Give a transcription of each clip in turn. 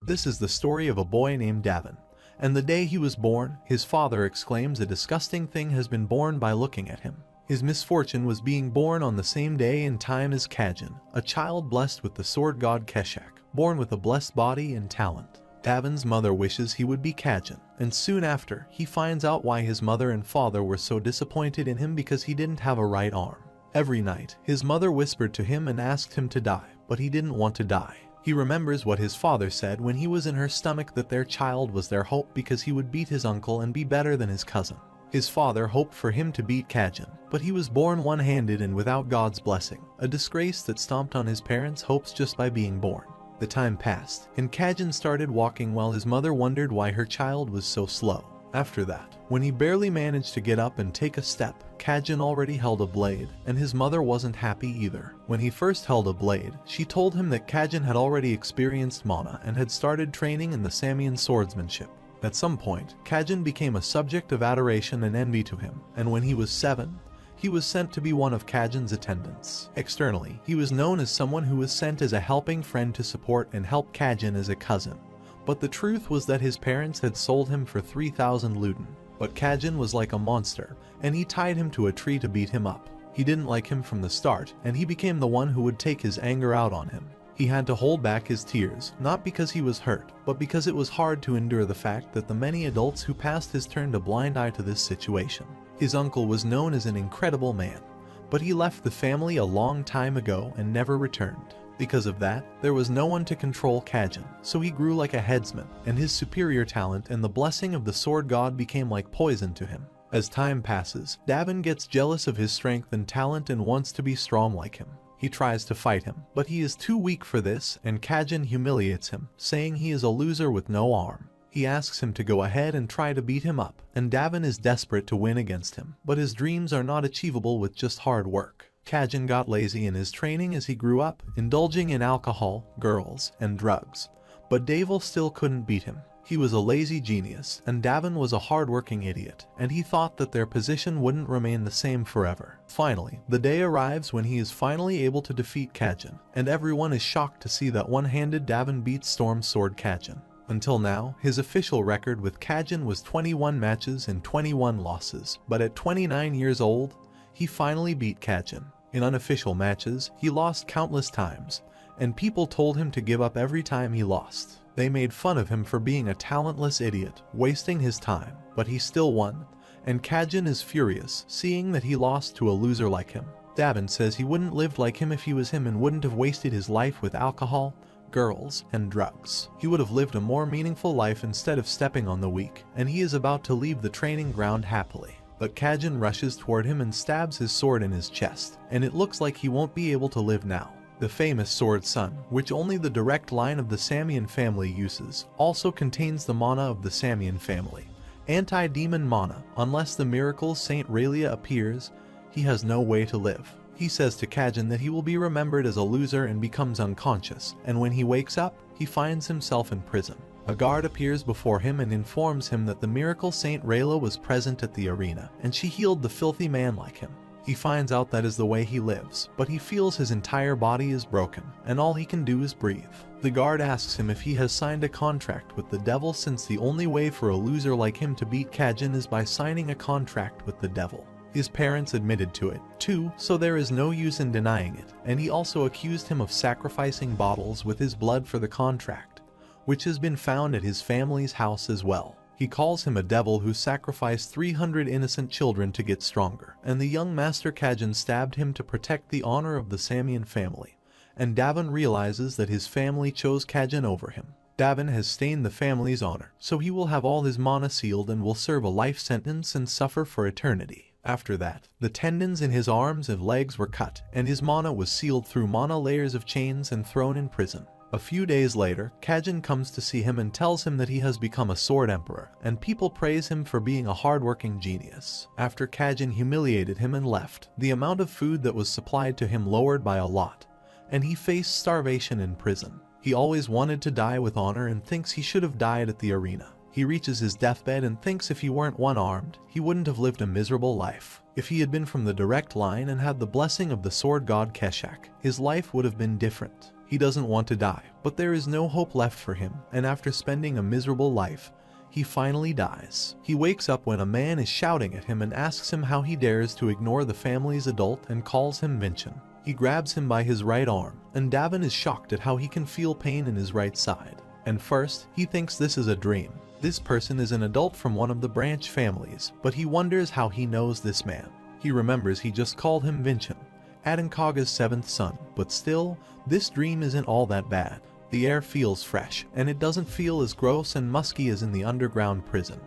This is the story of a boy named Davin. And the day he was born, his father exclaims a disgusting thing has been born by looking at him. His misfortune was being born on the same day and time as Kajin, a child blessed with the sword god Keshak, born with a blessed body and talent. Davin's mother wishes he would be Kajin, and soon after, he finds out why his mother and father were so disappointed in him because he didn't have a right arm. Every night, his mother whispered to him and asked him to die, but he didn't want to die. He remembers what his father said when he was in her stomach, that their child was their hope because he would beat his uncle and be better than his cousin. His father hoped for him to beat Kajin, but he was born one-handed and without God's blessing, a disgrace that stomped on his parents' hopes just by being born. The time passed, and Kajin started walking while his mother wondered why her child was so slow. After that, when he barely managed to get up and take a step, Kajin already held a blade, and his mother wasn't happy either. When he first held a blade, she told him that Kajin had already experienced mana and had started training in the Samian swordsmanship. At some point, Kajin became a subject of adoration and envy to him, and when he was 7, he was sent to be one of Kajin's attendants. Externally, he was known as someone who was sent as a helping friend to support and help Kajin as a cousin. But the truth was that his parents had sold him for 3,000 luden. But Kajin was like a monster, and he tied him to a tree to beat him up. He didn't like him from the start, and he became the one who would take his anger out on him. He had to hold back his tears, not because he was hurt, but because it was hard to endure the fact that the many adults who passed his turned a blind eye to this situation. His uncle was known as an incredible man, but he left the family a long time ago and never returned. Because of that, there was no one to control Kajin, so he grew like a headsman, and his superior talent and the blessing of the sword god became like poison to him. As time passes, Davin gets jealous of his strength and talent and wants to be strong like him. He tries to fight him, but he is too weak for this, and Kajin humiliates him, saying he is a loser with no arm. He asks him to go ahead and try to beat him up, and Davin is desperate to win against him, but his dreams are not achievable with just hard work. Kajin got lazy in his training as he grew up, indulging in alcohol, girls, and drugs. But Davil still couldn't beat him. He was a lazy genius, and Davin was a hard-working idiot, and he thought that their position wouldn't remain the same forever. Finally, the day arrives when he is finally able to defeat Kajin, and everyone is shocked to see that one-handed Davin beats Storm Sword Kajin. Until now, his official record with Kajin was 21 matches and 21 losses, but at 29 years old, he finally beat Kajin. In unofficial matches, he lost countless times, and people told him to give up every time he lost. They made fun of him for being a talentless idiot, wasting his time, but he still won, and Kajin is furious, seeing that he lost to a loser like him. Davin says he wouldn't live like him if he was him and wouldn't have wasted his life with alcohol, girls, and drugs. He would have lived a more meaningful life instead of stepping on the weak, and he is about to leave the training ground happily. But Kajin rushes toward him and stabs his sword in his chest, and it looks like he won't be able to live now. The famous Sword Sun, which only the direct line of the Samian family uses, also contains the mana of the Samian family. Anti-demon mana. Unless the miracle Saint Raylia appears, he has no way to live. He says to Kajin that he will be remembered as a loser and becomes unconscious, and when he wakes up, he finds himself in prison. A guard appears before him and informs him that the miracle Saint Rayla was present at the arena, and she healed the filthy man like him. He finds out that is the way he lives, but he feels his entire body is broken, and all he can do is breathe. The guard asks him if he has signed a contract with the devil, since the only way for a loser like him to beat Kajin is by signing a contract with the devil. His parents admitted to it, too, so there is no use in denying it, and he also accused him of sacrificing bottles with his blood for the contract, which has been found at his family's house as well. He calls him a devil who sacrificed 300 innocent children to get stronger, and the young Master Kajin stabbed him to protect the honor of the Samian family, and Davin realizes that his family chose Kajin over him. Davin has stained the family's honor, so he will have all his mana sealed and will serve a life sentence and suffer for eternity. After that, the tendons in his arms and legs were cut, and his mana was sealed through mana layers of chains and thrown in prison. A few days later, Kajin comes to see him and tells him that he has become a sword emperor, and people praise him for being a hardworking genius. After Kajin humiliated him and left, the amount of food that was supplied to him lowered by a lot, and he faced starvation in prison. He always wanted to die with honor and thinks he should have died at the arena. He reaches his deathbed and thinks if he weren't one-armed, he wouldn't have lived a miserable life. If he had been from the direct line and had the blessing of the sword god Keshak, his life would have been different. He doesn't want to die, but there is no hope left for him, and after spending a miserable life, he finally dies. He wakes up when a man is shouting at him and asks him how he dares to ignore the family's adult and calls him Vincent. He grabs him by his right arm, and Davin is shocked at how he can feel pain in his right side. And first, he thinks this is a dream. This person is an adult from one of the branch families, but he wonders how he knows this man. He remembers he just called him Vincent, Adinkaga's 7th son, but still, this dream isn't all that bad. The air feels fresh, and it doesn't feel as gross and musky as in the underground prison.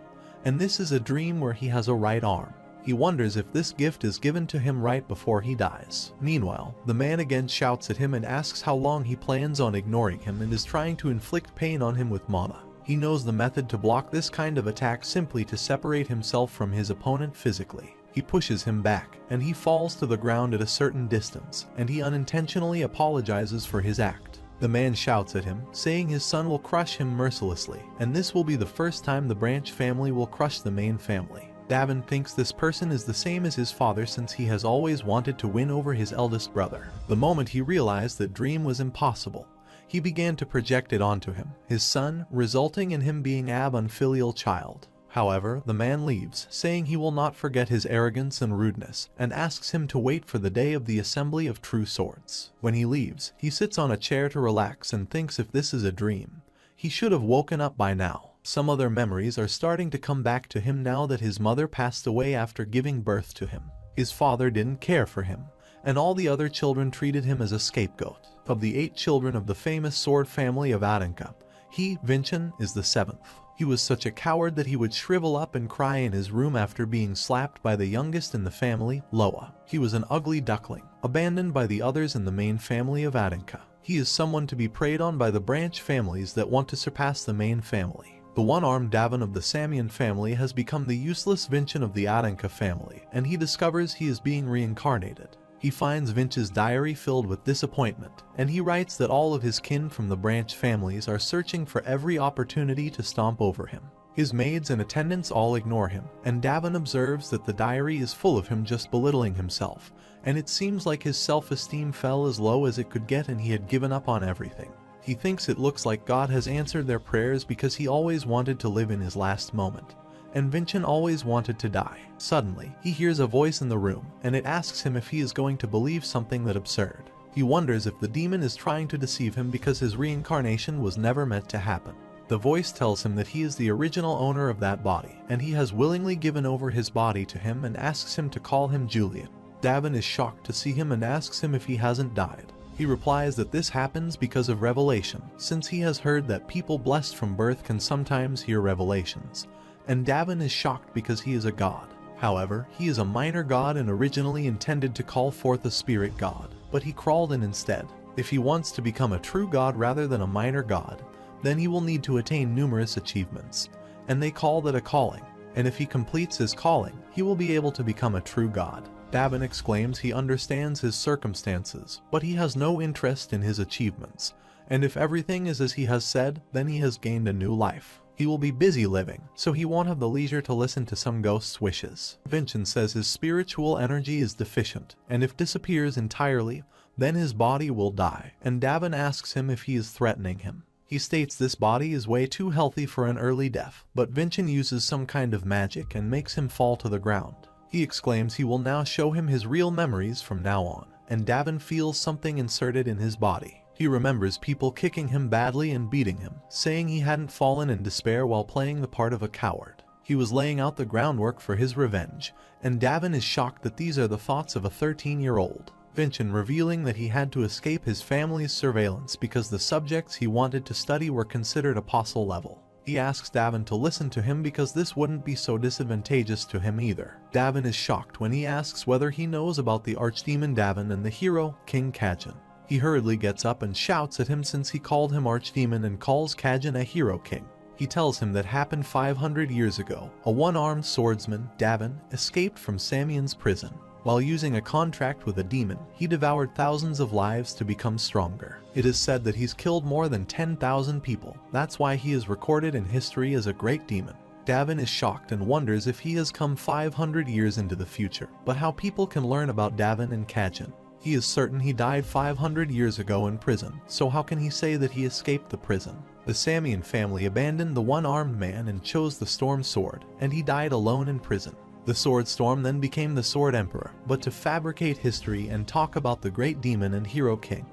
And this is a dream where he has a right arm. He wonders if this gift is given to him right before he dies. Meanwhile, the man again shouts at him and asks how long he plans on ignoring him and is trying to inflict pain on him with mana. He knows the method to block this kind of attack simply to separate himself from his opponent physically. He pushes him back, and he falls to the ground at a certain distance, and he unintentionally apologizes for his act. The man shouts at him, saying his son will crush him mercilessly, and this will be the first time the branch family will crush the main family. Davin thinks this person is the same as his father since he has always wanted to win over his eldest brother. The moment he realized that dream was impossible, he began to project it onto him, his son, resulting in him being Ab unfilial child. However, the man leaves, saying he will not forget his arrogance and rudeness, and asks him to wait for the day of the assembly of true swords. When he leaves, he sits on a chair to relax and thinks if this is a dream, he should have woken up by now. Some other memories are starting to come back to him now that his mother passed away after giving birth to him. His father didn't care for him, and all the other children treated him as a scapegoat. Of the 8 children of the famous sword family of Anicap, he, Vincent, is the 7th. He was such a coward that he would shrivel up and cry in his room after being slapped by the youngest in the family, Loa. He was an ugly duckling, abandoned by the others in the main family of Aninka. He is someone to be preyed on by the branch families that want to surpass the main family. The one-armed Davin of the Samian family has become the useless Vincent of the Aninka family, and he discovers he is being reincarnated. He finds Vince's diary filled with disappointment, and he writes that all of his kin from the branch families are searching for every opportunity to stomp over him. His maids and attendants all ignore him, and Davin observes that the diary is full of him just belittling himself, and it seems like his self-esteem fell as low as it could get and he had given up on everything. He thinks it looks like God has answered their prayers because he always wanted to live in his last moment, and Vincent always wanted to die. Suddenly, he hears a voice in the room, and it asks him if he is going to believe something that absurd. He wonders if the demon is trying to deceive him because his reincarnation was never meant to happen. The voice tells him that he is the original owner of that body, and he has willingly given over his body to him and asks him to call him Julian. Davin is shocked to see him and asks him if he hasn't died. He replies that this happens because of revelation, since he has heard that people blessed from birth can sometimes hear revelations. And Davin is shocked because he is a god. However, he is a minor god and originally intended to call forth a spirit god, but he crawled in instead. If he wants to become a true god rather than a minor god, then he will need to attain numerous achievements, and they call that a calling, and if he completes his calling, he will be able to become a true god. Davin exclaims he understands his circumstances, but he has no interest in his achievements, and if everything is as he has said, then he has gained a new life. He will be busy living, so he won't have the leisure to listen to some ghost's wishes. Vincent says his spiritual energy is deficient, and if disappears entirely, then his body will die, and Davin asks him if he is threatening him. He states this body is way too healthy for an early death, but Vincent uses some kind of magic and makes him fall to the ground. He exclaims he will now show him his real memories from now on, and Davin feels something inserted in his body. He remembers people kicking him badly and beating him, saying he hadn't fallen in despair while playing the part of a coward. He was laying out the groundwork for his revenge, and Davin is shocked that these are the thoughts of a 13-year-old. Vincent revealing that he had to escape his family's surveillance because the subjects he wanted to study were considered apostle level. He asks Davin to listen to him because this wouldn't be so disadvantageous to him either. Davin is shocked when he asks whether he knows about the archdemon Davin and the hero, King Kajin. He hurriedly gets up and shouts at him since he called him archdemon and calls Kajin a hero king. He tells him that happened 500 years ago. A one-armed swordsman, Davin, escaped from Samian's prison. While using a contract with a demon, he devoured thousands of lives to become stronger. It is said that he's killed more than 10,000 people. That's why he is recorded in history as a great demon. Davin is shocked and wonders if he has come 500 years into the future, but how people can learn about Davin and Kajin. He is certain he died 500 years ago in prison, so how can he say that he escaped the prison? The Samian family abandoned the one-armed man and chose the Storm Sword, and he died alone in prison. The Sword Storm then became the Sword Emperor, but to fabricate history and talk about the great demon and hero king,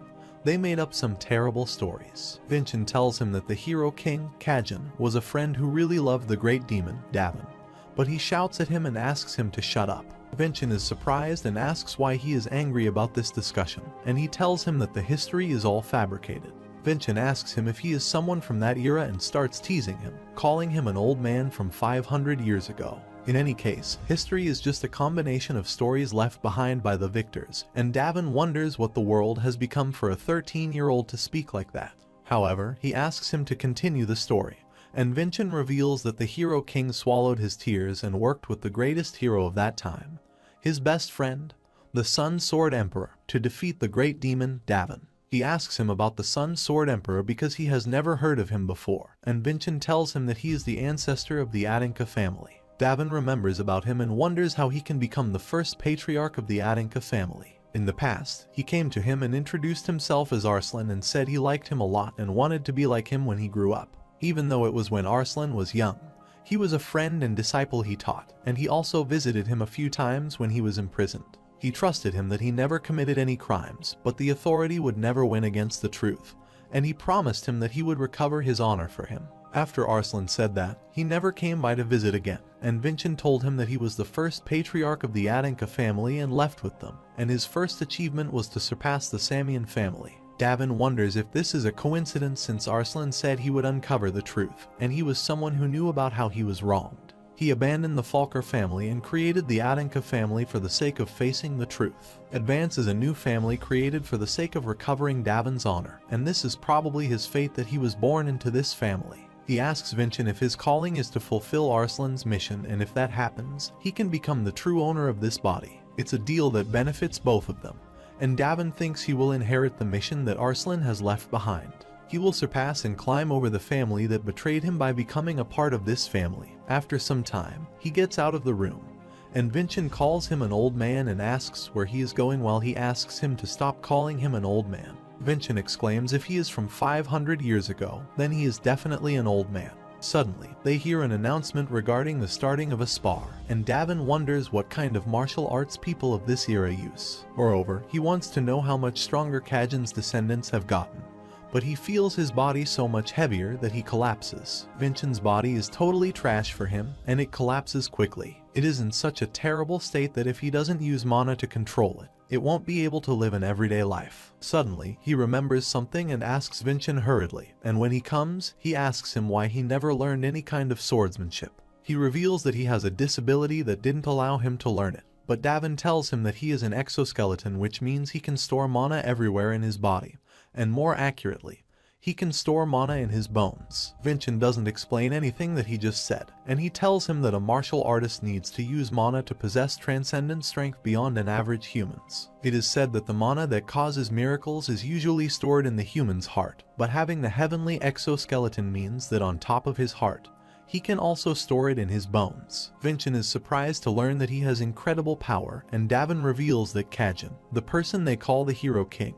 they made up some terrible stories. Vincent tells him that the hero king, Kajin, was a friend who really loved the great demon, Davin, but he shouts at him and asks him to shut up. Vincent is surprised and asks why he is angry about this discussion, and he tells him that the history is all fabricated. Vincent asks him if he is someone from that era and starts teasing him, calling him an old man from 500 years ago. In any case, history is just a combination of stories left behind by the victors, and Davin wonders what the world has become for a 13-year-old to speak like that. However, he asks him to continue the story, and Vincent reveals that the hero king swallowed his tears and worked with the greatest hero of that time, his best friend, the Sun Sword Emperor, to defeat the great demon, Davin. He asks him about the Sun Sword Emperor because he has never heard of him before, and Vincent tells him that he is the ancestor of the Aninca family. Davin remembers about him and wonders how he can become the first patriarch of the Aninca family. In the past, he came to him and introduced himself as Arslan and said he liked him a lot and wanted to be like him when he grew up. Even though it was when Arslan was young, he was a friend and disciple he taught, and he also visited him a few times when he was imprisoned. He trusted him that he never committed any crimes, but the authority would never win against the truth, and he promised him that he would recover his honor for him. After Arslan said that, he never came by to visit again, and Vincent told him that he was the first patriarch of the Aninca family and left with them, and his first achievement was to surpass the Samian family. Davin wonders if this is a coincidence since Arslan said he would uncover the truth, and he was someone who knew about how he was wronged. He abandoned the Falker family and created the Aninca family for the sake of facing the truth. Advance is a new family created for the sake of recovering Davin's honor, and this is probably his fate that he was born into this family. He asks Vincent if his calling is to fulfill Arslan's mission, and if that happens, he can become the true owner of this body. It's a deal that benefits both of them, and Davin thinks he will inherit the mission that Arslan has left behind. He will surpass and climb over the family that betrayed him by becoming a part of this family. After some time, he gets out of the room, and Vincent calls him an old man and asks where he is going while he asks him to stop calling him an old man. Vincent exclaims if he is from 500 years ago, then he is definitely an old man. Suddenly, they hear an announcement regarding the starting of a spar, and Davin wonders what kind of martial arts people of this era use. Moreover, he wants to know how much stronger Kajin's descendants have gotten, but he feels his body so much heavier that he collapses. Vincent's body is totally trash for him, and it collapses quickly. It is in such a terrible state that if he doesn't use mana to control it, it won't be able to live an everyday life. Suddenly, he remembers something and asks Vincent hurriedly, and when he comes, he asks him why he never learned any kind of swordsmanship. He reveals that he has a disability that didn't allow him to learn it, but Davin tells him that he is an exoskeleton, which means he can store mana everywhere in his body, and more accurately, he can store mana in his bones. Vincent doesn't explain anything that he just said, and he tells him that a martial artist needs to use mana to possess transcendent strength beyond an average human's. It is said that the mana that causes miracles is usually stored in the human's heart, but having the heavenly exoskeleton means that on top of his heart, he can also store it in his bones. Vincent is surprised to learn that he has incredible power, and Davin reveals that Kajin, the person they call the Hero King,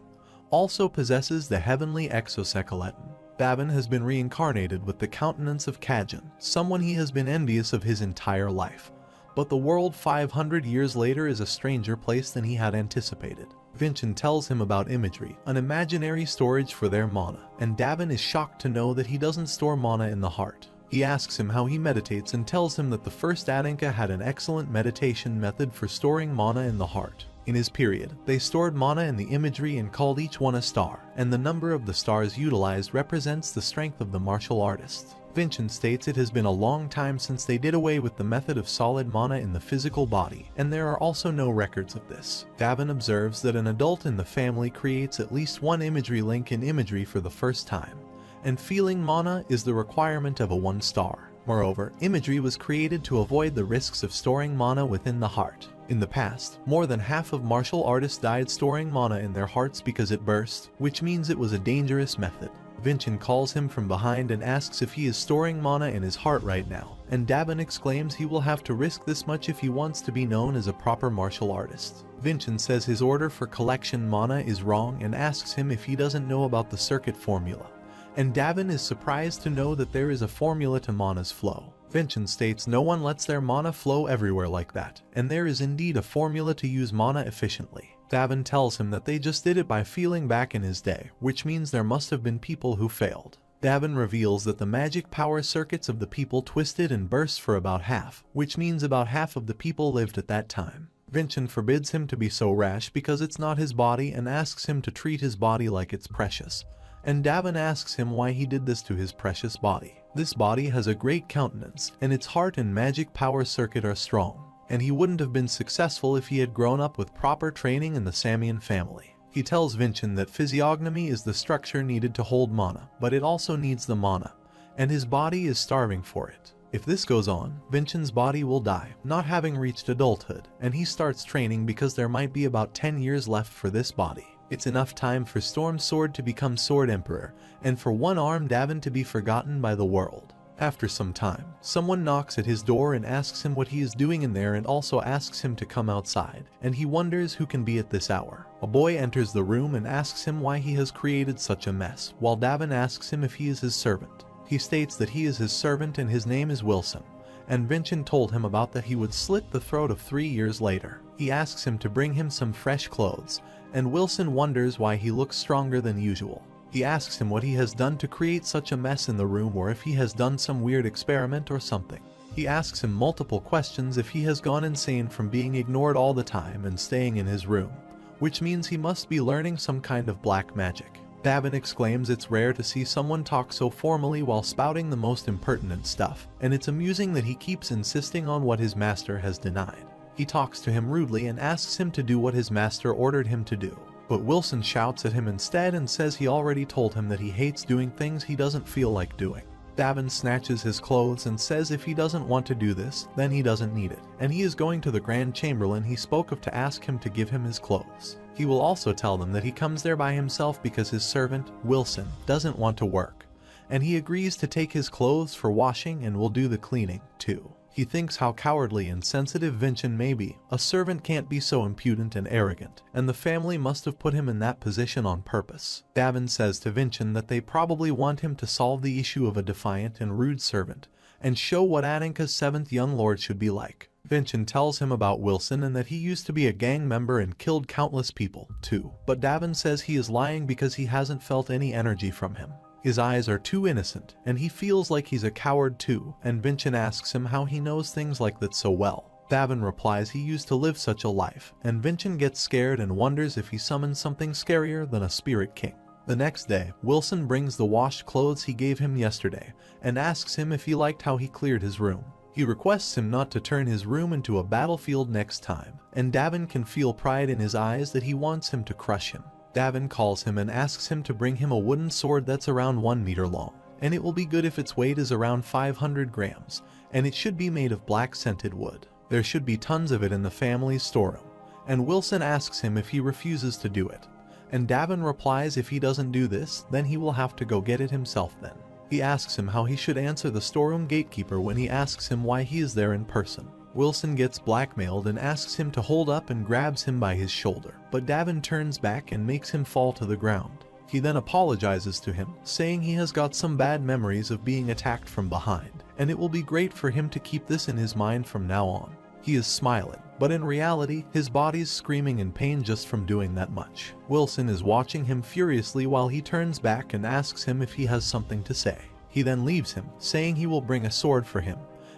also possesses the heavenly exoskeleton. Davin has been reincarnated with the countenance of Kajin, someone he has been envious of his entire life. But the world 500 years later is a stranger place than he had anticipated. Vincent tells him about imagery, an imaginary storage for their mana, and Davin is shocked to know that he doesn't store mana in the heart. He asks him how he meditates and tells him that the first Aninca had an excellent meditation method for storing mana in the heart. In his period, they stored mana in the imagery and called each one a star, and the number of the stars utilized represents the strength of the martial artist. Vincent states it has been a long time since they did away with the method of solid mana in the physical body, and there are also no records of this. Davin observes that an adult in the family creates at least one imagery link in imagery for the first time, and feeling mana is the requirement of a 1 star. Moreover, imagery was created to avoid the risks of storing mana within the heart. In the past, more than half of martial artists died storing mana in their hearts because it burst, which means it was a dangerous method. Vincent calls him from behind and asks if he is storing mana in his heart right now, and Davin exclaims he will have to risk this much if he wants to be known as a proper martial artist. Vincent says his order for collection mana is wrong and asks him if he doesn't know about the circuit formula, and Davin is surprised to know that there is a formula to mana's flow. Vincent states no one lets their mana flow everywhere like that, and there is indeed a formula to use mana efficiently. Davin tells him that they just did it by feeling back in his day, which means there must have been people who failed. Davin reveals that the magic power circuits of the people twisted and burst for about half, which means about half of the people lived at that time. Vincent forbids him to be so rash because it's not his body and asks him to treat his body like it's precious. And Davin asks him why he did this to his precious body. This body has a great countenance, and its heart and magic power circuit are strong, and he wouldn't have been successful if he had grown up with proper training in the Samian family. He tells Vincent that physiognomy is the structure needed to hold mana, but it also needs the mana, and his body is starving for it. If this goes on, Vincent's body will die, not having reached adulthood, and he starts training because there might be about 10 years left for this body. It's enough time for Storm Sword to become Sword Emperor, and for one-armed Davin to be forgotten by the world. After some time, someone knocks at his door and asks him what he is doing in there and also asks him to come outside, and he wonders who can be at this hour. A boy enters the room and asks him why he has created such a mess, while Davin asks him if he is his servant. He states that he is his servant and his name is Wilson, and Vincent told him about that he would slit the throat of 3 years later. He asks him to bring him some fresh clothes, and Wilson wonders why he looks stronger than usual. He asks him what he has done to create such a mess in the room or if he has done some weird experiment or something. He asks him multiple questions if he has gone insane from being ignored all the time and staying in his room, which means he must be learning some kind of black magic. Davin exclaims it's rare to see someone talk so formally while spouting the most impertinent stuff, and it's amusing that he keeps insisting on what his master has denied. He talks to him rudely and asks him to do what his master ordered him to do, but Wilson shouts at him instead and says he already told him that he hates doing things he doesn't feel like doing. Davin snatches his clothes and says if he doesn't want to do this, then he doesn't need it, and he is going to the Grand Chamberlain he spoke of to ask him to give him his clothes. He will also tell them that he comes there by himself because his servant, Wilson, doesn't want to work, and he agrees to take his clothes for washing and will do the cleaning, too. He thinks how cowardly and sensitive Vincent may be. A servant can't be so impudent and arrogant, and the family must have put him in that position on purpose. Davin says to Vincent that they probably want him to solve the issue of a defiant and rude servant, and show what Aninka's 7th young lord should be like. Vincent tells him about Wilson and that he used to be a gang member and killed countless people, too. But Davin says he is lying because he hasn't felt any energy from him. His eyes are too innocent, and he feels like he's a coward too, and Vincent asks him how he knows things like that so well. Davin replies he used to live such a life, and Vincent gets scared and wonders if he summons something scarier than a spirit king. The next day, Wilson brings the washed clothes he gave him yesterday, and asks him if he liked how he cleared his room. He requests him not to turn his room into a battlefield next time, and Davin can feel pride in his eyes that he wants him to crush him. Davin calls him and asks him to bring him a wooden sword that's around 1 meter long, and it will be good if its weight is around 500 grams, and it should be made of black scented wood. There should be tons of it in the family's storeroom, and Wilson asks him if he refuses to do it, and Davin replies if he doesn't do this, then he will have to go get it himself then. He asks him how he should answer the storeroom gatekeeper when he asks him why he is there in person. Wilson gets blackmailed and asks him to hold up and grabs him by his shoulder, but Davin turns back and makes him fall to the ground. He then apologizes to him, saying he has got some bad memories of being attacked from behind, and it will be great for him to keep this in his mind from now on. He is smiling, but in reality, his body's screaming in pain just from doing that much. Wilson is watching him furiously while he turns back and asks him if he has something to say. He then leaves him, saying he will bring a sword for him,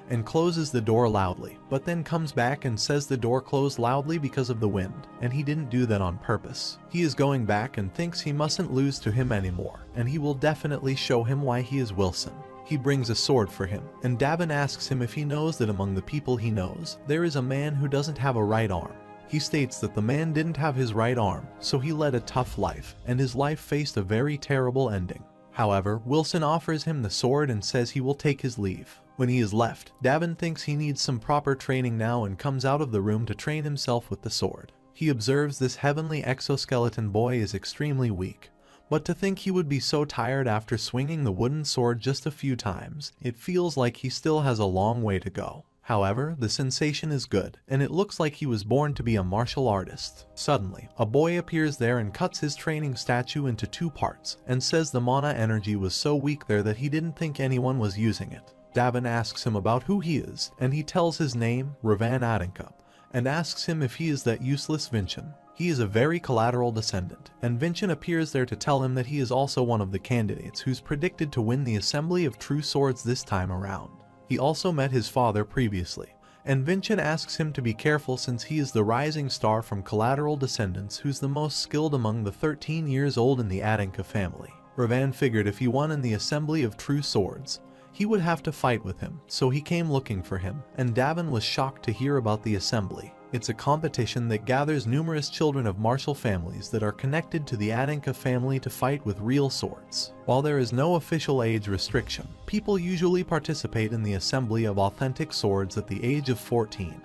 and closes the door loudly, but then comes back and says the door closed loudly because of the wind, and he didn't do that on purpose. He is going back and thinks he mustn't lose to him anymore, and he will definitely show him why he is Wilson. He brings a sword for him, and Davin asks him if he knows that among the people he knows, there is a man who doesn't have a right arm. He states that the man didn't have his right arm, so he led a tough life, and his life faced a very terrible ending. However, Wilson offers him the sword and says he will take his leave. When he is left, Davin thinks he needs some proper training now and comes out of the room to train himself with the sword. He observes this heavenly exoskeleton boy is extremely weak, But to think he would be so tired after swinging the wooden sword just a few times, it feels like he still has a long way to go. However, the sensation is good, and it looks like he was born to be a martial artist. Suddenly, a boy appears there and cuts his training statue into 2 parts, and says the mana energy was so weak there that he didn't think anyone was using it. Davin asks him about who he is, and he tells his name, Ravan Anicap, and asks him if he is that useless Vincent. He is a very collateral descendant, and Vincent appears there to tell him that he is also one of the candidates who's predicted to win the Assembly of True Swords this time around. He also met his father previously, and Vincent asks him to be careful since he is the rising star from collateral descendants who's the most skilled among the 13 years old in the Anicap family. Ravan figured if he won in the Assembly of True Swords, he would have to fight with him, so he came looking for him, and Davin was shocked to hear about the assembly. It's a competition that gathers numerous children of martial families that are connected to the Anicap family to fight with real swords. While there is no official age restriction, people usually participate in the assembly of authentic swords at the age of 14,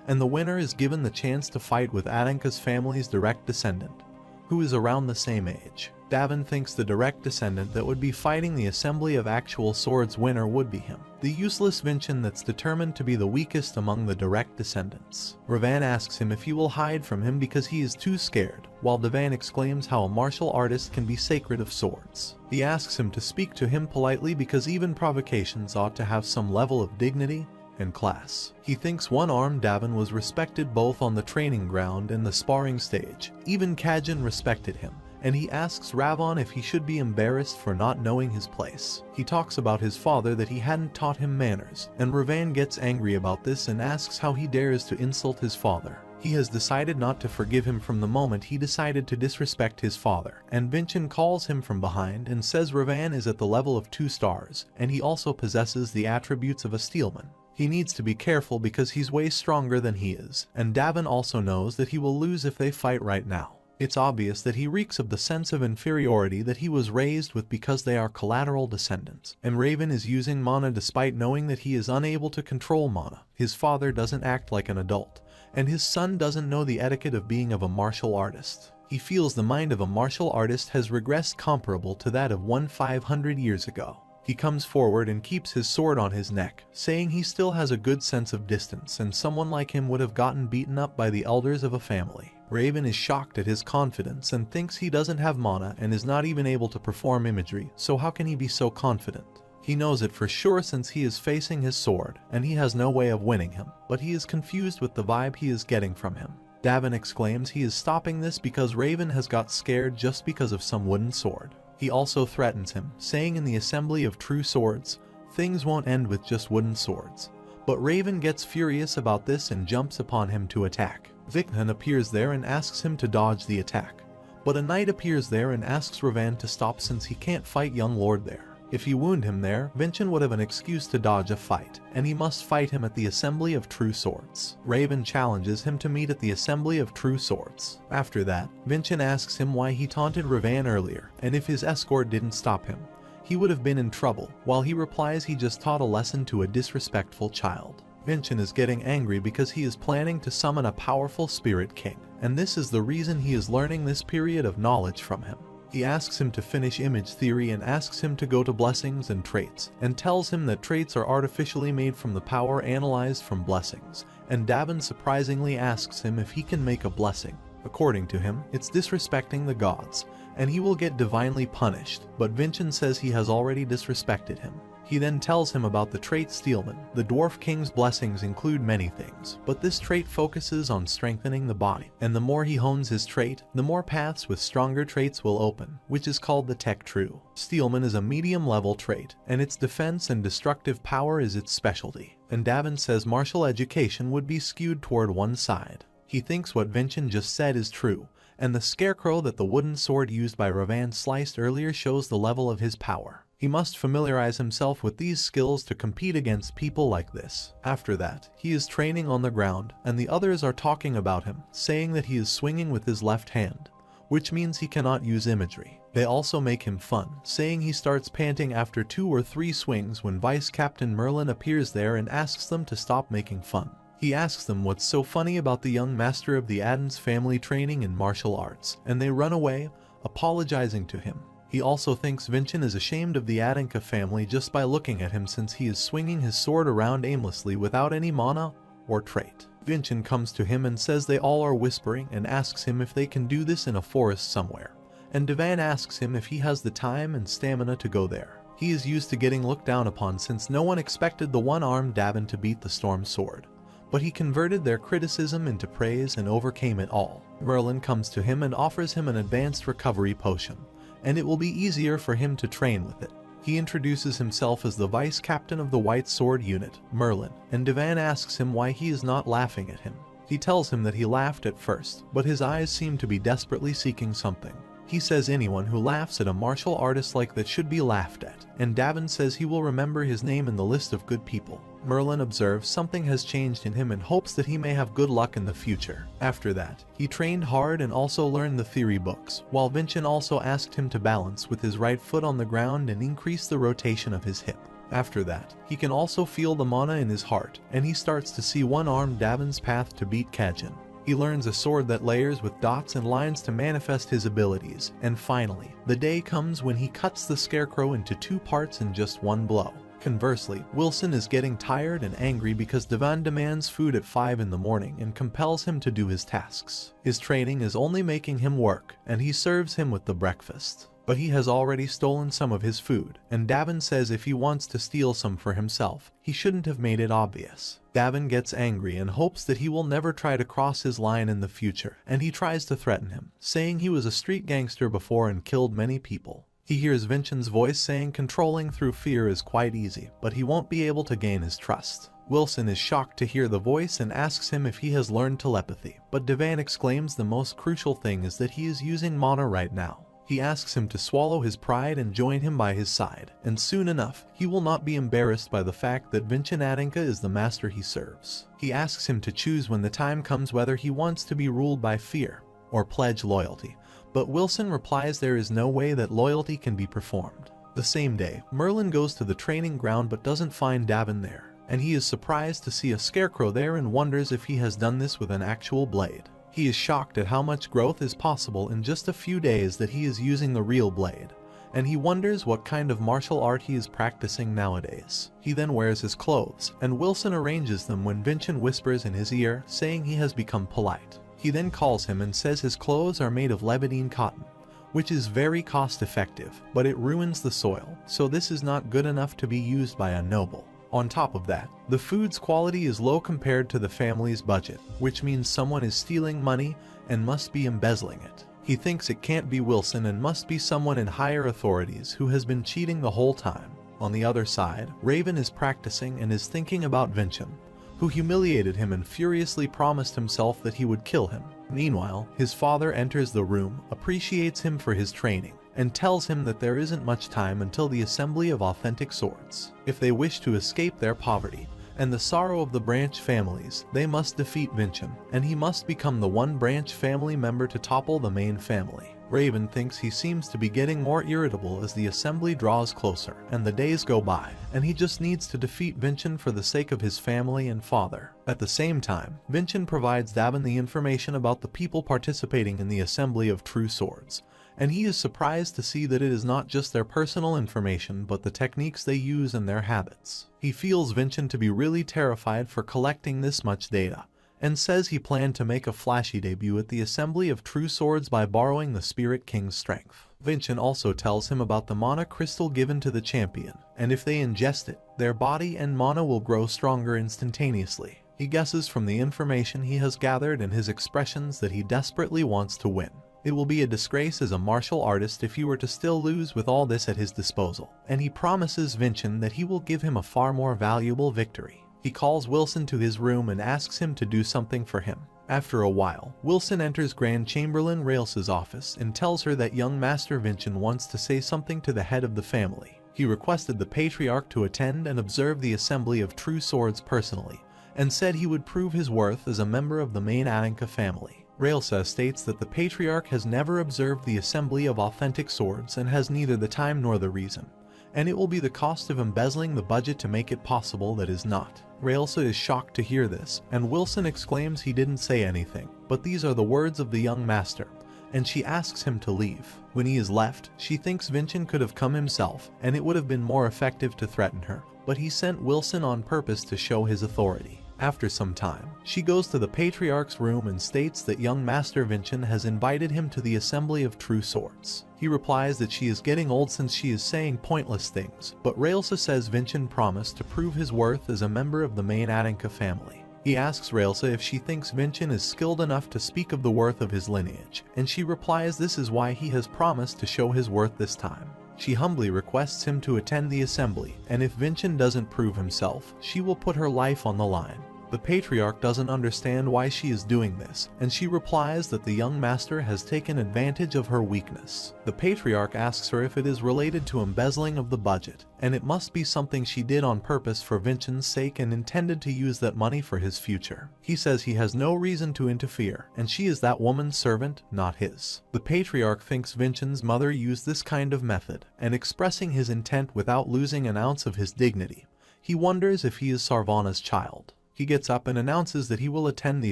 and the winner is given the chance to fight with Anicap's family's direct descendant, who is around the same age. Davin thinks the direct descendant that would be fighting the Assembly of Actual Swords winner would be him, the useless Vincent that's determined to be the weakest among the direct descendants. Ravan asks him if he will hide from him because he is too scared, while Davin exclaims how a martial artist can be sacred of swords. He asks him to speak to him politely because even provocations ought to have some level of dignity and class. He thinks one-armed Davin was respected both on the training ground and the sparring stage. Even Kajin respected him, and he asks Ravan if he should be embarrassed for not knowing his place. He talks about his father that he hadn't taught him manners, and Ravan gets angry about this and asks how he dares to insult his father. He has decided not to forgive him from the moment he decided to disrespect his father, and Vincent calls him from behind and says Ravan is at the level of 2 stars, and he also possesses the attributes of a steelman. He needs to be careful because he's way stronger than he is, and Davin also knows that he will lose if they fight right now. It's obvious that he reeks of the sense of inferiority that he was raised with because they are collateral descendants, and Raven is using mana despite knowing that he is unable to control mana. His father doesn't act like an adult, and his son doesn't know the etiquette of being of a martial artist. He feels the mind of a martial artist has regressed comparable to that of 500 years ago. He comes forward and keeps his sword on his neck, saying he still has a good sense of distance and someone like him would have gotten beaten up by the elders of a family. Raven is shocked at his confidence and thinks he doesn't have mana and is not even able to perform imagery, so how can he be so confident? He knows it for sure since he is facing his sword, and he has no way of winning him, but he is confused with the vibe he is getting from him. Davin exclaims he is stopping this because Raven has got scared just because of some wooden sword. He also threatens him, saying in the Assembly of True Swords, things won't end with just wooden swords. But Raven gets furious about this and jumps upon him to attack. Viknan appears there and asks him to dodge the attack. But a knight appears there and asks Ravan to stop since he can't fight young Lord there. If he wound him there, Vincent would have an excuse to dodge a fight, and he must fight him at the Assembly of True Swords. Raven challenges him to meet at the Assembly of True Swords. After that, Vincent asks him why he taunted Ravan earlier, and if his escort didn't stop him, he would have been in trouble, while he replies he just taught a lesson to a disrespectful child. Vincent is getting angry because he is planning to summon a powerful spirit king, and this is the reason he is learning this period of knowledge from him. He asks him to finish image theory and asks him to go to blessings and traits, and tells him that traits are artificially made from the power analyzed from blessings, and Davin surprisingly asks him if he can make a blessing. According to him, it's disrespecting the gods, and he will get divinely punished, but Vincent says he has already disrespected him. He then tells him about the trait Steelman. The Dwarf King's blessings include many things, but this trait focuses on strengthening the body, and the more he hones his trait, the more paths with stronger traits will open, which is called the Tech True. Steelman is a medium-level trait, and its defense and destructive power is its specialty, and Davin says martial education would be skewed toward one side. He thinks what Vincent just said is true, and the scarecrow that the wooden sword used by Ravan sliced earlier shows the level of his power. He must familiarize himself with these skills to compete against people like this. After that, he is training on the ground, and the others are talking about him, saying that he is swinging with his left hand, which means he cannot use imagery. They also make him fun, saying he starts panting after 2 or 3 swings when Vice Captain Merlin appears there and asks them to stop making fun. He asks them what's so funny about the young master of the Addams family training in martial arts, and they run away, apologizing to him. He also thinks Vincent is ashamed of the Anicap family just by looking at him, since he is swinging his sword around aimlessly without any mana or trait. Vincent comes to him and says they all are whispering, and asks him if they can do this in a forest somewhere, and Devan asks him if he has the time and stamina to go there. He is used to getting looked down upon, since no one expected the one-armed Davin to beat the Storm Sword, but he converted their criticism into praise and overcame it all. Merlin comes to him and offers him an advanced recovery potion, and it will be easier for him to train with it. He introduces himself as the vice captain of the White Sword unit, Merlin, and Devan asks him why he is not laughing at him. He tells him that he laughed at first, but his eyes seem to be desperately seeking something. He says anyone who laughs at a martial artist like that should be laughed at, and Davin says he will remember his name in the list of good people. Merlin observes something has changed in him and hopes that he may have good luck in the future. After that, he trained hard and also learned the theory books, while Vincent also asked him to balance with his right foot on the ground and increase the rotation of his hip. After that, he can also feel the mana in his heart, and he starts to see one-armed Davin's path to beat Kajin. He learns a sword that layers with dots and lines to manifest his abilities, and finally, the day comes when he cuts the scarecrow into 2 parts in just 1 blow. Conversely, Wilson is getting tired and angry because Devan demands food at 5 in the morning and compels him to do his tasks. His training is only making him work, and he serves him with the breakfast. But he has already stolen some of his food, and Davin says if he wants to steal some for himself, he shouldn't have made it obvious. Davin gets angry and hopes that he will never try to cross his line in the future, and he tries to threaten him, saying he was a street gangster before and killed many people. He hears Vincent's voice saying controlling through fear is quite easy, but he won't be able to gain his trust. Wilson is shocked to hear the voice and asks him if he has learned telepathy, but Devan exclaims the most crucial thing is that he is using mana right now. He asks him to swallow his pride and join him by his side, and soon enough, he will not be embarrassed by the fact that Vincent Adinka is the master he serves. He asks him to choose when the time comes whether he wants to be ruled by fear or pledge loyalty, but Wilson replies there is no way that loyalty can be performed. The same day, Merlin goes to the training ground but doesn't find Davin there, and he is surprised to see a scarecrow there and wonders if he has done this with an actual blade. He is shocked at how much growth is possible in just a few days that he is using the real blade, and he wonders what kind of martial art he is practicing nowadays. He then wears his clothes, and Wilson arranges them when Vincent whispers in his ear, saying he has become polite. He then calls him and says his clothes are made of Levadine cotton, which is very cost-effective, but it ruins the soil, so this is not good enough to be used by a noble. On top of that, the food's quality is low compared to the family's budget, which means someone is stealing money and must be embezzling it. He thinks it can't be Wilson and must be someone in higher authorities who has been cheating the whole time. On the other side, Raven is practicing and is thinking about Vincent, who humiliated him and furiously promised himself that he would kill him. Meanwhile, his father enters the room, appreciates him for his training, and tells him that there isn't much time until the assembly of authentic swords. If they wish to escape their poverty and the sorrow of the branch families, they must defeat Vincent, and he must become the one branch family member to topple the main family. Raven thinks he seems to be getting more irritable as the assembly draws closer, and the days go by, and he just needs to defeat Vincent for the sake of his family and father. At the same time, Vincent provides Davin the information about the people participating in the assembly of true swords, and he is surprised to see that it is not just their personal information but the techniques they use and their habits. He feels Vincent to be really terrified for collecting this much data, and says he planned to make a flashy debut at the assembly of true swords by borrowing the Spirit King's strength. Vincent also tells him about the mana crystal given to the champion, and if they ingest it, their body and mana will grow stronger instantaneously. He guesses from the information he has gathered and his expressions that he desperately wants to win. It will be a disgrace as a martial artist if he were to still lose with all this at his disposal, and he promises Vincent that he will give him a far more valuable victory. He calls Wilson to his room and asks him to do something for him. After a while, Wilson enters Grand Chamberlain Rails's office and tells her that young Master Vincent wants to say something to the head of the family. He requested the Patriarch to attend and observe the assembly of true swords personally, and said he would prove his worth as a member of the main Adinka family. Railsa states that the Patriarch has never observed the assembly of authentic swords and has neither the time nor the reason, and it will be the cost of embezzling the budget to make it possible that is not. Railsa is shocked to hear this, and Wilson exclaims he didn't say anything, but these are the words of the young master, and she asks him to leave. When he is left, she thinks Vincent could have come himself, and it would have been more effective to threaten her, but he sent Wilson on purpose to show his authority. After some time, she goes to the Patriarch's room and states that young Master Vincent has invited him to the Assembly of True Swords. He replies that she is getting old since she is saying pointless things, but Raelsa says Vincent promised to prove his worth as a member of the main Aninka family. He asks Raelsa if she thinks Vincent is skilled enough to speak of the worth of his lineage, and she replies this is why he has promised to show his worth this time. She humbly requests him to attend the assembly, and if Vincent doesn't prove himself, she will put her life on the line. The Patriarch doesn't understand why she is doing this, and she replies that the young master has taken advantage of her weakness. The Patriarch asks her if it is related to embezzling of the budget, and it must be something she did on purpose for Vincent's sake and intended to use that money for his future. He says he has no reason to interfere, and she is that woman's servant, not his. The Patriarch thinks Vincent's mother used this kind of method, and expressing his intent without losing an ounce of his dignity. He wonders if he is Sarvana's child. He gets up and announces that he will attend the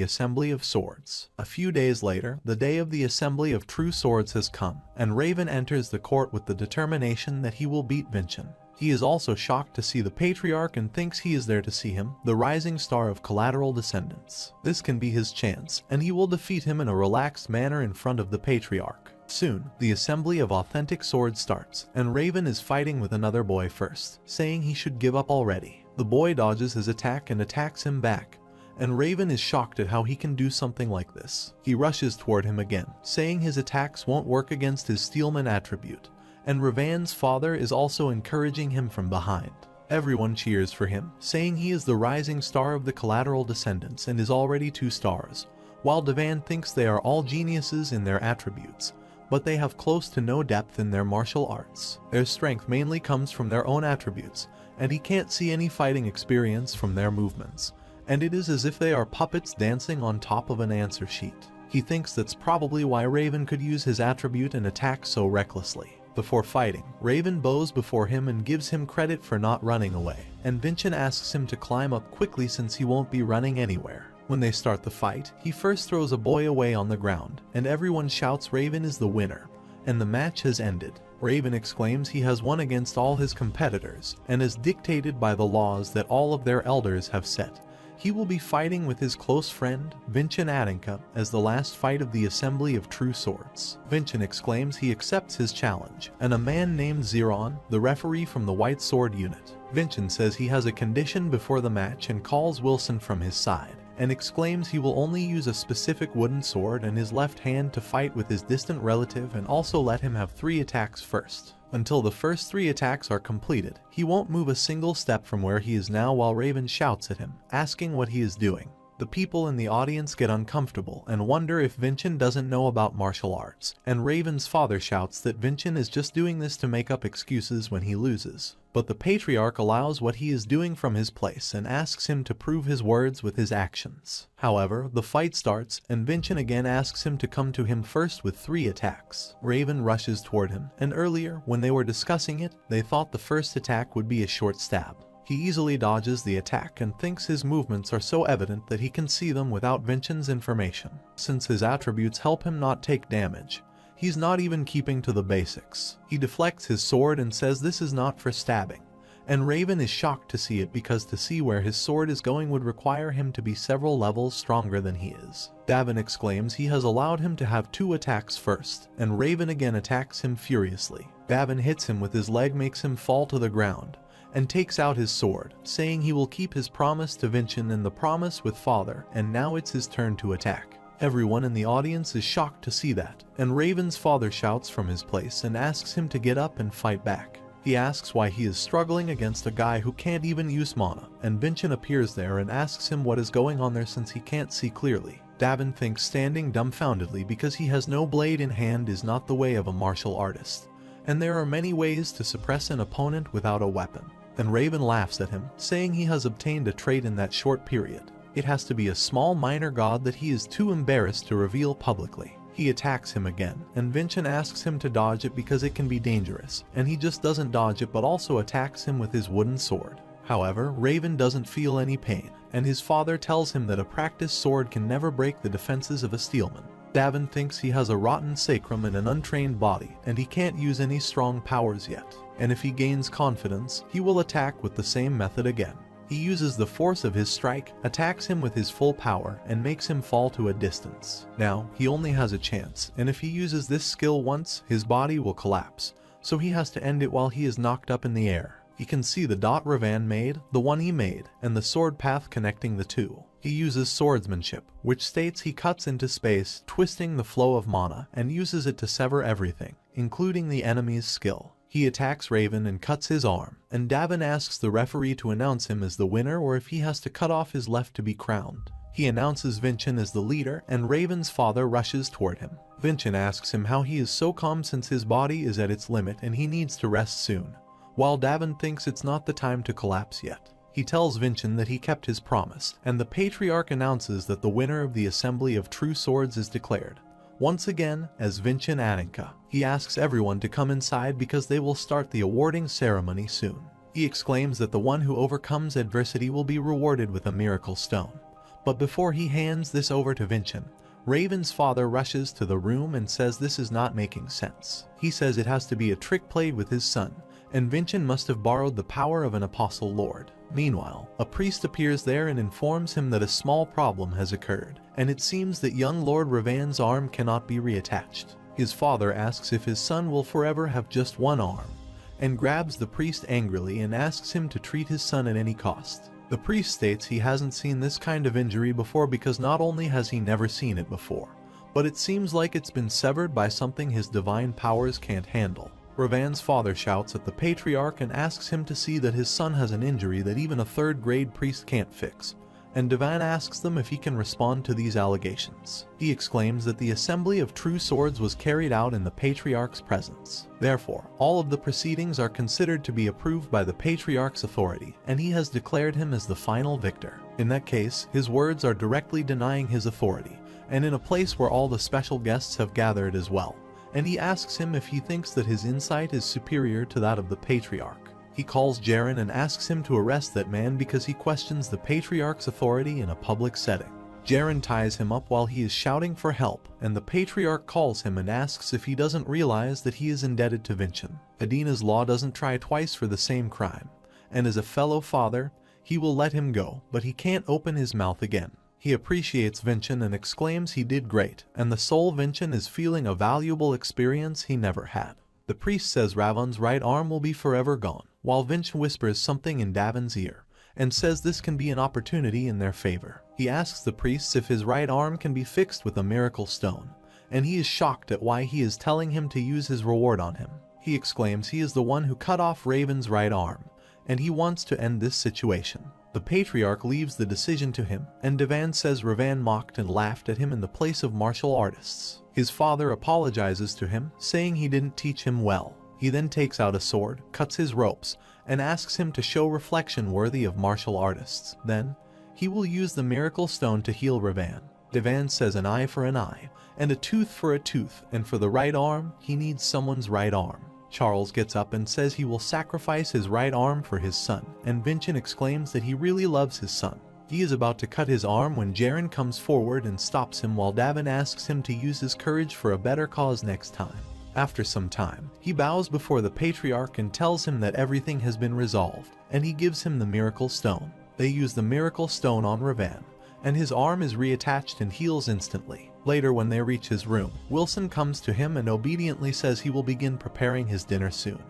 Assembly of Swords. A few days later, the day of the Assembly of True Swords has come, and Raven enters the court with the determination that he will beat Vincent. He is also shocked to see the Patriarch and thinks he is there to see him, the rising star of collateral descendants. This can be his chance, and he will defeat him in a relaxed manner in front of the Patriarch. Soon, the Assembly of Authentic Swords starts, and Raven is fighting with another boy first, saying he should give up already. The boy dodges his attack and attacks him back, and Raven is shocked at how he can do something like this. He rushes toward him again, saying his attacks won't work against his Steelman attribute, and Ravan's father is also encouraging him from behind. Everyone cheers for him, saying he is the rising star of the collateral descendants and is already 2 stars, while Devan thinks they are all geniuses in their attributes, but they have close to no depth in their martial arts. Their strength mainly comes from their own attributes, and he can't see any fighting experience from their movements, and it is as if they are puppets dancing on top of an answer sheet. He thinks that's probably why Raven could use his attribute and attack so recklessly. Before fighting, Raven bows before him and gives him credit for not running away, and Vincent asks him to climb up quickly since he won't be running anywhere. When they start the fight, he first throws a boy away on the ground, and everyone shouts Raven is the winner, and the match has ended. Raven exclaims he has won against all his competitors, and is dictated by the laws that all of their elders have set. He will be fighting with his close friend, Vincent Aninka, as the last fight of the Assembly of True Swords. Vincent exclaims he accepts his challenge, and a man named Ziron, the referee from the White Sword unit. Vincent says he has a condition before the match and calls Wilson from his side, and exclaims he will only use a specific wooden sword and his left hand to fight with his distant relative, and also let him have 3 attacks first. Until the first 3 attacks are completed, he won't move a single step from where he is now while Raven shouts at him, asking what he is doing. The people in the audience get uncomfortable and wonder if Vincent doesn't know about martial arts, and Raven's father shouts that Vincent is just doing this to make up excuses when he loses. But the Patriarch allows what he is doing from his place and asks him to prove his words with his actions. However, the fight starts, and Vincent again asks him to come to him first with 3 attacks. Raven rushes toward him, and earlier, when they were discussing it, they thought the first attack would be a short stab. He easily dodges the attack and thinks his movements are so evident that he can see them without Vincent's information. Since his attributes help him not take damage, he's not even keeping to the basics. He deflects his sword and says this is not for stabbing, and Raven is shocked to see it because to see where his sword is going would require him to be several levels stronger than he is. Davin exclaims he has allowed him to have 2 attacks first, and Raven again attacks him furiously. Davin hits him with his leg, makes him fall to the ground, and takes out his sword, saying he will keep his promise to Vincent and the promise with father, and now it's his turn to attack. Everyone in the audience is shocked to see that, and Raven's father shouts from his place and asks him to get up and fight back. He asks why he is struggling against a guy who can't even use mana, and Vincent appears there and asks him what is going on there since he can't see clearly. Davin thinks standing dumbfoundedly because he has no blade in hand is not the way of a martial artist, and there are many ways to suppress an opponent without a weapon. And Raven laughs at him, saying he has obtained a trait in that short period. It has to be a small minor god that he is too embarrassed to reveal publicly. He attacks him again, and Vincent asks him to dodge it because it can be dangerous, and he just doesn't dodge it but also attacks him with his wooden sword. However, Raven doesn't feel any pain, and his father tells him that a practiced sword can never break the defenses of a steelman. Davan thinks he has a rotten sacrum and an untrained body, and he can't use any strong powers yet. And if he gains confidence, he will attack with the same method again. He uses the force of his strike, attacks him with his full power, and makes him fall to a distance. Now, he only has a chance, and if he uses this skill once, his body will collapse, so he has to end it while he is knocked up in the air. He can see the dot Ravan made, the one he made, and the sword path connecting the two. He uses swordsmanship, which states he cuts into space, twisting the flow of mana, and uses it to sever everything, including the enemy's skill. He attacks Raven and cuts his arm, and Davan asks the referee to announce him as the winner or if he has to cut off his left to be crowned. He announces Vincent as the leader, and Raven's father rushes toward him. Vincent asks him how he is so calm since his body is at its limit and he needs to rest soon, while Davan thinks it's not the time to collapse yet. He tells Vincent that he kept his promise, and the Patriarch announces that the winner of the Assembly of True Swords is declared. Once again, as Vincent Aninka, he asks everyone to come inside because they will start the awarding ceremony soon. He exclaims that the one who overcomes adversity will be rewarded with a miracle stone. But before he hands this over to Vincent, Raven's father rushes to the room and says this is not making sense. He says it has to be a trick played with his son, and Vincent must have borrowed the power of an apostle lord. Meanwhile, a priest appears there and informs him that a small problem has occurred, and it seems that young Lord Ravan's arm cannot be reattached. His father asks if his son will forever have just one arm, and grabs the priest angrily and asks him to treat his son at any cost. The priest states he hasn't seen this kind of injury before because not only has he never seen it before, but it seems like it's been severed by something his divine powers can't handle. Ravan's father shouts at the Patriarch and asks him to see that his son has an injury that even a third-grade priest can't fix, and Davan asks them if he can respond to these allegations. He exclaims that the Assembly of True Swords was carried out in the Patriarch's presence. Therefore, all of the proceedings are considered to be approved by the Patriarch's authority, and he has declared him as the final victor. In that case, his words are directly denying his authority, and in a place where all the special guests have gathered as well, and he asks him if he thinks that his insight is superior to that of the Patriarch. He calls Jaren and asks him to arrest that man because he questions the Patriarch's authority in a public setting. Jaren ties him up while he is shouting for help, and the Patriarch calls him and asks if he doesn't realize that he is indebted to Vincent. Adina's law doesn't try twice for the same crime, and as a fellow father, he will let him go, but he can't open his mouth again. He appreciates Vincent and exclaims he did great, and the soul Vincent is feeling a valuable experience he never had. The priest says Ravan's right arm will be forever gone, while Vincent whispers something in Davan's ear, and says this can be an opportunity in their favor. He asks the priests if his right arm can be fixed with a miracle stone, and he is shocked at why he is telling him to use his reward on him. He exclaims he is the one who cut off Raven's right arm, and he wants to end this situation. The Patriarch leaves the decision to him, and Davan says Ravan mocked and laughed at him in the place of martial artists. His father apologizes to him, saying he didn't teach him well. He then takes out a sword, cuts his ropes, and asks him to show reflection worthy of martial artists. Then, he will use the miracle stone to heal Ravan. Davan says an eye for an eye, and a tooth for a tooth, and for the right arm, he needs someone's right arm. Charles gets up and says he will sacrifice his right arm for his son, and Vincent exclaims that he really loves his son. He is about to cut his arm when Jaren comes forward and stops him while Davan asks him to use his courage for a better cause next time. After some time, he bows before the Patriarch and tells him that everything has been resolved, and he gives him the miracle stone. They use the miracle stone on Ravan, and his arm is reattached and heals instantly. Later, when they reach his room, Wilson comes to him and obediently says he will begin preparing his dinner soon,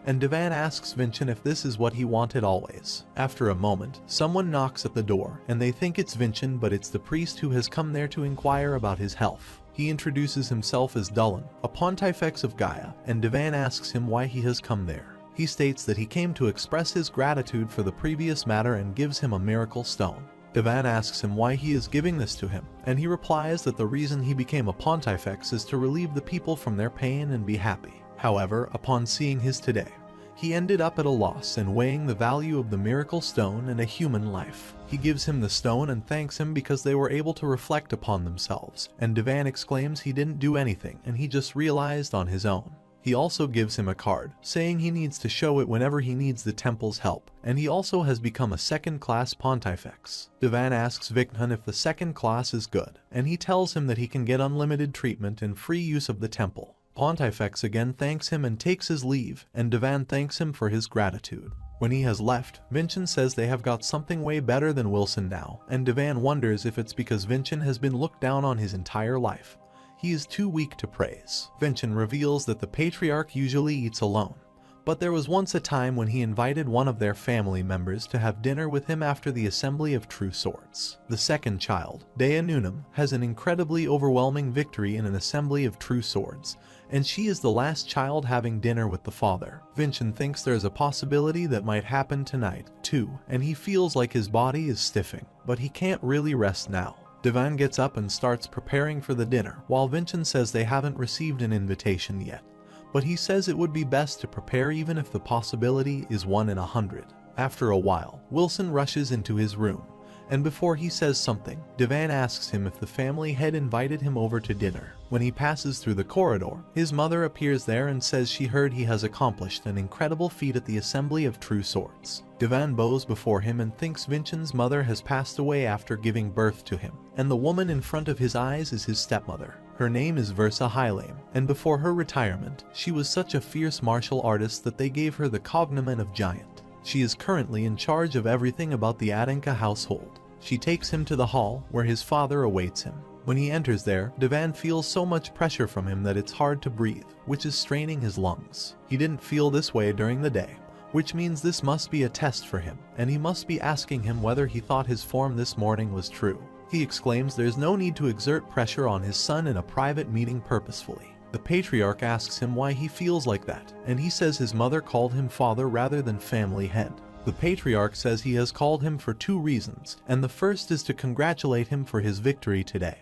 and Davan asks Vincent if this is what he wanted always. After a moment, someone knocks at the door, and they think it's Vincent, but it's the priest who has come there to inquire about his health. He introduces himself as Dullan, a pontifex of Gaia, and Davan asks him why he has come there. He states that he came to express his gratitude for the previous matter and gives him a miracle stone. Davan asks him why he is giving this to him, and he replies that the reason he became a pontifex is to relieve the people from their pain and be happy. However, upon seeing his today, he ended up at a loss and weighing the value of the miracle stone and a human life. He gives him the stone and thanks him because they were able to reflect upon themselves, and Davan exclaims he didn't do anything and he just realized on his own. He also gives him a card, saying he needs to show it whenever he needs the temple's help, and he also has become a second-class pontifex. Devan asks Victon if the second class is good, and he tells him that he can get unlimited treatment and free use of the temple. Pontifex again thanks him and takes his leave, and Devan thanks him for his gratitude. When he has left, Vincent says they have got something way better than Wilson now, and Devan wonders if it's because Vincent has been looked down on his entire life. He is too weak to praise. Vincent reveals that the patriarch usually eats alone, but there was once a time when he invited one of their family members to have dinner with him after the assembly of true swords. The second child, Dea Nunam, has an incredibly overwhelming victory in an assembly of true swords, and she is the last child having dinner with the father. Vincent thinks there is a possibility that might happen tonight, too, and he feels like his body is stiffing, but he can't really rest now. Devan gets up and starts preparing for the dinner, while Vincent says they haven't received an invitation yet, but he says it would be best to prepare even if the possibility is 1 in 100. After a while, Wilson rushes into his room, and before he says something, Devan asks him if the family had invited him over to dinner. When he passes through the corridor, his mother appears there and says she heard he has accomplished an incredible feat at the assembly of true swords. Devan bows before him and thinks Vincent's mother has passed away after giving birth to him, and the woman in front of his eyes is his stepmother. Her name is Versa Hylame, and before her retirement, she was such a fierce martial artist that they gave her the cognomen of Giant. She is currently in charge of everything about the Adanka household. She takes him to the hall, where his father awaits him. When he enters there, Devan feels so much pressure from him that it's hard to breathe, which is straining his lungs. He didn't feel this way during the day, which means this must be a test for him, and he must be asking him whether he thought his form this morning was true. He exclaims there's no need to exert pressure on his son in a private meeting purposefully. The patriarch asks him why he feels like that, and he says his mother called him father rather than family head. The patriarch says he has called him for 2 reasons, and the first is to congratulate him for his victory today,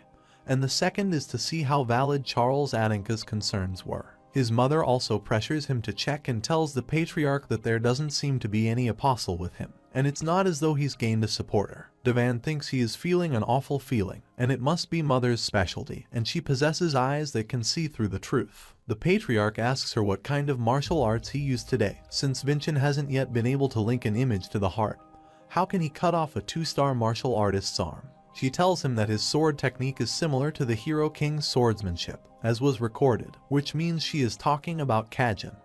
and the second is to see how valid Charles Adanka's concerns were. His mother also pressures him to check and tells the patriarch that there doesn't seem to be any apostle with him, and it's not as though he's gained a supporter. Devan thinks he is feeling an awful feeling, and it must be mother's specialty, and she possesses eyes that can see through the truth. The patriarch asks her what kind of martial arts he used today, since Vincent hasn't yet been able to link an image to the heart. How can he cut off a 2-star martial artist's arm? She tells him that his sword technique is similar to the Hero King's swordsmanship, as was recorded, which means she is talking about Kajin,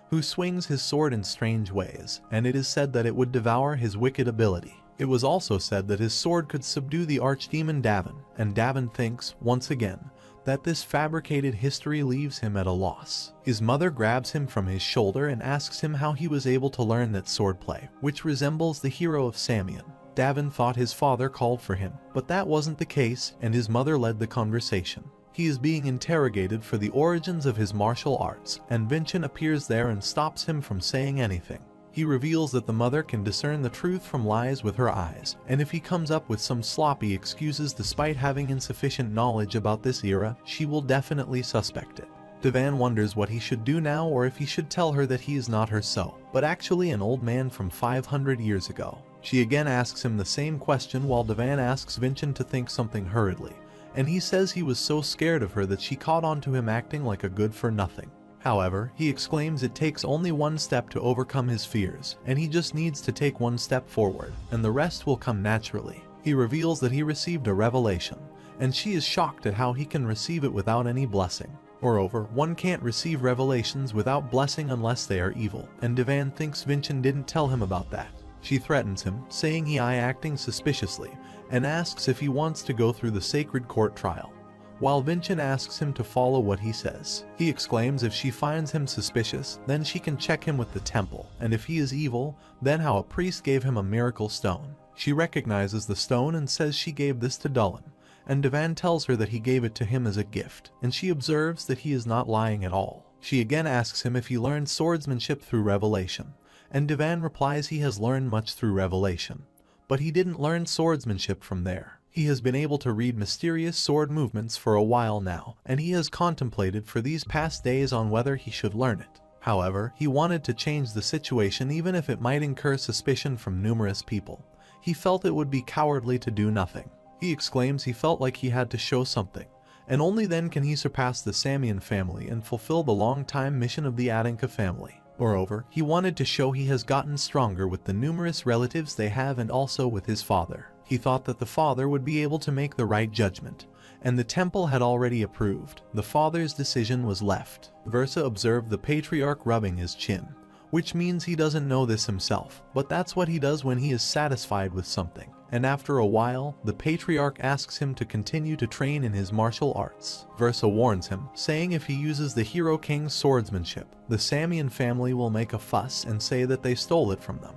who swings his sword in strange ways, and it is said that it would devour his wicked ability. It was also said that his sword could subdue the archdemon Davin, and Davin thinks, once again, that this fabricated history leaves him at a loss. His mother grabs him from his shoulder and asks him how he was able to learn that swordplay, which resembles the hero of Samian. Davin thought his father called for him, but that wasn't the case, and his mother led the conversation. He is being interrogated for the origins of his martial arts, and Vincent appears there and stops him from saying anything. He reveals that the mother can discern the truth from lies with her eyes, and if he comes up with some sloppy excuses despite having insufficient knowledge about this era, she will definitely suspect it. Devan wonders what he should do now, or if he should tell her that he is not her so, but actually an old man from 500 years ago. She again asks him the same question while Devan asks Vincent to think something hurriedly, and he says he was so scared of her that she caught on to him acting like a good-for-nothing. However, he exclaims it takes only 1 step to overcome his fears, and he just needs to take 1 step forward, and the rest will come naturally. He reveals that he received a revelation, and she is shocked at how he can receive it without any blessing. Moreover, one can't receive revelations without blessing unless they are evil, and Devan thinks Vincent didn't tell him about that. She threatens him, saying he is acting suspiciously, and asks if he wants to go through the sacred court trial. While Vincent asks him to follow what he says, he exclaims if she finds him suspicious, then she can check him with the temple, and if he is evil, then how a priest gave him a miracle stone. She recognizes the stone and says she gave this to Dulin, and Devan tells her that he gave it to him as a gift, and she observes that he is not lying at all. She again asks him if he learned swordsmanship through revelation, and Devan replies he has learned much through revelation, but he didn't learn swordsmanship from there. He has been able to read mysterious sword movements for a while now, and he has contemplated for these past days on whether he should learn it. However, he wanted to change the situation even if it might incur suspicion from numerous people. He felt it would be cowardly to do nothing. He exclaims he felt like he had to show something, and only then can he surpass the Samian family and fulfill the long-time mission of the Adanka family. Moreover, he wanted to show he has gotten stronger with the numerous relatives they have and also with his father. He thought that the father would be able to make the right judgment, and the temple had already approved. The father's decision was left. Versa observed the patriarch rubbing his chin, which means he doesn't know this himself, but that's what he does when he is satisfied with something. And after a while, the patriarch asks him to continue to train in his martial arts. Versa warns him, saying if he uses the Hero King's swordsmanship, the Samian family will make a fuss and say that they stole it from them.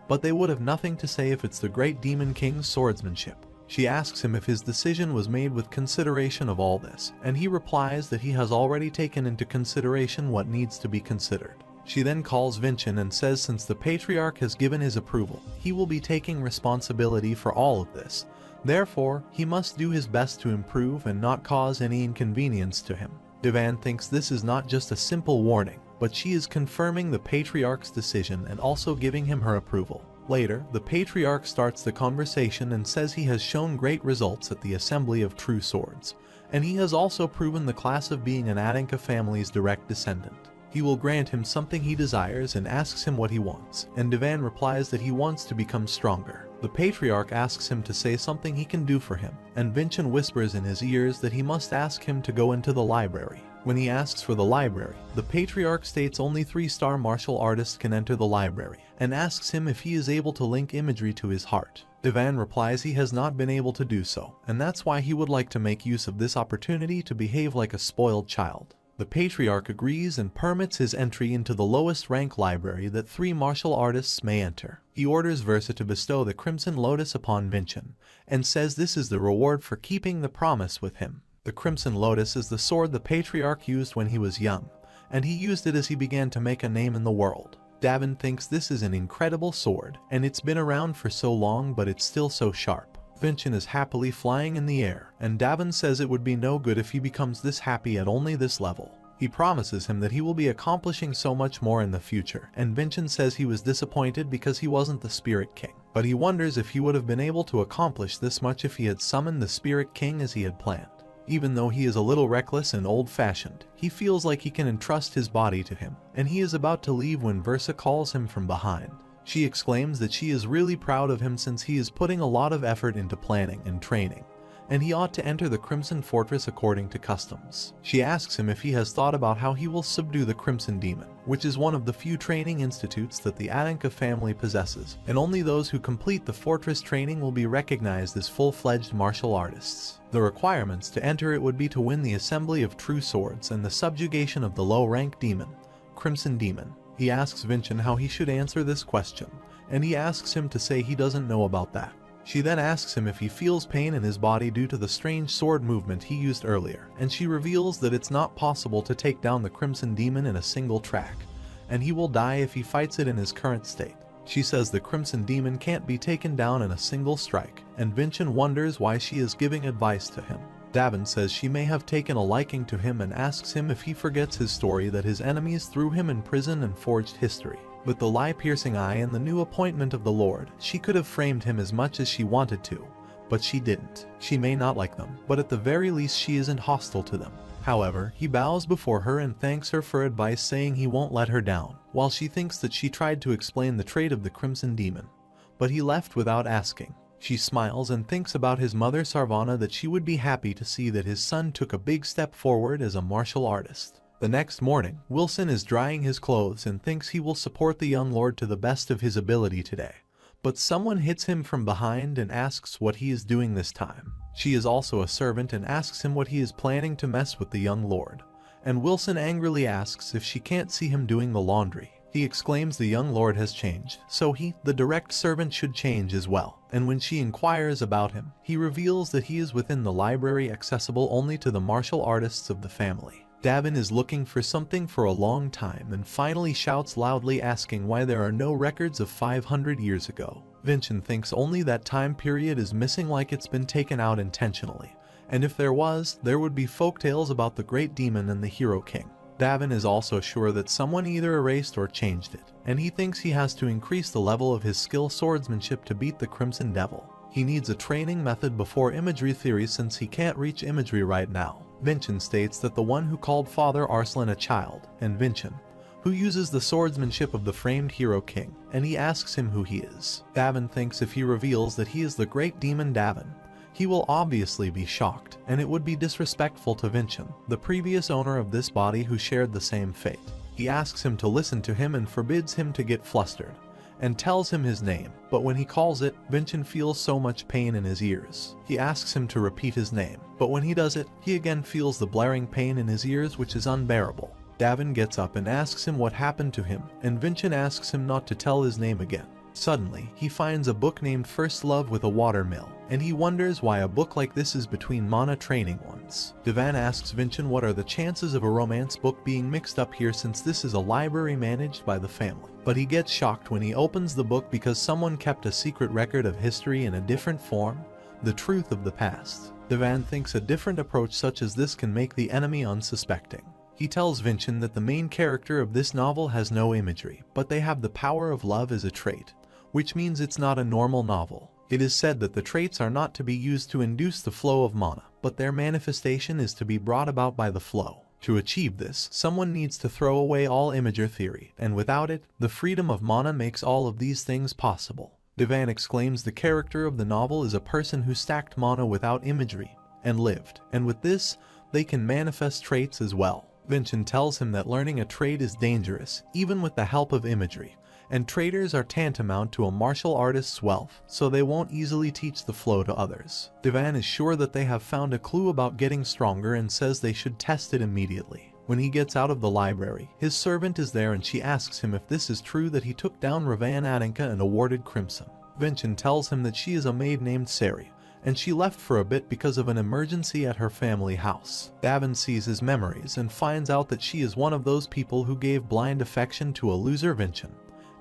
But they would have nothing to say if it's the Great Demon King's swordsmanship. She asks him if his decision was made with consideration of all this, and he replies that he has already taken into consideration what needs to be considered. She then calls Vincent and says since the patriarch has given his approval, he will be taking responsibility for all of this. Therefore, he must do his best to improve and not cause any inconvenience to him. Devan thinks this is not just a simple warning, but she is confirming the patriarch's decision and also giving him her approval. Later, the patriarch starts the conversation and says he has shown great results at the assembly of true swords, and he has also proven the class of being an Adanka family's direct descendant. He will grant him something he desires and asks him what he wants, and Devan replies that he wants to become stronger. The patriarch asks him to say something he can do for him, and Vincent whispers in his ears that he must ask him to go into the library. When he asks for the library, the patriarch states only 3-star martial artists can enter the library, and asks him if he is able to link imagery to his heart. Devan replies he has not been able to do so, and that's why he would like to make use of this opportunity to behave like a spoiled child. The patriarch agrees and permits his entry into the lowest rank library that 3 martial artists may enter. He orders Versa to bestow the Crimson Lotus upon Vincent, and says this is the reward for keeping the promise with him. The Crimson Lotus is the sword the patriarch used when he was young, and he used it as he began to make a name in the world. Davin thinks this is an incredible sword, and it's been around for so long but it's still so sharp. Vincent is happily flying in the air, and Davin says it would be no good if he becomes this happy at only this level. He promises him that he will be accomplishing so much more in the future, and Vincent says he was disappointed because he wasn't the Spirit King, but he wonders if he would have been able to accomplish this much if he had summoned the Spirit King as he had planned. Even though he is a little reckless and old-fashioned, he feels like he can entrust his body to him, and he is about to leave when Versa calls him from behind. She exclaims that she is really proud of him since he is putting a lot of effort into planning and training, and he ought to enter the Crimson Fortress according to customs. She asks him if he has thought about how he will subdue the Crimson Demon, which is one of the few training institutes that the Adanka family possesses, and only those who complete the fortress training will be recognized as full-fledged martial artists. The requirements to enter it would be to win the assembly of true swords and the subjugation of the low-rank demon, Crimson Demon. He asks Vincent how he should answer this question, and he asks him to say he doesn't know about that. She then asks him if he feels pain in his body due to the strange sword movement he used earlier, and she reveals that it's not possible to take down the Crimson Demon in a single track, and he will die if he fights it in his current state. She says the Crimson Demon can't be taken down in a single strike, and Vincent wonders why she is giving advice to him. Davin says she may have taken a liking to him and asks him if he forgets his story that his enemies threw him in prison and forged history. With the lie-piercing eye and the new appointment of the Lord, she could have framed him as much as she wanted to, but she didn't. She may not like them, but at the very least she isn't hostile to them. However, he bows before her and thanks her for advice, saying he won't let her down, while she thinks that she tried to explain the trait of the Crimson Demon, but he left without asking. She smiles and thinks about his mother Sarvana, that she would be happy to see that his son took a big step forward as a martial artist. The next morning, Wilson is drying his clothes and thinks he will support the young lord to the best of his ability today. But someone hits him from behind and asks what he is doing this time. She is also a servant and asks him what he is planning to mess with the young lord, and Wilson angrily asks if she can't see him doing the laundry. He exclaims the young lord has changed, so he, the direct servant, should change as well. And when she inquires about him, he reveals that he is within the library, accessible only to the martial artists of the family. Davin is looking for something for a long time and finally shouts loudly, asking why there are no records of 500 years ago. Vincent thinks only that time period is missing, like it's been taken out intentionally, and if there was, there would be folktales about the Great Demon and the Hero King. Davin is also sure that someone either erased or changed it, and he thinks he has to increase the level of his skill swordsmanship to beat the Crimson Devil. He needs a training method before imagery theory since he can't reach imagery right now. Vincent states that the one who called Father Arslan a child, and Vincent, who uses the swordsmanship of the framed hero king, and he asks him who he is. Davin thinks if he reveals that he is the great demon Davin, he will obviously be shocked, and it would be disrespectful to Vincent, the previous owner of this body who shared the same fate. He asks him to listen to him and forbids him to get flustered, and tells him his name, but when he calls it, Vincent feels so much pain in his ears. He asks him to repeat his name, but when he does it, he again feels the blaring pain in his ears which is unbearable. Davin gets up and asks him what happened to him, and Vincent asks him not to tell his name again. Suddenly, he finds a book named First Love with a watermill, and he wonders why a book like this is between mana training ones. Davin asks Vincent what are the chances of a romance book being mixed up here since this is a library managed by the family. But he gets shocked when he opens the book because someone kept a secret record of history in a different form, the truth of the past. Davin thinks a different approach such as this can make the enemy unsuspecting. He tells Vincent that the main character of this novel has no imagery, but they have the power of love as a trait, which means it's not a normal novel. It is said that the traits are not to be used to induce the flow of mana, but their manifestation is to be brought about by the flow. To achieve this, someone needs to throw away all imager theory, and without it, the freedom of mana makes all of these things possible. Davin exclaims the character of the novel is a person who stacked mana without imagery, and lived, and with this, they can manifest traits as well. Vincent tells him that learning a trait is dangerous, even with the help of imagery, and traders are tantamount to a martial artist's wealth, so they won't easily teach the flow to others. Davin is sure that they have found a clue about getting stronger and says they should test it immediately. When he gets out of the library, his servant is there and she asks him if this is true that he took down Ravan Adinka and awarded Crimson. Vincent tells him that she is a maid named Sari, and she left for a bit because of an emergency at her family house. Davin sees his memories and finds out that she is one of those people who gave blind affection to a loser Vincent,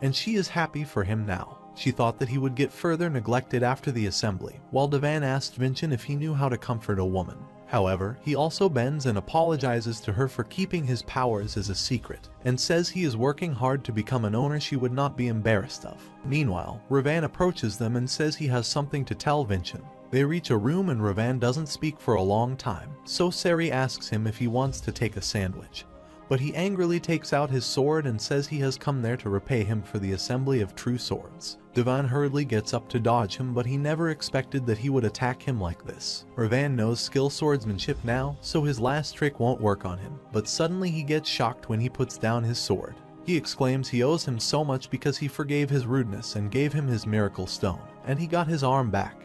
and she is happy for him now. She thought that he would get further neglected after the assembly, while Davin asked Vincent if he knew how to comfort a woman. However, he also bends and apologizes to her for keeping his powers as a secret, and says he is working hard to become an owner she would not be embarrassed of. Meanwhile, Ravan approaches them and says he has something to tell Vincent. They reach a room and Ravan doesn't speak for a long time, so Sari asks him if he wants to take a sandwich. But he angrily takes out his sword and says he has come there to repay him for the assembly of true swords. Davin hurriedly gets up to dodge him, but he never expected that he would attack him like this. Ravan knows skill swordsmanship now, so his last trick won't work on him, but suddenly he gets shocked when he puts down his sword. He exclaims he owes him so much because he forgave his rudeness and gave him his miracle stone, and he got his arm back,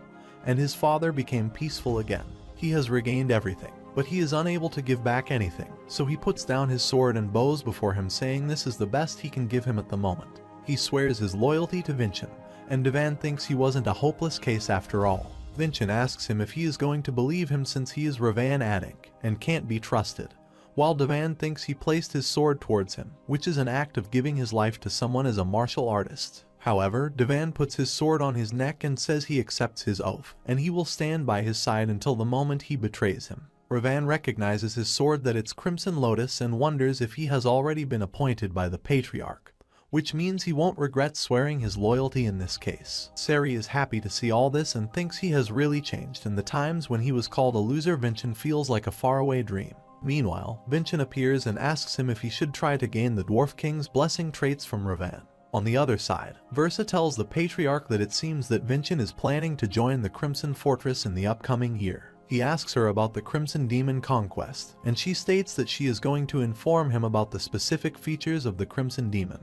and his father became peaceful again. He has regained everything, but he is unable to give back anything, so he puts down his sword and bows before him, saying this is the best he can give him at the moment. He swears his loyalty to Vincent, and Davin thinks he wasn't a hopeless case after all. Vincent asks him if he is going to believe him since he is Ravan Adink and can't be trusted, while Davin thinks he placed his sword towards him, which is an act of giving his life to someone as a martial artist. However, Davin puts his sword on his neck and says he accepts his oath, and he will stand by his side until the moment he betrays him. Ravan recognizes his sword that it's Crimson Lotus and wonders if he has already been appointed by the Patriarch, which means he won't regret swearing his loyalty in this case. Sari is happy to see all this and thinks he has really changed, and the times when he was called a loser Vincent feels like a faraway dream. Meanwhile, Vincent appears and asks him if he should try to gain the Dwarf King's blessing traits from Ravan. On the other side, Versa tells the Patriarch that it seems that Vincent is planning to join the Crimson Fortress in the upcoming year. He asks her about the Crimson Demon Conquest, and she states that she is going to inform him about the specific features of the Crimson Demon.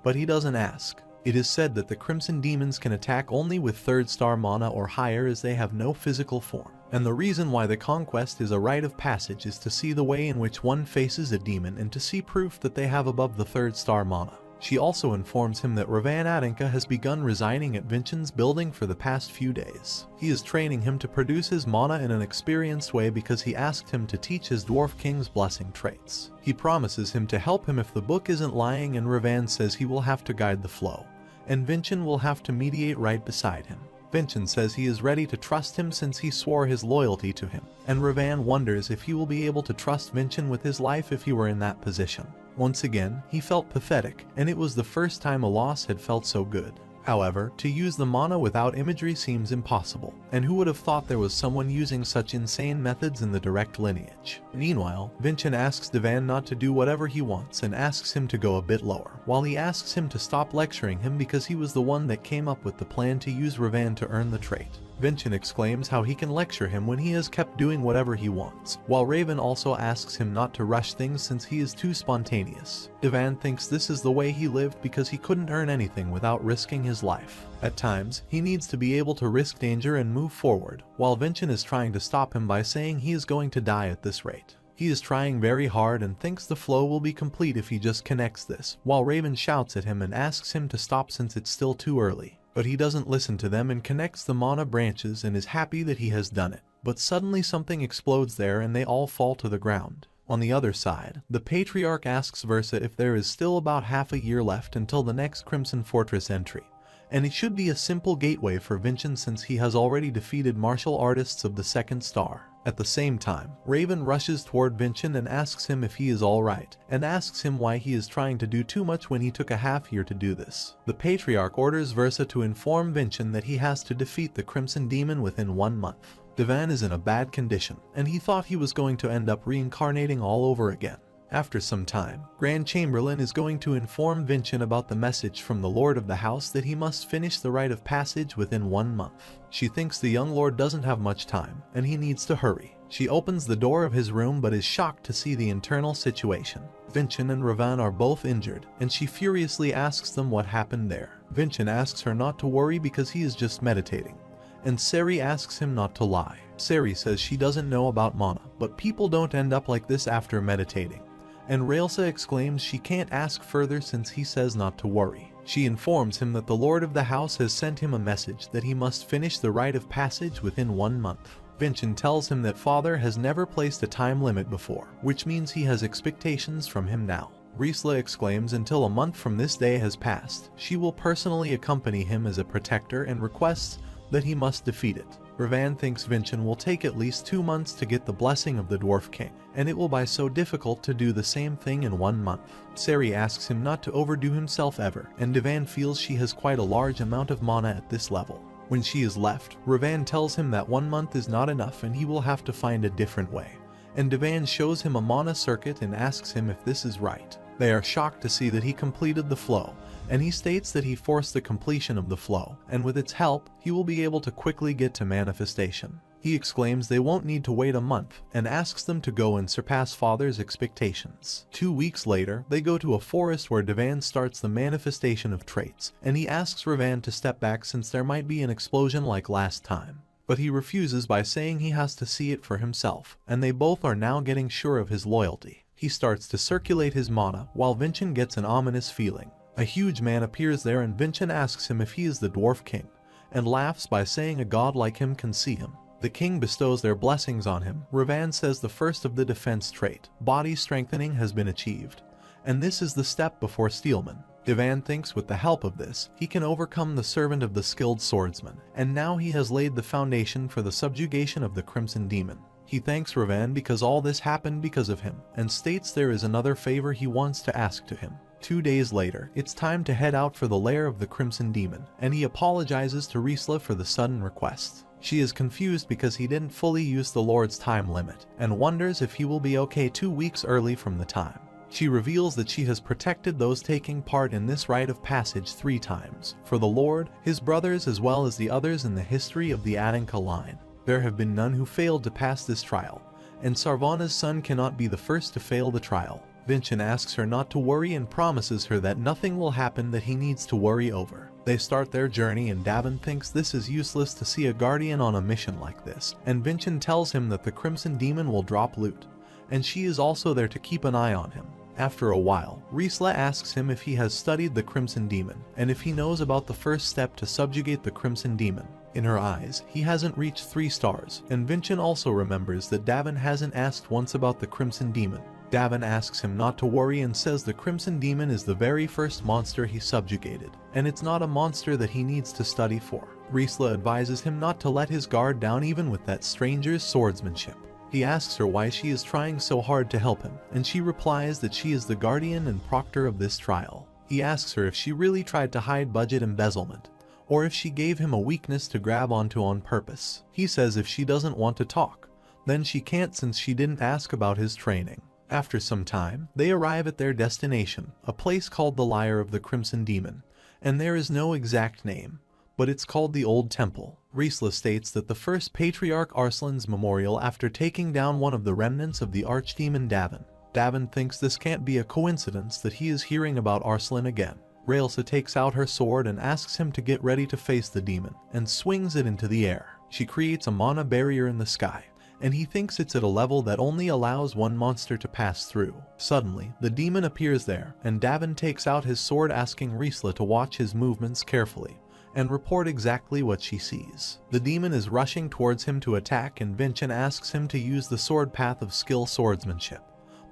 But he doesn't ask. It is said that the Crimson Demons can attack only with 3rd star mana or higher as they have no physical form. And the reason why the conquest is a rite of passage is to see the way in which one faces a demon and to see proof that they have above the 3rd star mana. She also informs him that Ravan Adinka has begun residing at Vincent's building for the past few days. He is training him to produce his mana in an experienced way because he asked him to teach his Dwarf King's blessing traits. He promises him to help him if the book isn't lying, and Ravan says he will have to guide the flow, and Vincent will have to mediate right beside him. Vincent says he is ready to trust him since he swore his loyalty to him, and Ravan wonders if he will be able to trust Vincent with his life if he were in that position. Once again, he felt pathetic, and it was the first time a loss had felt so good. However, to use the mana without imagery seems impossible, and who would have thought there was someone using such insane methods in the direct lineage? Meanwhile, Vincent asks Devan not to do whatever he wants and asks him to go a bit lower, while he asks him to stop lecturing him because he was the one that came up with the plan to use Ravan to earn the trait. Vincent exclaims how he can lecture him when he has kept doing whatever he wants, while Raven also asks him not to rush things since he is too spontaneous. Devan thinks this is the way he lived because he couldn't earn anything without risking his life. At times, he needs to be able to risk danger and move forward, while Vincent is trying to stop him by saying he is going to die at this rate. He is trying very hard and thinks the flow will be complete if he just connects this, while Raven shouts at him and asks him to stop since it's still too early. But he doesn't listen to them and connects the mana branches and is happy that he has done it. But suddenly something explodes there and they all fall to the ground. On the other side, the Patriarch asks Versa if there is still about half a year left until the next Crimson Fortress entry, and it should be a simple gateway for Vincent since he has already defeated martial artists of the second star. At the same time, Raven rushes toward Vincent and asks him if he is alright, and asks him why he is trying to do too much when he took a half year to do this. The Patriarch orders Versa to inform Vincent that he has to defeat the Crimson Demon within 1 month. Devan is in a bad condition, and he thought he was going to end up reincarnating all over again. After some time, Grand Chamberlain is going to inform Vincent about the message from the Lord of the House that he must finish the rite of passage within 1 month. She thinks the young lord doesn't have much time, and he needs to hurry. She opens the door of his room but is shocked to see the internal situation. Vincent and Ravan are both injured, and she furiously asks them what happened there. Vincent asks her not to worry because he is just meditating, and Seri asks him not to lie. Seri says she doesn't know about mana, but people don't end up like this after meditating. And Raelsa exclaims she can't ask further since he says not to worry. She informs him that the Lord of the House has sent him a message that he must finish the rite of passage within 1 month. Vincent tells him that Father has never placed a time limit before, which means he has expectations from him now. Riesla exclaims until a month from this day has passed, she will personally accompany him as a protector and requests that he must defeat it. Ravan thinks Vincent will take at least 2 months to get the blessing of the Dwarf King, and it will be so difficult to do the same thing in 1 month. Seri asks him not to overdo himself ever, and Devan feels she has quite a large amount of mana at this level. When she is left, Ravan tells him that 1 month is not enough and he will have to find a different way. And Devan shows him a mana circuit and asks him if this is right. They are shocked to see that he completed the flow, and he states that he forced the completion of the flow, and with its help, he will be able to quickly get to manifestation. He exclaims they won't need to wait a month, and asks them to go and surpass Father's expectations. 2 weeks later, they go to a forest where Devan starts the manifestation of traits, and he asks Ravan to step back since there might be an explosion like last time. But he refuses by saying he has to see it for himself, and they both are now getting sure of his loyalty. He starts to circulate his mana, while Vincent gets an ominous feeling. A huge man appears there and Vincent asks him if he is the Dwarf King, and laughs by saying a god like him can see him. The king bestows their blessings on him. Ravan says the first of the defense trait, body strengthening, has been achieved, and this is the step before Steelman. Devan thinks with the help of this, he can overcome the servant of the skilled swordsman, and now he has laid the foundation for the subjugation of the Crimson Demon. He thanks Ravan because all this happened because of him, and states there is another favor he wants to ask to him. 2 days later, it's time to head out for the lair of the Crimson Demon, and he apologizes to Riesla for the sudden request. She is confused because he didn't fully use the Lord's time limit, and wonders if he will be okay 2 weeks early from the time. She reveals that she has protected those taking part in this rite of passage 3 times, for the Lord, his brothers as well as the others in the history of the Aninka line. There have been none who failed to pass this trial, and Sarvana's son cannot be the first to fail the trial. Vincent asks her not to worry and promises her that nothing will happen that he needs to worry over. They start their journey and Davin thinks this is useless to see a guardian on a mission like this, and Vincent tells him that the Crimson Demon will drop loot, and she is also there to keep an eye on him. After a while, Riesla asks him if he has studied the Crimson Demon, and if he knows about the first step to subjugate the Crimson Demon. In her eyes, he hasn't reached 3 stars, and Vincent also remembers that Davin hasn't asked once about the Crimson Demon. Davin asks him not to worry and says the Crimson Demon is the very first monster he subjugated, and it's not a monster that he needs to study for. Riesla advises him not to let his guard down even with that stranger's swordsmanship. He asks her why she is trying so hard to help him, and she replies that she is the guardian and proctor of this trial. He asks her if she really tried to hide budget embezzlement, or if she gave him a weakness to grab onto on purpose. He says if she doesn't want to talk, then she can't since she didn't ask about his training. After some time, they arrive at their destination, a place called the Lair of the Crimson Demon, and there is no exact name, but it's called the Old Temple. Riesla states that the first Patriarch Arslan's memorial after taking down one of the remnants of the archdemon Davin. Davin thinks this can't be a coincidence that he is hearing about Arslan again. Raelsa takes out her sword and asks him to get ready to face the demon, and swings it into the air. She creates a mana barrier in the sky, and he thinks it's at a level that only allows one monster to pass through. Suddenly, the demon appears there, and Davin takes out his sword asking Riesla to watch his movements carefully, and report exactly what she sees. The demon is rushing towards him to attack, and Vincent asks him to use the sword path of skill swordsmanship,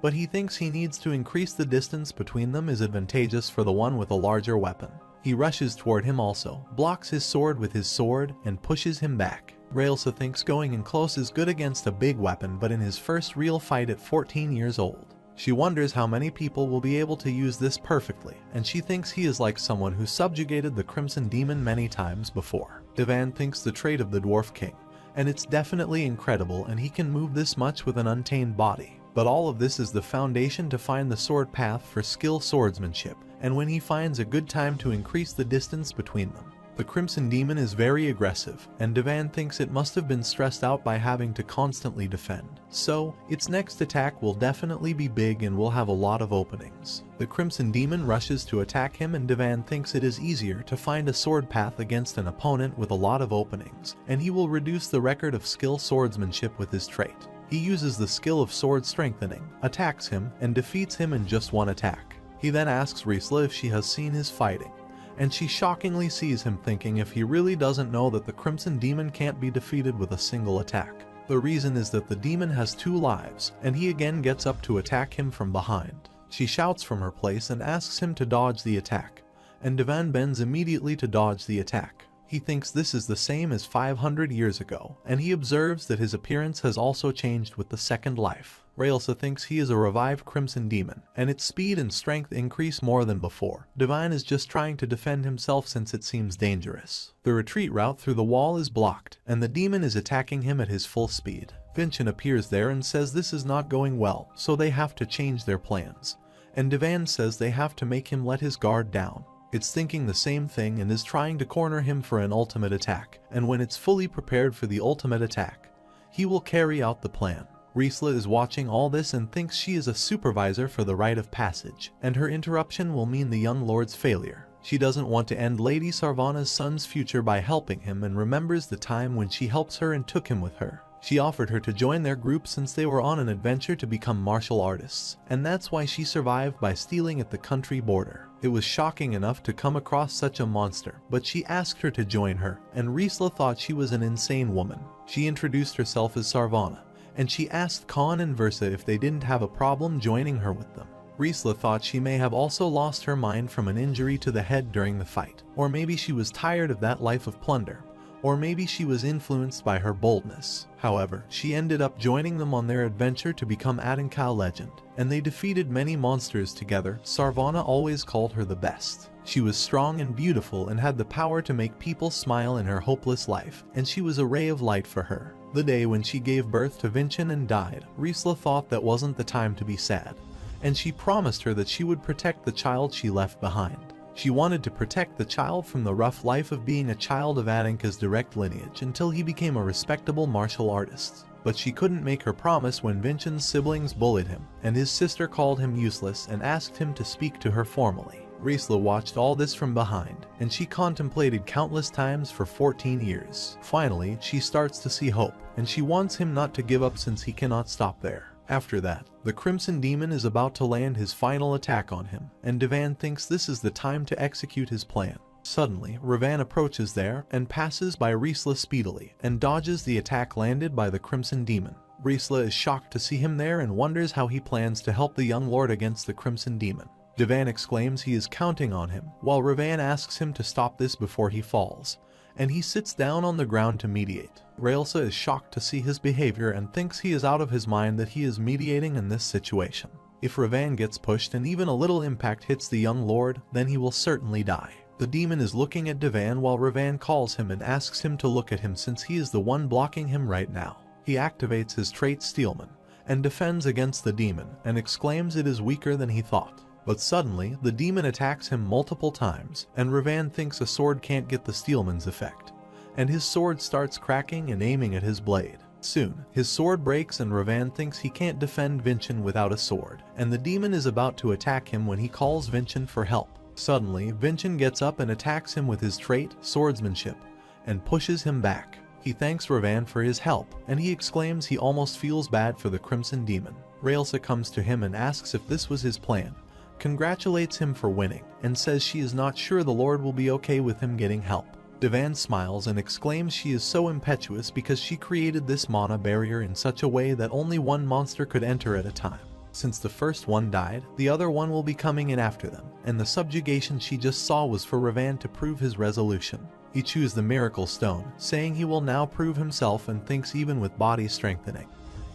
but he thinks he needs to increase the distance between them is advantageous for the one with a larger weapon. He rushes toward him also, blocks his sword with his sword, and pushes him back. Raelsa thinks going in close is good against a big weapon, but in his first real fight at 14 years old, she wonders how many people will be able to use this perfectly, and she thinks he is like someone who subjugated the Crimson Demon many times before. Devan thinks the trait of the Dwarf King, and it's definitely incredible, and he can move this much with an untamed body. But all of this is the foundation to find the sword path for skill swordsmanship, and when he finds a good time to increase the distance between them. The Crimson Demon is very aggressive, and Devan thinks it must have been stressed out by having to constantly defend. So, its next attack will definitely be big and will have a lot of openings. The Crimson Demon rushes to attack him, and Devan thinks it is easier to find a sword path against an opponent with a lot of openings, and he will reduce the record of skill swordsmanship with his trait. He uses the skill of sword strengthening, attacks him, and defeats him in just one attack. He then asks Riesla if she has seen his fighting, and she shockingly sees him, thinking if he really doesn't know that the Crimson Demon can't be defeated with a single attack. The reason is that the demon has 2 lives, and he again gets up to attack him from behind. She shouts from her place and asks him to dodge the attack, and Devan bends immediately to dodge the attack. He thinks this is the same as 500 years ago, and he observes that his appearance has also changed with the second life. Raelsa thinks he is a revived Crimson Demon, and its speed and strength increase more than before. Devan is just trying to defend himself since it seems dangerous. The retreat route through the wall is blocked, and the demon is attacking him at his full speed. Vincent appears there and says this is not going well, so they have to change their plans, and Devan says they have to make him let his guard down. It's thinking the same thing and is trying to corner him for an ultimate attack, and when it's fully prepared for the ultimate attack, he will carry out the plan. Riesla is watching all this and thinks she is a supervisor for the rite of passage, and her interruption will mean the young lord's failure. She doesn't want to end Lady Sarvana's son's future by helping him, and remembers the time when she helped her and took him with her. She offered her to join their group since they were on an adventure to become martial artists, and that's why she survived by stealing at the country border. It was shocking enough to come across such a monster, but she asked her to join her, and Riesla thought she was an insane woman. She introduced herself as Sarvana, and she asked Khan and Versa if they didn't have a problem joining her with them. Riesla thought she may have also lost her mind from an injury to the head during the fight, or maybe she was tired of that life of plunder, or maybe she was influenced by her boldness. However, she ended up joining them on their adventure to become Anicap legend, and they defeated many monsters together. Sarvana always called her the best. She was strong and beautiful and had the power to make people smile in her hopeless life, and she was a ray of light for her. The day when she gave birth to Vincent and died, Riesla thought that wasn't the time to be sad, and she promised her that she would protect the child she left behind. She wanted to protect the child from the rough life of being a child of Adanka's direct lineage until he became a respectable martial artist. But she couldn't make her promise when Vincent's siblings bullied him, and his sister called him useless and asked him to speak to her formally. Riesla watched all this from behind, and she contemplated countless times for 14 years. Finally, she starts to see hope, and she wants him not to give up since he cannot stop there. After that, the Crimson Demon is about to land his final attack on him, and Devan thinks this is the time to execute his plan. Suddenly, Ravan approaches there and passes by Riesla speedily and dodges the attack landed by the Crimson Demon. Riesla is shocked to see him there and wonders how he plans to help the young lord against the Crimson Demon. Devan exclaims he is counting on him, while Ravan asks him to stop this before he falls, and he sits down on the ground to mediate. Raelsa is shocked to see his behavior and thinks he is out of his mind that he is mediating in this situation. If Ravan gets pushed and even a little impact hits the young lord, then he will certainly die. The demon is looking at Devan while Ravan calls him and asks him to look at him since he is the one blocking him right now. He activates his trait Steelman and defends against the demon and exclaims it is weaker than he thought. But suddenly, the demon attacks him multiple times and Ravan thinks a sword can't get the Steelman's effect, and his sword starts cracking and aiming at his blade. Soon, his sword breaks and Ravan thinks he can't defend Vincent without a sword, and the demon is about to attack him when he calls Vincent for help. Suddenly, Vincent gets up and attacks him with his trait, Swordsmanship, and pushes him back. He thanks Ravan for his help, and he exclaims he almost feels bad for the Crimson Demon. Raelsa comes to him and asks if this was his plan, congratulates him for winning, and says she is not sure the Lord will be okay with him getting help. Devan smiles and exclaims she is so impetuous because she created this mana barrier in such a way that only one monster could enter at a time. Since the first one died, the other one will be coming in after them, and the subjugation she just saw was for Ravan to prove his resolution. He chews the miracle stone, saying he will now prove himself and thinks even with body strengthening,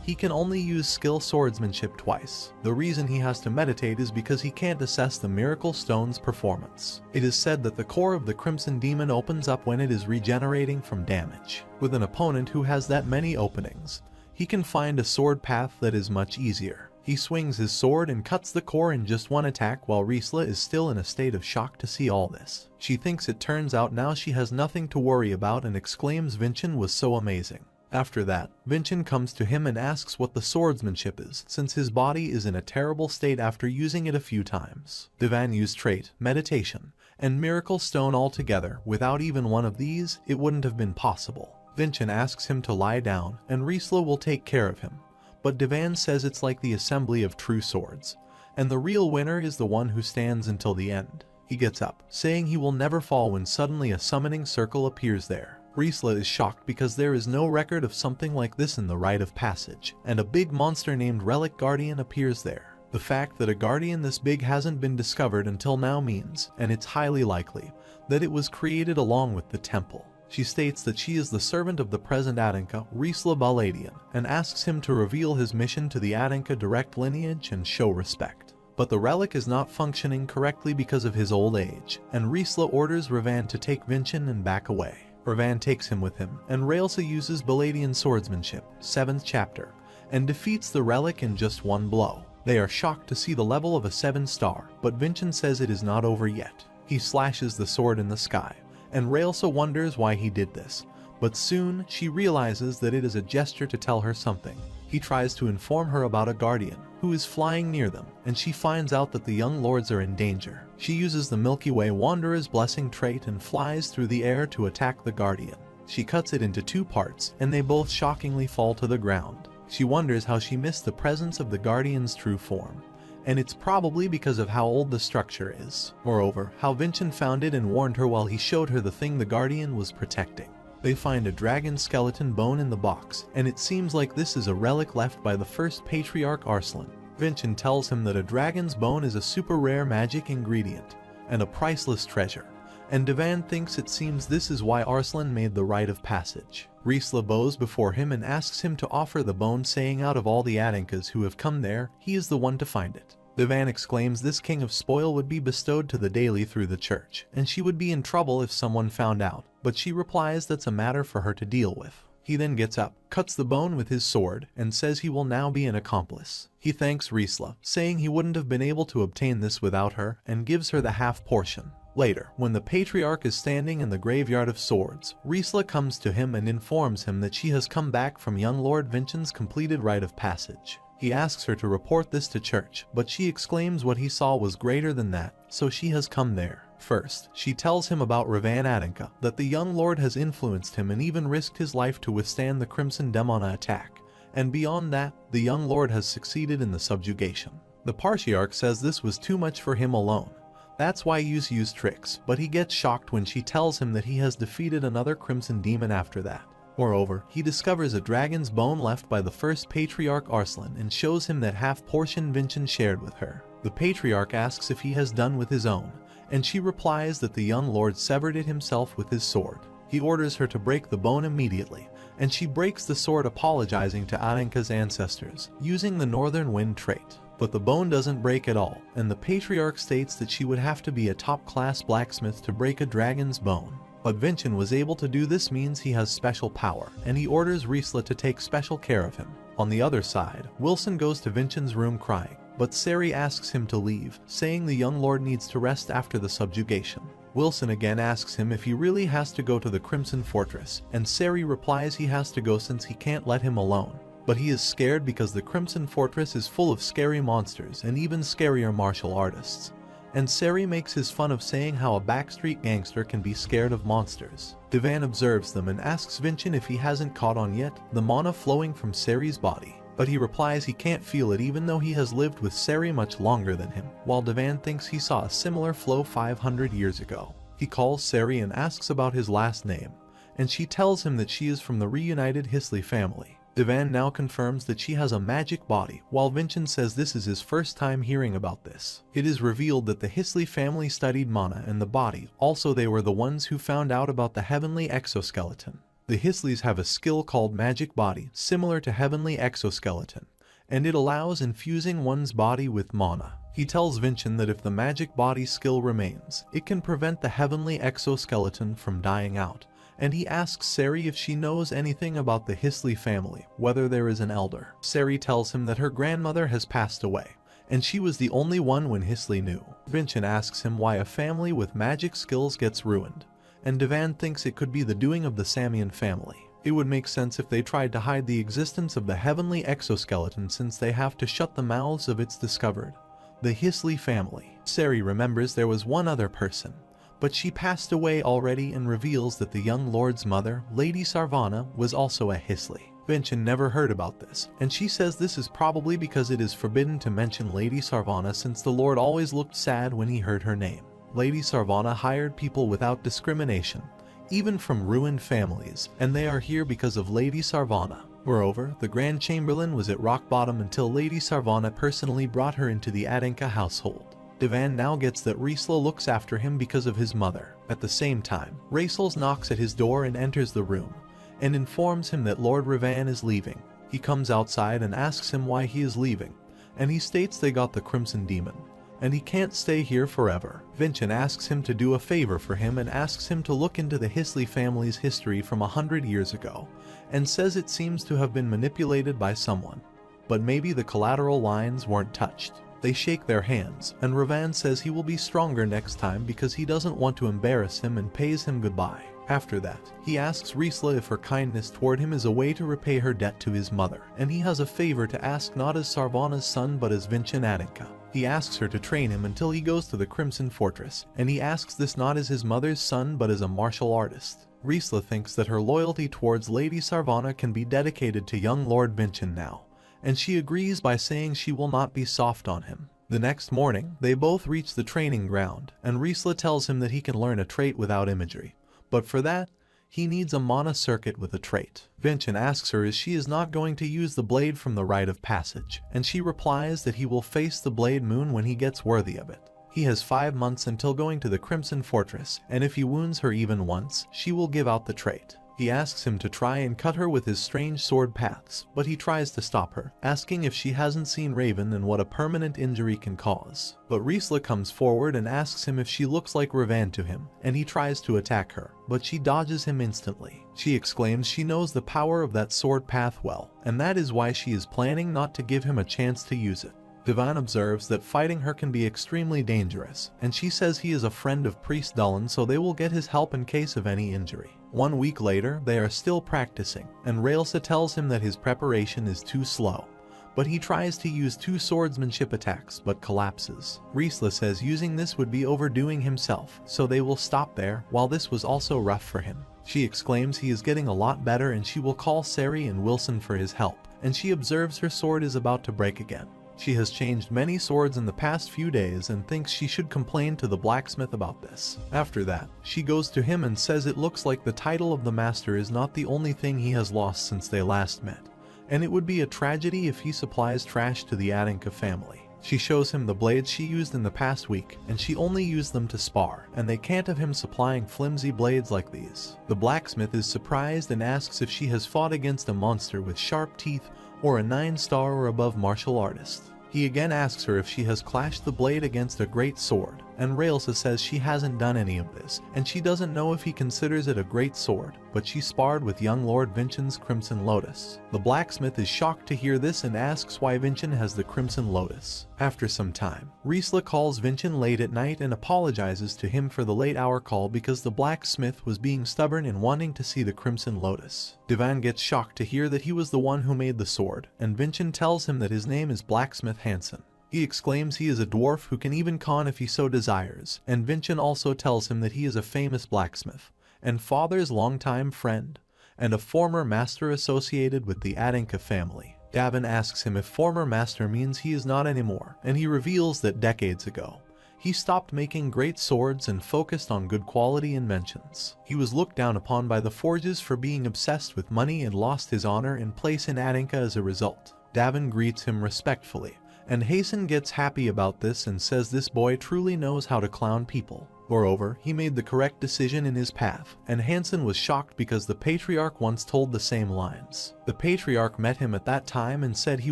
he can only use skill swordsmanship twice. The reason he has to meditate is because he can't assess the miracle stone's performance. It is said that the core of the Crimson Demon opens up when it is regenerating from damage. With an opponent who has that many openings, he can find a sword path that is much easier. He swings his sword and cuts the core in just one attack while Riesla is still in a state of shock to see all this. She thinks it turns out now she has nothing to worry about and exclaims Vincent was so amazing. After that, Vincent comes to him and asks what the swordsmanship is, since his body is in a terrible state after using it a few times. Devan used trait, meditation, and miracle stone all together. Without even one of these, it wouldn't have been possible. Vincent asks him to lie down, and Riesla will take care of him. But Devan says it's like the assembly of true swords, and the real winner is the one who stands until the end. He gets up, saying he will never fall when suddenly a summoning circle appears there. Riesla is shocked because there is no record of something like this in the Rite of Passage, and a big monster named Relic Guardian appears there. The fact that a guardian this big hasn't been discovered until now means, and it's highly likely, that it was created along with the temple. She states that she is the servant of the present Adanka, Riesla Baladian, and asks him to reveal his mission to the Adanka direct lineage and show respect. But the relic is not functioning correctly because of his old age, and Riesla orders Ravan to take Vincent and back away. Ravan takes him with him, and Raelsa uses Baladian swordsmanship, 7th chapter, and defeats the relic in just one blow. They are shocked to see the level of a 7-star, but Vincent says it is not over yet. He slashes the sword in the sky, and Raelsa wonders why he did this, but soon she realizes that it is a gesture to tell her something. He tries to inform her about a guardian who is flying near them, and she finds out that the young lords are in danger. She uses the Milky Way Wanderer's blessing trait and flies through the air to attack the guardian. She cuts it into 2 parts, and they both shockingly fall to the ground. She wonders how she missed the presence of the guardian's true form, and it's probably because of how old the structure is. Moreover, how Vincent found it and warned her while he showed her the thing the guardian was protecting. They find a dragon skeleton bone in the box, and it seems like this is a relic left by the first patriarch Arslan. Vincent tells him that a dragon's bone is a super rare magic ingredient, and a priceless treasure, and Devan thinks it seems this is why Arslan made the Rite of Passage. Riesla bows before him and asks him to offer the bone, saying out of all the Adankas who have come there, he is the one to find it. Devan exclaims this king of spoil would be bestowed to the daily through the church, and she would be in trouble if someone found out, but she replies that's a matter for her to deal with. He then gets up, cuts the bone with his sword, and says he will now be an accomplice. He thanks Riesla, saying he wouldn't have been able to obtain this without her, and gives her the half portion. Later, when the patriarch is standing in the graveyard of swords, Riesla comes to him and informs him that she has come back from young Lord Vincent's completed Rite of Passage. He asks her to report this to church, but she exclaims what he saw was greater than that, so she has come there. First, she tells him about Ravan Adanka, that the young lord has influenced him and even risked his life to withstand the Crimson Demona attack, and beyond that, the young lord has succeeded in the subjugation. The Patriarch says this was too much for him alone. That's why he used tricks, but he gets shocked when she tells him that he has defeated another Crimson Demon after that. Moreover, he discovers a dragon's bone left by the first Patriarch Arslan and shows him that half portion Vincent shared with her. The Patriarch asks if he has done with his own, and she replies that the young lord severed it himself with his sword. He orders her to break the bone immediately, and she breaks the sword, apologizing to Adanka's ancestors, using the Northern Wind trait. But the bone doesn't break at all, and the patriarch states that she would have to be a top-class blacksmith to break a dragon's bone. But Vincent was able to do this means he has special power, and he orders Riesla to take special care of him. On the other side, Wilson goes to Vincent's room crying, but Sari asks him to leave, saying the young lord needs to rest after the subjugation. Wilson again asks him if he really has to go to the Crimson Fortress, and Sari replies he has to go since he can't let him alone. But he is scared because the Crimson Fortress is full of scary monsters and even scarier martial artists. And Sari makes his fun of saying how a backstreet gangster can be scared of monsters. Devan observes them and asks Vincent if he hasn't caught on yet the mana flowing from Sari's body. But he replies he can't feel it even though he has lived with Sari much longer than him, while Devan thinks he saw a similar flow 500 years ago. He calls Sari and asks about his last name, and she tells him that she is from the reunited Hisley family. Devan now confirms that she has a magic body, while Vincent says this is his first time hearing about this. It is revealed that the Hisley family studied mana and the body, also they were the ones who found out about the heavenly exoskeleton. The Hisleys have a skill called Magic Body, similar to Heavenly Exoskeleton, and it allows infusing one's body with mana. He tells Vincent that if the Magic Body skill remains, it can prevent the Heavenly Exoskeleton from dying out, and he asks Sari if she knows anything about the Hisley family, whether there is an elder. Sari tells him that her grandmother has passed away, and she was the only one when Hisley knew. Vincent asks him why a family with magic skills gets ruined, and Devan thinks it could be the doing of the Samian family. It would make sense if they tried to hide the existence of the heavenly exoskeleton since they have to shut the mouths of its discovered, the Hisley family. Sari remembers there was one other person, but she passed away already and reveals that the young lord's mother, Lady Sarvana, was also a Hisley. Vincent never heard about this, and she says this is probably because it is forbidden to mention Lady Sarvana since the lord always looked sad when he heard her name. Lady Sarvana hired people without discrimination, even from ruined families, and they are here because of Lady Sarvana. Moreover, the Grand Chamberlain was at rock bottom until Lady Sarvana personally brought her into the Adenka household. Devan now gets that Riesla looks after him because of his mother. At the same time, Raisels knocks at his door and enters the room, and informs him that Lord Revan is leaving. He comes outside and asks him why he is leaving, and he states they got the Crimson Demon, and he can't stay here forever. Vincent asks him to do a favor for him and asks him to look into the Hisley family's history from 100 years ago, and says it seems to have been manipulated by someone. But maybe the collateral lines weren't touched. They shake their hands, and Revan says he will be stronger next time because he doesn't want to embarrass him and pays him goodbye. After that, he asks Riesla if her kindness toward him is a way to repay her debt to his mother, and he has a favor to ask not as Sarvana's son but as Vincent Adenka. He asks her to train him until he goes to the Crimson Fortress, and he asks this not as his mother's son but as a martial artist. Riesla thinks that her loyalty towards Lady Sarvana can be dedicated to young Lord Vincent now, and she agrees by saying she will not be soft on him. The next morning, they both reach the training ground, and Riesla tells him that he can learn a trait without imagery, but for that, he needs a mana circuit with a trait. Vincent asks her if she is not going to use the blade from the rite of passage, and she replies that he will face the blade moon when he gets worthy of it. He has 5 months until going to the Crimson Fortress, and if he wounds her even once, she will give out the trait. He asks him to try and cut her with his strange sword paths, but he tries to stop her, asking if she hasn't seen Raven and what a permanent injury can cause. But Riesla comes forward and asks him if she looks like Revan to him, and he tries to attack her, but she dodges him instantly. She exclaims she knows the power of that sword path well, and that is why she is planning not to give him a chance to use it. Devan observes that fighting her can be extremely dangerous, and she says he is a friend of Priest Dullen so they will get his help in case of any injury. 1 week later, they are still practicing, and Raelsa tells him that his preparation is too slow, but he tries to use 2 swordsmanship attacks but collapses. Riesla says using this would be overdoing himself, so they will stop there, while this was also rough for him. She exclaims he is getting a lot better and she will call Sari and Wilson for his help, and she observes her sword is about to break again. She has changed many swords in the past few days and thinks she should complain to the blacksmith about this. After that, she goes to him and says it looks like the title of the master is not the only thing he has lost since they last met, and it would be a tragedy if he supplies trash to the Adenka family. She shows him the blades she used in the past week, and she only used them to spar, and they can't have him supplying flimsy blades like these. The blacksmith is surprised and asks if she has fought against a monster with sharp teeth or a 9-star or above martial artist. He again asks her if she has clashed the blade against a great sword, and Raelsa says she hasn't done any of this, and she doesn't know if he considers it a great sword, but she sparred with young Lord Vincent's Crimson Lotus. The blacksmith is shocked to hear this and asks why Vincent has the Crimson Lotus. After some time, Riesla calls Vincent late at night and apologizes to him for the late hour call because the blacksmith was being stubborn in wanting to see the Crimson Lotus. Devan gets shocked to hear that he was the one who made the sword, and Vincent tells him that his name is Blacksmith Hansen. He exclaims he is a dwarf who can even con if he so desires, and Vincent also tells him that he is a famous blacksmith, and father's longtime friend, and a former master associated with the Adinka family. Davin asks him if former master means he is not anymore, and he reveals that decades ago, he stopped making great swords and focused on good quality inventions. He was looked down upon by the forges for being obsessed with money and lost his honor and place in Adinka as a result. Davin greets him respectfully, and Hasten gets happy about this and says this boy truly knows how to clown people. Moreover, he made the correct decision in his path, and Hansen was shocked because the Patriarch once told the same lines. The Patriarch met him at that time and said he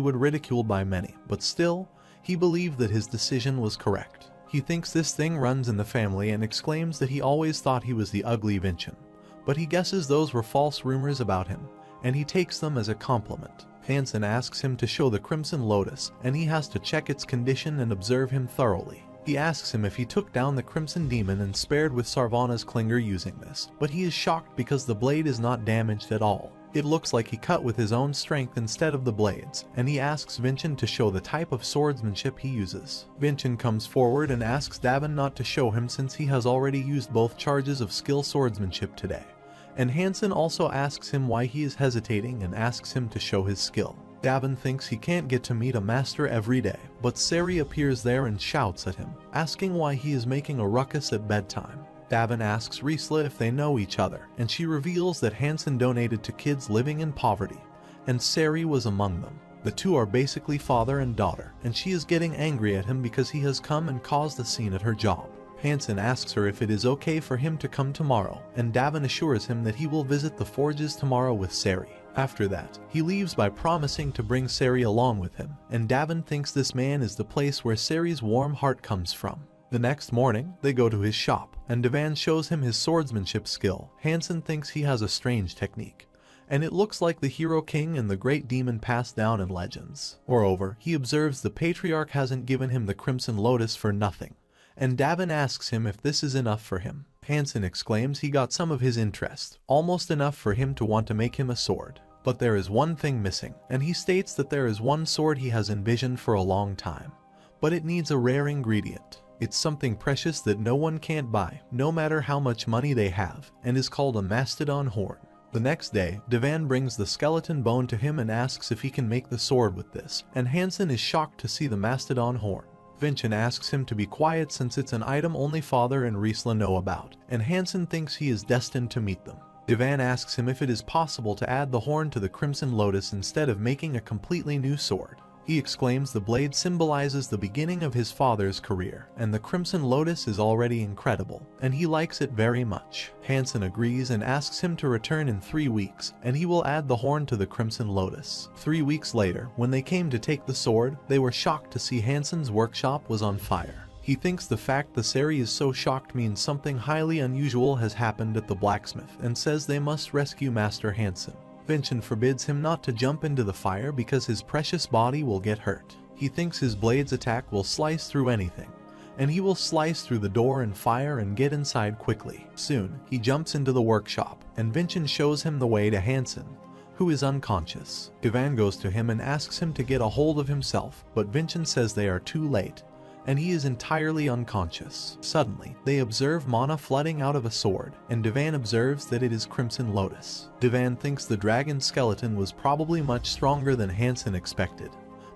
would ridiculed by many, but still, he believed that his decision was correct. He thinks this thing runs in the family and exclaims that he always thought he was the ugly Vincent, but he guesses those were false rumors about him, and he takes them as a compliment. Hansen asks him to show the Crimson Lotus, and he has to check its condition and observe him thoroughly. He asks him if he took down the Crimson Demon and spared with Sarvana's Klinger using this, but he is shocked because the blade is not damaged at all. It looks like he cut with his own strength instead of the blades, and he asks Vincent to show the type of swordsmanship he uses. Vincent comes forward and asks Davin not to show him since he has already used both charges of skill swordsmanship today. And Hansen also asks him why he is hesitating and asks him to show his skill. Davin thinks he can't get to meet a master every day, but Sari appears there and shouts at him, asking why he is making a ruckus at bedtime. Davin asks Riesla if they know each other, and she reveals that Hansen donated to kids living in poverty, and Sari was among them. The two are basically father and daughter, and she is getting angry at him because he has come and caused a scene at her job. Hansen asks her if it is okay for him to come tomorrow, and Davin assures him that he will visit the forges tomorrow with Sari. After that, he leaves by promising to bring Sari along with him, and Davin thinks this man is the place where Sari's warm heart comes from. The next morning, they go to his shop, and Devan shows him his swordsmanship skill. Hansen thinks he has a strange technique, and it looks like the Hero King and the Great Demon passed down in legends. Moreover, he observes the Patriarch hasn't given him the Crimson Lotus for nothing, and Davin asks him if this is enough for him. Hansen exclaims he got some of his interest, almost enough for him to want to make him a sword. But there is one thing missing, and he states that there is one sword he has envisioned for a long time, but it needs a rare ingredient. It's something precious that no one can't buy, no matter how much money they have, and is called a mastodon horn. The next day, Devan brings the skeleton bone to him and asks if he can make the sword with this, and Hansen is shocked to see the mastodon horn. Vincent asks him to be quiet since it's an item only father and Riesla know about, and Hansen thinks he is destined to meet them. Devan asks him if it is possible to add the horn to the Crimson Lotus instead of making a completely new sword. He exclaims the blade symbolizes the beginning of his father's career, and the Crimson Lotus is already incredible, and he likes it very much. Hansen agrees and asks him to return in 3 weeks, and he will add the horn to the Crimson Lotus. 3 weeks later, when they came to take the sword, they were shocked to see Hansen's workshop was on fire. He thinks the fact the Sari is so shocked means something highly unusual has happened at the blacksmith, and says they must rescue Master Hansen. Vincent forbids him not to jump into the fire because his precious body will get hurt. He thinks his blade's attack will slice through anything, and he will slice through the door and fire and get inside quickly. Soon, he jumps into the workshop, and Vincent shows him the way to Hansen, who is unconscious. Devan goes to him and asks him to get a hold of himself, but Vincent says they are too late, and he is entirely unconscious. Suddenly, they observe mana flooding out of a sword, and Devan observes that it is Crimson Lotus. Devan thinks the dragon skeleton was probably much stronger than Hansen expected,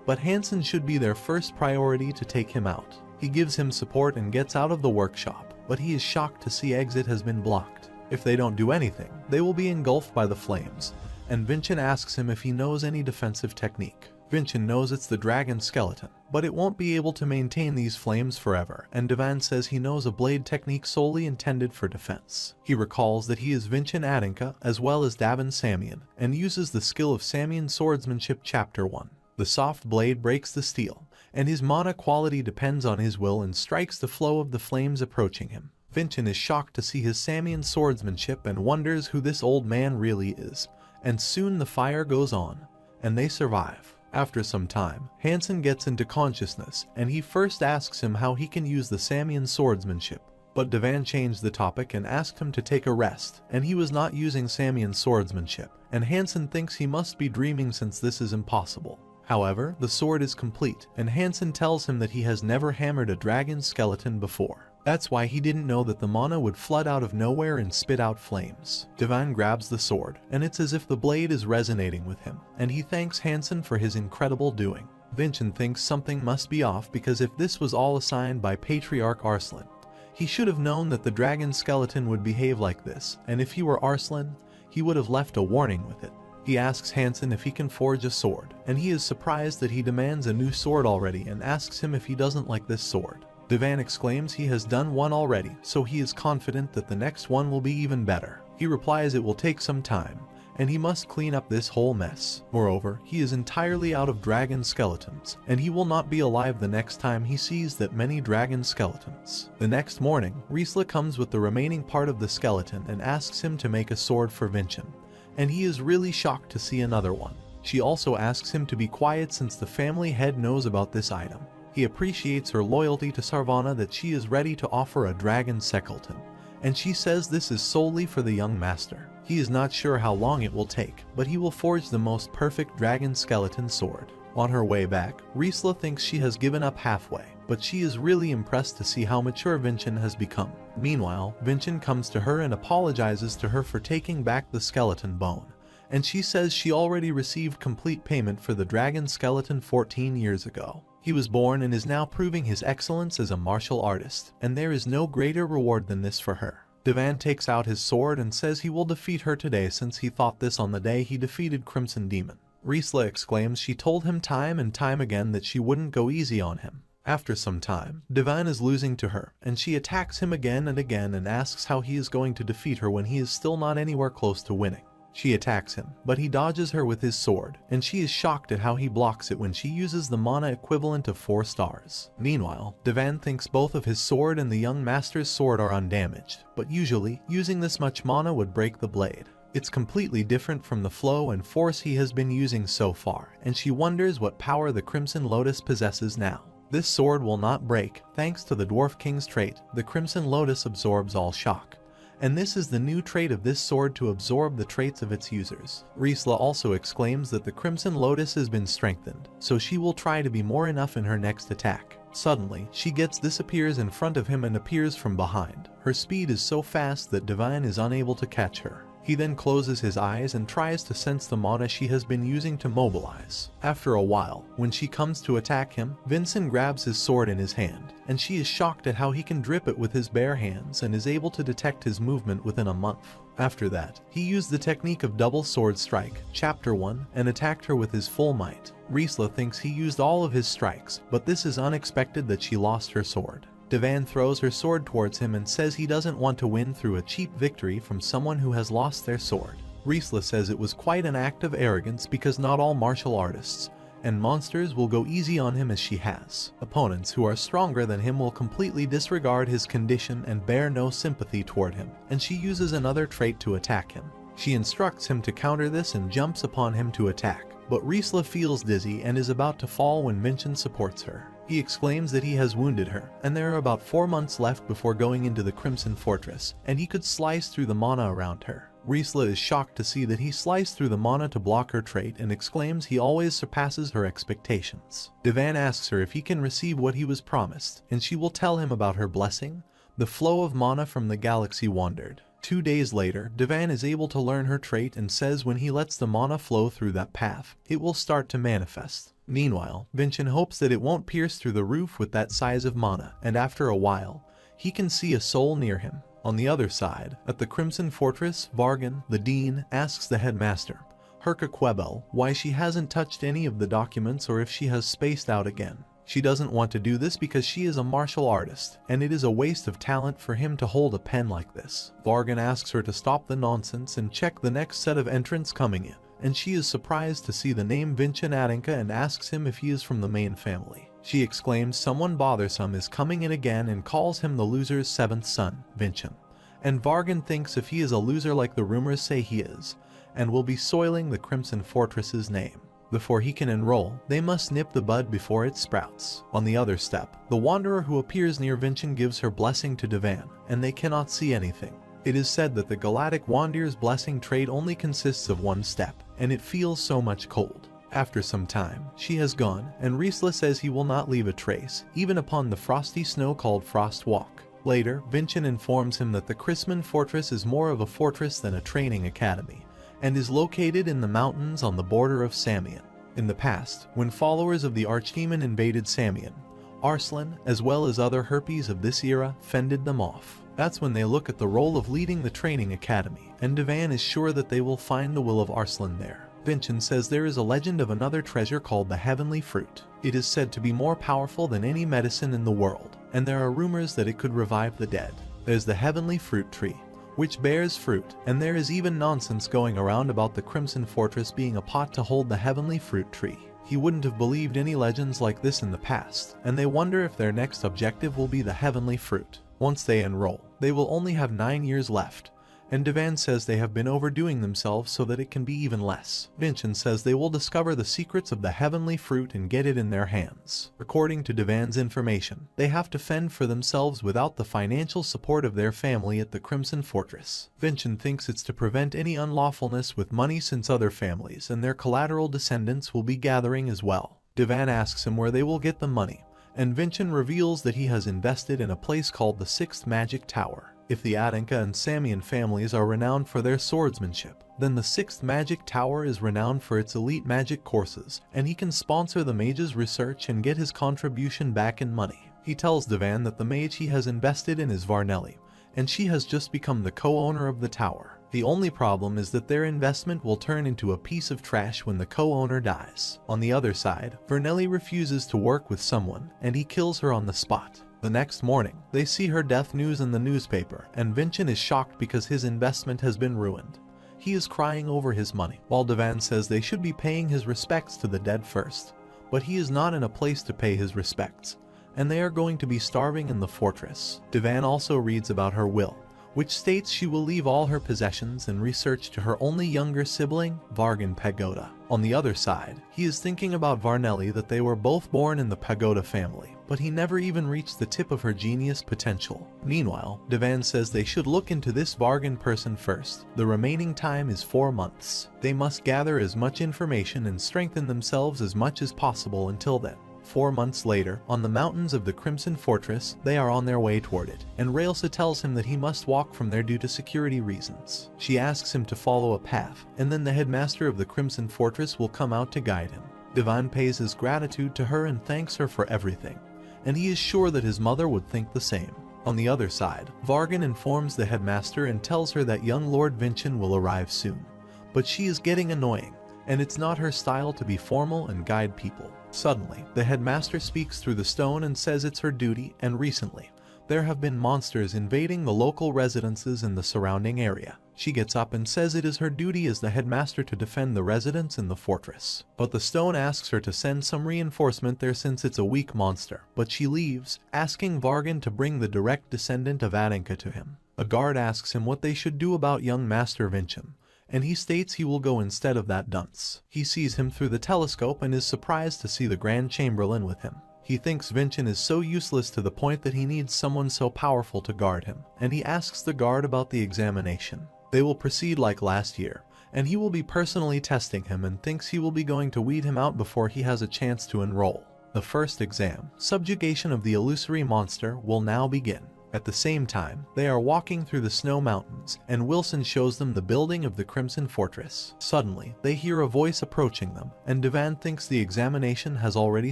but Hansen should be their first priority to take him out. He gives him support and gets out of the workshop, but he is shocked to see exit has been blocked. If they don't do anything, they will be engulfed by the flames, and Vincent asks him if he knows any defensive technique. Vincent knows it's the dragon skeleton, but it won't be able to maintain these flames forever, and Devan says he knows a blade technique solely intended for defense. He recalls that he is Vincent Adinka as well as Davin Samian, and uses the skill of Samian swordsmanship chapter 1. The soft blade breaks the steel, and his mana quality depends on his will and strikes the flow of the flames approaching him. Vincent is shocked to see his Samian swordsmanship and wonders who this old man really is, and soon the fire goes on, and they survive. After some time, Hansen gets into consciousness, and he first asks him how he can use the Samian swordsmanship. But Devan changed the topic and asked him to take a rest, and he was not using Samian swordsmanship, and Hansen thinks he must be dreaming since this is impossible. However, the sword is complete, and Hansen tells him that he has never hammered a dragon skeleton before. That's why he didn't know that the mana would flood out of nowhere and spit out flames. Devan grabs the sword, and it's as if the blade is resonating with him, and he thanks Hansen for his incredible doing. Vincent thinks something must be off because if this was all assigned by Patriarch Arslan, he should have known that the dragon skeleton would behave like this, and if he were Arslan, he would have left a warning with it. He asks Hansen if he can forge a sword, and he is surprised that he demands a new sword already and asks him if he doesn't like this sword. Devan exclaims he has done one already, so he is confident that the next one will be even better. He replies it will take some time, and he must clean up this whole mess. Moreover, he is entirely out of dragon skeletons, and he will not be alive the next time he sees that many dragon skeletons. The next morning, Riesla comes with the remaining part of the skeleton and asks him to make a sword for Vincent, and he is really shocked to see another one. She also asks him to be quiet since the family head knows about this item. He appreciates her loyalty to Sarvana that she is ready to offer a dragon skeleton, and she says this is solely for the young master. He is not sure how long it will take, but he will forge the most perfect dragon skeleton sword. On her way back, Riesla thinks she has given up halfway, but she is really impressed to see how mature Vincent has become. Meanwhile, Vincent comes to her and apologizes to her for taking back the skeleton bone, and she says she already received complete payment for the dragon skeleton 14 years ago. He was born and is now proving his excellence as a martial artist, and there is no greater reward than this for her. Devan takes out his sword and says he will defeat her today since he thought this on the day he defeated Crimson Demon. Riesla exclaims she told him time and time again that she wouldn't go easy on him. After some time, Devan is losing to her, and she attacks him again and again and asks how he is going to defeat her when he is still not anywhere close to winning. She attacks him, but he dodges her with his sword, and she is shocked at how he blocks it when she uses the mana equivalent of 4 stars. Meanwhile, Devan thinks both of his sword and the young master's sword are undamaged, but usually, using this much mana would break the blade. It's completely different from the flow and force he has been using so far, and she wonders what power the Crimson Lotus possesses now. This sword will not break, thanks to the Dwarf King's trait, the Crimson Lotus absorbs all shock. And this is the new trait of this sword to absorb the traits of its users. Riesla also exclaims that the Crimson Lotus has been strengthened, so she will try to be more enough in her next attack. Suddenly, she disappears in front of him and appears from behind. Her speed is so fast that Devan is unable to catch her. He then closes his eyes and tries to sense the mana she has been using to mobilize. After a while, when she comes to attack him, Vincent grabs his sword in his hand, and she is shocked at how he can drip it with his bare hands and is able to detect his movement within a month. After that, he used the technique of double sword strike, chapter 1, and attacked her with his full might. Riesla thinks he used all of his strikes, but this is unexpected that she lost her sword. Devan throws her sword towards him and says he doesn't want to win through a cheap victory from someone who has lost their sword. Riesla says it was quite an act of arrogance because not all martial artists and monsters will go easy on him as she has. Opponents who are stronger than him will completely disregard his condition and bear no sympathy toward him, and she uses another trait to attack him. She instructs him to counter this and jumps upon him to attack, but Riesla feels dizzy and is about to fall when Vincent supports her. He exclaims that he has wounded her, and there are about 4 months left before going into the Crimson Fortress, and he could slice through the mana around her. Riesla is shocked to see that he sliced through the mana to block her trait and exclaims he always surpasses her expectations. Devan asks her if he can receive what he was promised, and she will tell him about her blessing, the flow of mana from the galaxy wandered. 2 days later, Devan is able to learn her trait and says when he lets the mana flow through that path, it will start to manifest. Meanwhile, Vincent hopes that it won't pierce through the roof with that size of mana, and after a while, he can see a soul near him. On the other side, at the Crimson Fortress, Vargan, the Dean, asks the headmaster, Herka Quebel, why she hasn't touched any of the documents or if she has spaced out again. She doesn't want to do this because she is a martial artist, and it is a waste of talent for him to hold a pen like this. Vargan asks her to stop the nonsense and check the next set of entrants coming in, and she is surprised to see the name Vincent Adinka and asks him if he is from the main family. She exclaims someone bothersome is coming in again and calls him the loser's seventh son, Vincent. And Vargan thinks if he is a loser like the rumors say he is, and will be soiling the Crimson Fortress's name. Before he can enroll, they must nip the bud before it sprouts. On the other step, the wanderer who appears near Vincent gives her blessing to Devan, and they cannot see anything. It is said that the Galactic Wanderer's blessing trade only consists of one step, and it feels so much cold. After some time, she has gone, and Riesla says he will not leave a trace, even upon the frosty snow called Frost Walk. Later, Vincent informs him that the Crimson Fortress is more of a fortress than a training academy, and is located in the mountains on the border of Samian. In the past, when followers of the Archdemon invaded Samian, Arslan, as well as other Herpes of this era, fended them off. That's when they look at the role of leading the training academy, and Devan is sure that they will find the will of Arslan there. Vincent says there is a legend of another treasure called the Heavenly Fruit. It is said to be more powerful than any medicine in the world, and there are rumors that it could revive the dead. There's the Heavenly Fruit Tree, which bears fruit, and there is even nonsense going around about the Crimson Fortress being a pot to hold the Heavenly Fruit Tree. He wouldn't have believed any legends like this in the past, and they wonder if their next objective will be the Heavenly Fruit. Once they enroll, they will only have 9 years left, and Devan says they have been overdoing themselves so that it can be even less. Vincent says they will discover the secrets of the Heavenly Fruit and get it in their hands. According to Devan's information, they have to fend for themselves without the financial support of their family at the Crimson Fortress. Vincent thinks it's to prevent any unlawfulness with money since other families and their collateral descendants will be gathering as well. Devan asks him where they will get the money, and Vincent reveals that he has invested in a place called the Sixth Magic Tower. If the Adanka and Samian families are renowned for their swordsmanship, then the Sixth Magic Tower is renowned for its elite magic courses, and he can sponsor the mage's research and get his contribution back in money. He tells Devan that the mage he has invested in is Varnelli, and she has just become the co-owner of the tower. The only problem is that their investment will turn into a piece of trash when the co-owner dies. On the other side, Varnelli refuses to work with someone, and he kills her on the spot. The next morning, they see her death news in the newspaper, and Vincent is shocked because his investment has been ruined. He is crying over his money, while Devan says they should be paying his respects to the dead first. But he is not in a place to pay his respects, and they are going to be starving in the fortress. Devan also reads about her will, which states she will leave all her possessions and research to her only younger sibling, Vargan Pagoda. On the other side, he is thinking about Varnelli that they were both born in the Pagoda family, but he never even reached the tip of her genius potential. Meanwhile, Devan says they should look into this Vargan person first. The remaining time is 4 months. They must gather as much information and strengthen themselves as much as possible until then. 4 months later, on the mountains of the Crimson Fortress, they are on their way toward it, and Raelsa tells him that he must walk from there due to security reasons. She asks him to follow a path, and then the headmaster of the Crimson Fortress will come out to guide him. Devan pays his gratitude to her and thanks her for everything, and he is sure that his mother would think the same. On the other side, Vargan informs the headmaster and tells her that young Lord Vincent will arrive soon, but she is getting annoying, and it's not her style to be formal and guide people. Suddenly, the headmaster speaks through the stone and says it's her duty, and recently, there have been monsters invading the local residences in the surrounding area. She gets up and says it is her duty as the headmaster to defend the residents in the fortress. But the stone asks her to send some reinforcement there since it's a weak monster, but she leaves, asking Vargan to bring the direct descendant of Adanka to him. A guard asks him what they should do about young Master Vincent, and he states he will go instead of that dunce. He sees him through the telescope and is surprised to see the Grand Chamberlain with him. He thinks Vincent is so useless to the point that he needs someone so powerful to guard him, and he asks the guard about the examination. They will proceed like last year, and he will be personally testing him and thinks he will be going to weed him out before he has a chance to enroll. The first exam, Subjugation of the Illusory Monster, will now begin. At the same time, they are walking through the snow mountains, and Wilson shows them the building of the Crimson Fortress. Suddenly, they hear a voice approaching them, and Devan thinks the examination has already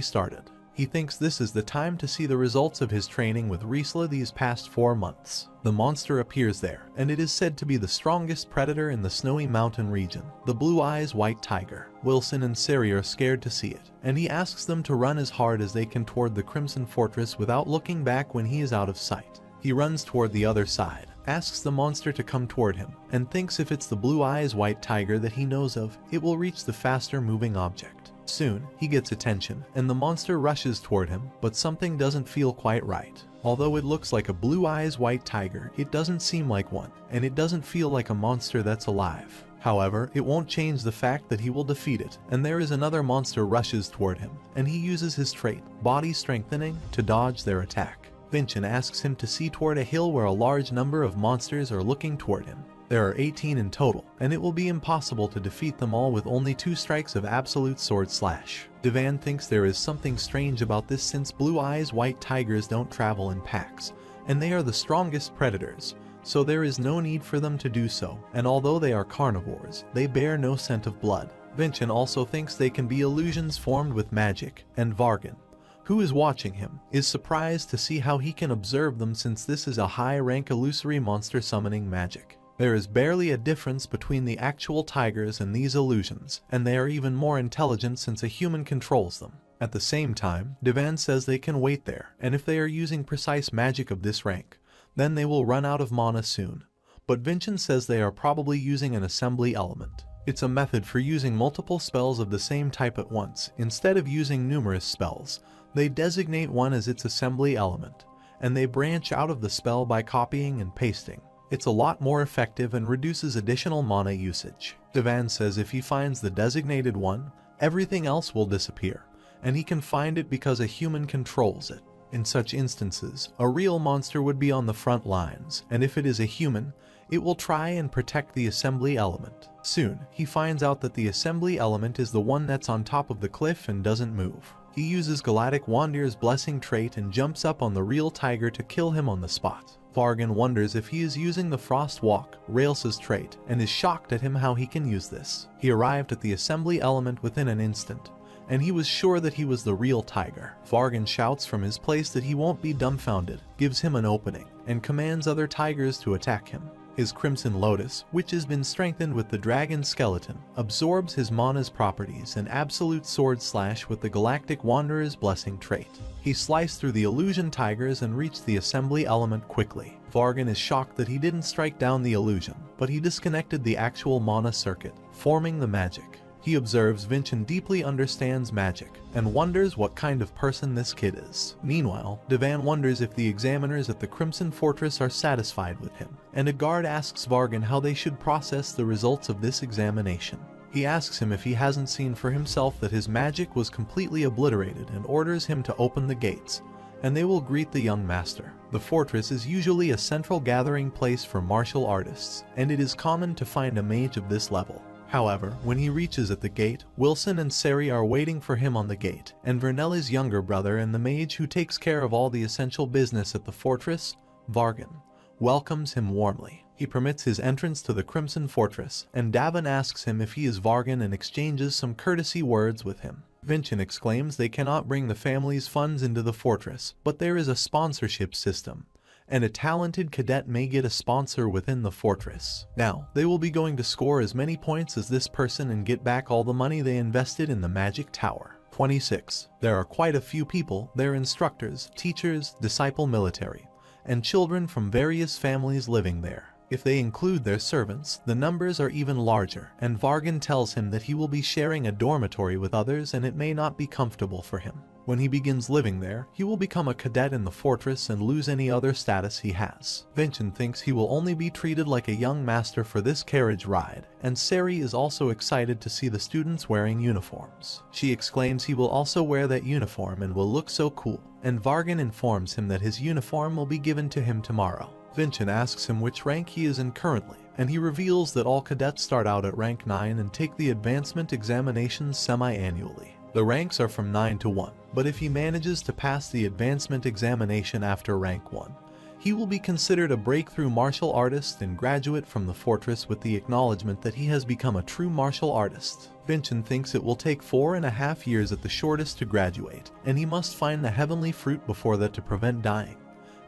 started. He thinks this is the time to see the results of his training with Riesla these past 4 months. The monster appears there, and it is said to be the strongest predator in the snowy mountain region, the Blue Eyes White Tiger. Wilson and Siri are scared to see it, and he asks them to run as hard as they can toward the Crimson Fortress without looking back when he is out of sight. He runs toward the other side, asks the monster to come toward him, and thinks if it's the Blue Eyes White Tiger that he knows of, it will reach the faster moving object. Soon, he gets attention, and the monster rushes toward him, but something doesn't feel quite right. Although it looks like a blue eyes white tiger, it doesn't seem like one, and it doesn't feel like a monster that's alive. However, it won't change the fact that he will defeat it, and there is another monster rushes toward him, and he uses his trait, Body Strengthening, to dodge their attack. Vincent asks him to see toward a hill where a large number of monsters are looking toward him. There are 18 in total, and it will be impossible to defeat them all with only 2 strikes of absolute sword slash. Devan thinks there is something strange about this since blue eyes white tigers don't travel in packs, and they are the strongest predators, so there is no need for them to do so, and although they are carnivores, they bear no scent of blood. Vincent also thinks they can be illusions formed with magic, and Vargan, who is watching him, is surprised to see how he can observe them since this is a high-rank illusory monster summoning magic. There is barely a difference between the actual tigers and these illusions, and they are even more intelligent since a human controls them. At the same time, Devan says they can wait there, and if they are using precise magic of this rank, then they will run out of mana soon. But Vincent says they are probably using an assembly element. It's a method for using multiple spells of the same type at once. Instead of using numerous spells, they designate one as its assembly element, and they branch out of the spell by copying and pasting. It's a lot more effective and reduces additional mana usage. Devan says if he finds the designated one, everything else will disappear, and he can find it because a human controls it. In such instances, a real monster would be on the front lines, and if it is a human, it will try and protect the assembly element. Soon, he finds out that the assembly element is the one that's on top of the cliff and doesn't move. He uses Galactic Wanderer's blessing trait and jumps up on the real tiger to kill him on the spot. Vargan wonders if he is using the Frost Walk, Rails's trait, and is shocked at him how he can use this. He arrived at the assembly element within an instant, and he was sure that he was the real tiger. Vargan shouts from his place that he won't be dumbfounded, gives him an opening, and commands other tigers to attack him. His Crimson Lotus, which has been strengthened with the dragon skeleton, absorbs his mana's properties and absolute sword slash with the Galactic Wanderer's blessing trait. He sliced through the illusion tigers and reached the assembly element quickly. Vargan is shocked that he didn't strike down the illusion, but he disconnected the actual mana circuit, forming the magic. He observes Vincent deeply understands magic, and wonders what kind of person this kid is. Meanwhile, Devan wonders if the examiners at the Crimson Fortress are satisfied with him, and a guard asks Vargan how they should process the results of this examination. He asks him if he hasn't seen for himself that his magic was completely obliterated and orders him to open the gates, and they will greet the young master. The fortress is usually a central gathering place for martial artists, and it is common to find a mage of this level. However, when he reaches at the gate, Wilson and Sari are waiting for him on the gate, and Vernella's younger brother and the mage who takes care of all the essential business at the fortress, Vargan, welcomes him warmly. He permits his entrance to the Crimson Fortress, and Davin asks him if he is Vargan and exchanges some courtesy words with him. Vincent exclaims they cannot bring the family's funds into the fortress, but there is a sponsorship system, and a talented cadet may get a sponsor within the fortress. Now, they will be going to score as many points as this person and get back all the money they invested in the Magic Tower. 26. There are quite a few people, their instructors, teachers, disciple military, and children from various families living there. If they include their servants, the numbers are even larger, and Vargan tells him that he will be sharing a dormitory with others and it may not be comfortable for him. When he begins living there, he will become a cadet in the fortress and lose any other status he has. Vincent thinks he will only be treated like a young master for this carriage ride, and Sari is also excited to see the students wearing uniforms. She exclaims he will also wear that uniform and will look so cool, and Vargan informs him that his uniform will be given to him tomorrow. Vincent asks him which rank he is in currently, and he reveals that all cadets start out at rank 9 and take the advancement examinations semi-annually. The ranks are from 9 to 1, but if he manages to pass the advancement examination after rank 1, he will be considered a breakthrough martial artist and graduate from the fortress with the acknowledgement that he has become a true martial artist. Vincent thinks it will take 4.5 years at the shortest to graduate, and he must find the heavenly fruit before that to prevent dying.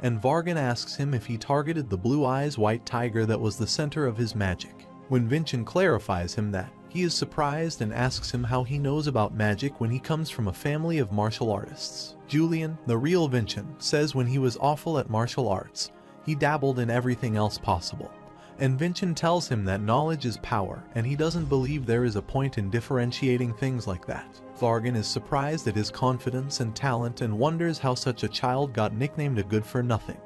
And Vargan asks him if he targeted the blue eyes white tiger that was the center of his magic. When Vincent clarifies him that, he is surprised and asks him how he knows about magic when he comes from a family of martial artists. Julian, the real Vincent, says when he was awful at martial arts, he dabbled in everything else possible, and Vincent tells him that knowledge is power and he doesn't believe there is a point in differentiating things like that. Vargan is surprised at his confidence and talent and wonders how such a child got nicknamed a good-for-nothing,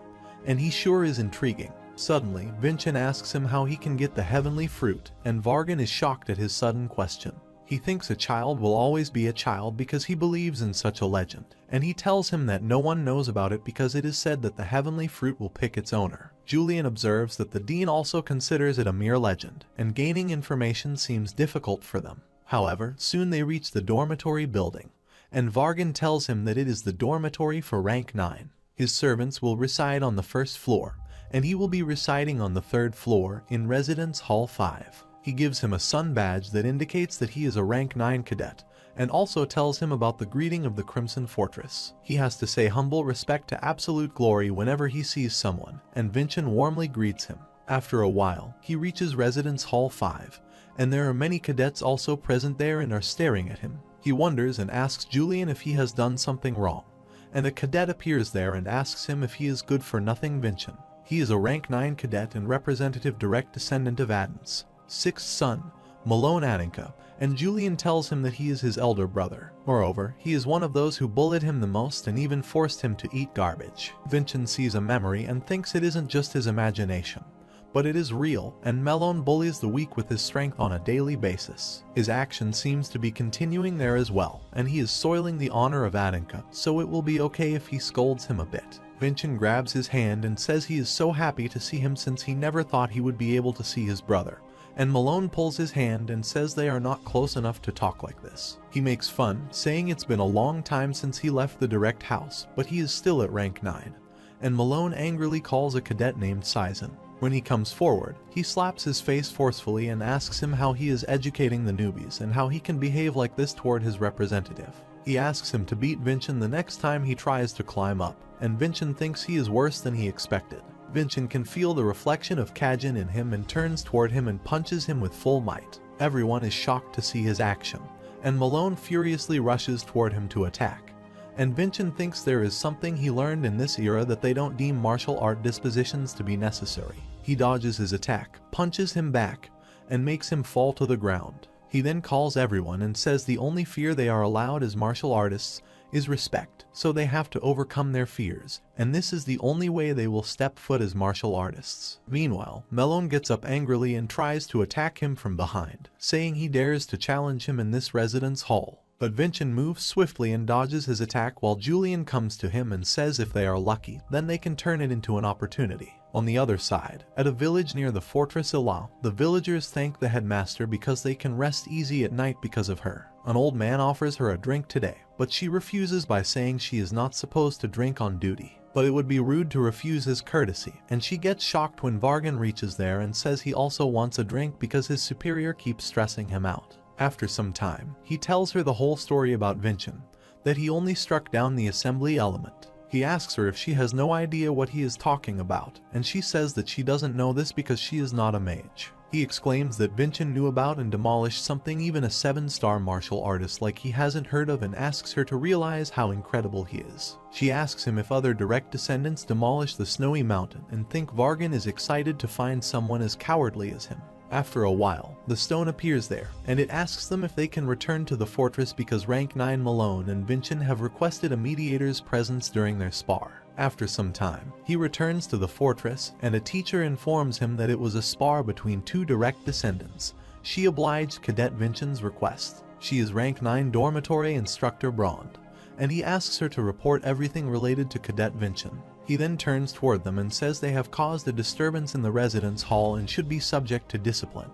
and he sure is intriguing. Suddenly, Vincent asks him how he can get the heavenly fruit, and Vargan is shocked at his sudden question. He thinks a child will always be a child because he believes in such a legend, and he tells him that no one knows about it because it is said that the heavenly fruit will pick its owner. Julian observes that the dean also considers it a mere legend, and gaining information seems difficult for them. However, soon they reach the dormitory building, and Vargan tells him that it is the dormitory for rank 9. His servants will reside on the first floor, and he will be residing on the 3rd floor in Residence Hall 5. He gives him a sun badge that indicates that he is a rank 9 cadet, and also tells him about the greeting of the Crimson Fortress. He has to say humble respect to absolute glory whenever he sees someone, and Vincent warmly greets him. After a while, he reaches Residence Hall 5, and there are many cadets also present there and are staring at him. He wonders and asks Julian if he has done something wrong, and a cadet appears there and asks him if he is good for nothing Vincent. He is a rank 9 cadet and representative direct descendant of Aden's 6th son, Malone Aninka, and Julian tells him that he is his elder brother. Moreover, he is one of those who bullied him the most and even forced him to eat garbage. Vincent sees a memory and thinks it isn't just his imagination, but it is real, and Malone bullies the weak with his strength on a daily basis. His action seems to be continuing there as well, and he is soiling the honor of Aninka, so it will be okay if he scolds him a bit. Vincent grabs his hand and says he is so happy to see him since he never thought he would be able to see his brother, and Malone pulls his hand and says they are not close enough to talk like this. He makes fun, saying it's been a long time since he left the direct house, but he is still at rank 9, and Malone angrily calls a cadet named Sizen. When he comes forward, he slaps his face forcefully and asks him how he is educating the newbies and how he can behave like this toward his representative. He asks him to beat Vincent the next time he tries to climb up, and Vincent thinks he is worse than he expected. Vincent can feel the reflection of Kajin in him and turns toward him and punches him with full might. Everyone is shocked to see his action, and Malone furiously rushes toward him to attack. And Vincent thinks there is something he learned in this era that they don't deem martial art dispositions to be necessary. He dodges his attack, punches him back, and makes him fall to the ground. He then calls everyone and says the only fear they are allowed as martial artists is respect, so they have to overcome their fears, and this is the only way they will step foot as martial artists. Meanwhile, Malone gets up angrily and tries to attack him from behind, saying he dares to challenge him in this residence hall. But Vincent moves swiftly and dodges his attack while Julian comes to him and says if they are lucky, then they can turn it into an opportunity. On the other side, at a village near the Fortress Ila, the villagers thank the headmaster because they can rest easy at night because of her. An old man offers her a drink today, but she refuses by saying she is not supposed to drink on duty. But it would be rude to refuse his courtesy, and she gets shocked when Vargan reaches there and says he also wants a drink because his superior keeps stressing him out. After some time, he tells her the whole story about Vincent, that he only struck down the assembly element. He asks her if she has no idea what he is talking about, and she says that she doesn't know this because she is not a mage. He exclaims that Vincent knew about and demolished something even a 7-star martial artist like he hasn't heard of and asks her to realize how incredible he is. She asks him if other direct descendants demolish the snowy mountain and think Vargan is excited to find someone as cowardly as him. After a while, the stone appears there, and it asks them if they can return to the fortress because rank 9 Malone and Vincent have requested a mediator's presence during their spar. After some time, he returns to the fortress, and a teacher informs him that it was a spar between 2 direct descendants. She obliged Cadet Vincent's request. She is rank 9 dormitory instructor Brond, and he asks her to report everything related to Cadet Vincent. He then turns toward them and says they have caused a disturbance in the residence hall and should be subject to discipline,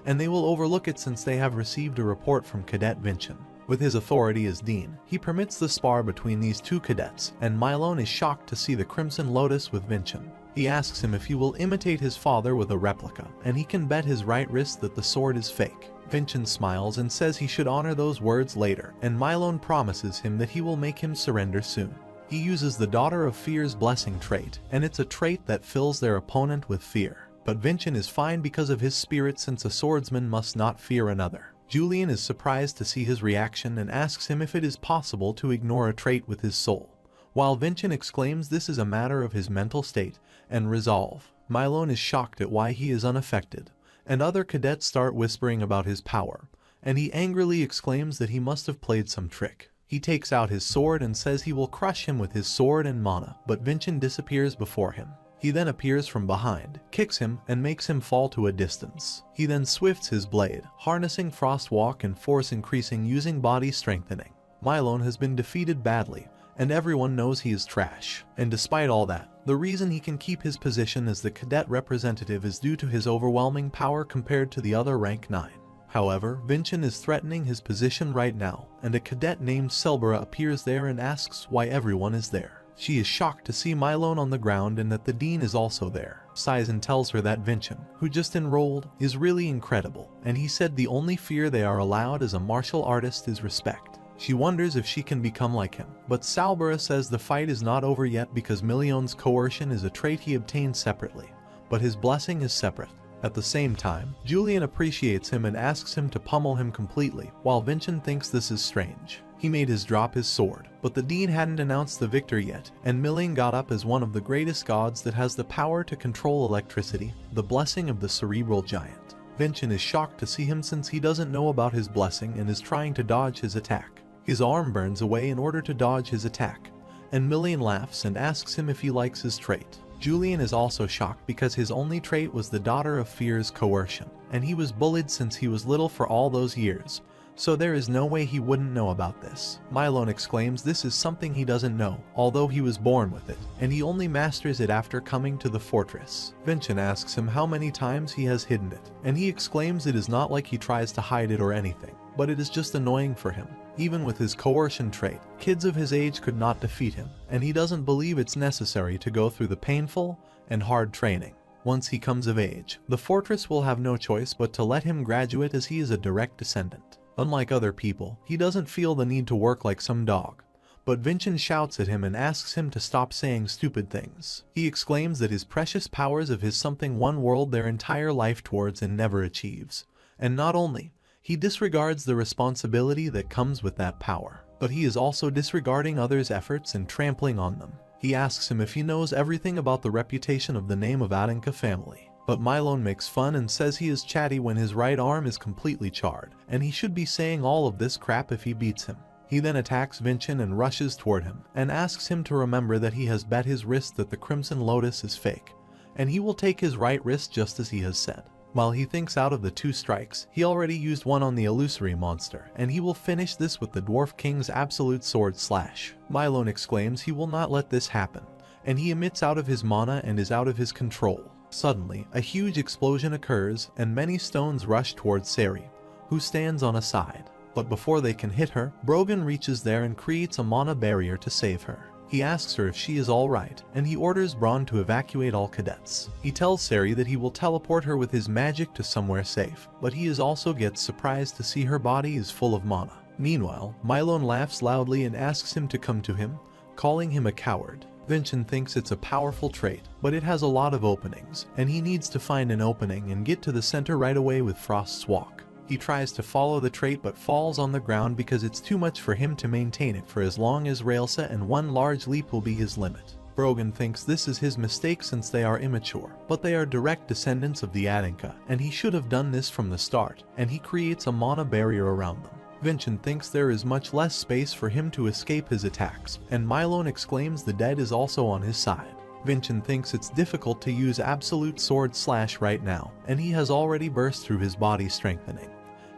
and they will overlook it since they have received a report from Cadet Vincent. With his authority as dean, he permits the spar between these 2 cadets, and Malone is shocked to see the Crimson Lotus with Vincent. He asks him if he will imitate his father with a replica, and he can bet his right wrist that the sword is fake. Vincent smiles and says he should honor those words later, and Malone promises him that he will make him surrender soon. He uses the Daughter of Fear's blessing trait, and it's a trait that fills their opponent with fear. But Vincent is fine because of his spirit since a swordsman must not fear another. Julian is surprised to see his reaction and asks him if it is possible to ignore a trait with his soul, while Vincent exclaims this is a matter of his mental state and resolve. Milone is shocked at why he is unaffected, and other cadets start whispering about his power, and he angrily exclaims that he must have played some trick. He takes out his sword and says he will crush him with his sword and mana, but Vincent disappears before him. He then appears from behind, kicks him, and makes him fall to a distance. He then swifts his blade, harnessing frost walk and force increasing using body strengthening. Milone has been defeated badly, and everyone knows he is trash. And despite all that, the reason he can keep his position as the cadet representative is due to his overwhelming power compared to the other rank 9. However, Vincent is threatening his position right now, and a cadet named Selbera appears there and asks why everyone is there. She is shocked to see Milone on the ground and that the dean is also there. Sizen tells her that Vincent, who just enrolled, is really incredible, and he said the only fear they are allowed as a martial artist is respect. She wonders if she can become like him, but Selbera says the fight is not over yet because Milone's coercion is a trait he obtained separately, but his blessing is separate. At the same time, Julian appreciates him and asks him to pummel him completely, while Vincent thinks this is strange. He made his drop his sword, but the dean hadn't announced the victor yet, and Milone got up as one of the greatest gods that has the power to control electricity, the blessing of the cerebral giant. Vincent is shocked to see him since he doesn't know about his blessing and is trying to dodge his attack. His arm burns away in order to dodge his attack, and Milone laughs and asks him if he likes his trait. Julian is also shocked because his only trait was the daughter of fear's coercion, and he was bullied since he was little for all those years, so there is no way he wouldn't know about this. Milone exclaims this is something he doesn't know, although he was born with it, and he only masters it after coming to the fortress. Vincent asks him how many times he has hidden it, and he exclaims it is not like he tries to hide it or anything, but it is just annoying for him. Even with his coercion trait, kids of his age could not defeat him, and he doesn't believe it's necessary to go through the painful and hard training. Once he comes of age, the fortress will have no choice but to let him graduate as he is a direct descendant. Unlike other people, he doesn't feel the need to work like some dog, but Vincent shouts at him and asks him to stop saying stupid things. He exclaims that his precious powers of his something one world their entire life towards and never achieves, and not only, he disregards the responsibility that comes with that power, but he is also disregarding others' efforts and trampling on them. He asks him if he knows everything about the reputation of the name of Aninka family. But Milone makes fun and says he is chatty when his right arm is completely charred, and he should be saying all of this crap if he beats him. He then attacks Vincent and rushes toward him, and asks him to remember that he has bet his wrist that the Crimson Lotus is fake, and he will take his right wrist just as he has said. While he thinks out of the 2 strikes, he already used one on the illusory monster, and he will finish this with the Dwarf King's absolute sword slash. Milone exclaims he will not let this happen, and he emits out of his mana and is out of his control. Suddenly, a huge explosion occurs, and many stones rush towards Sari, who stands on a side. But before they can hit her, Brogan reaches there and creates a mana barrier to save her. He asks her if she is alright, and he orders Braun to evacuate all cadets. He tells Sari that he will teleport her with his magic to somewhere safe, but he also gets surprised to see her body is full of mana. Meanwhile, Milone laughs loudly and asks him to come to him, calling him a coward. Vincent thinks it's a powerful trait, but it has a lot of openings, and he needs to find an opening and get to the center right away with Frost's Walk. He tries to follow the trait but falls on the ground because it's too much for him to maintain it for as long as Railsa, and one large leap will be his limit. Brogan thinks this is his mistake since they are immature, but they are direct descendants of the Aninka, and he should have done this from the start, and he creates a mana barrier around them. Vincent thinks there is much less space for him to escape his attacks, and Milone exclaims the dead is also on his side. Vincent thinks it's difficult to use absolute sword slash right now, and he has already burst through his body strengthening,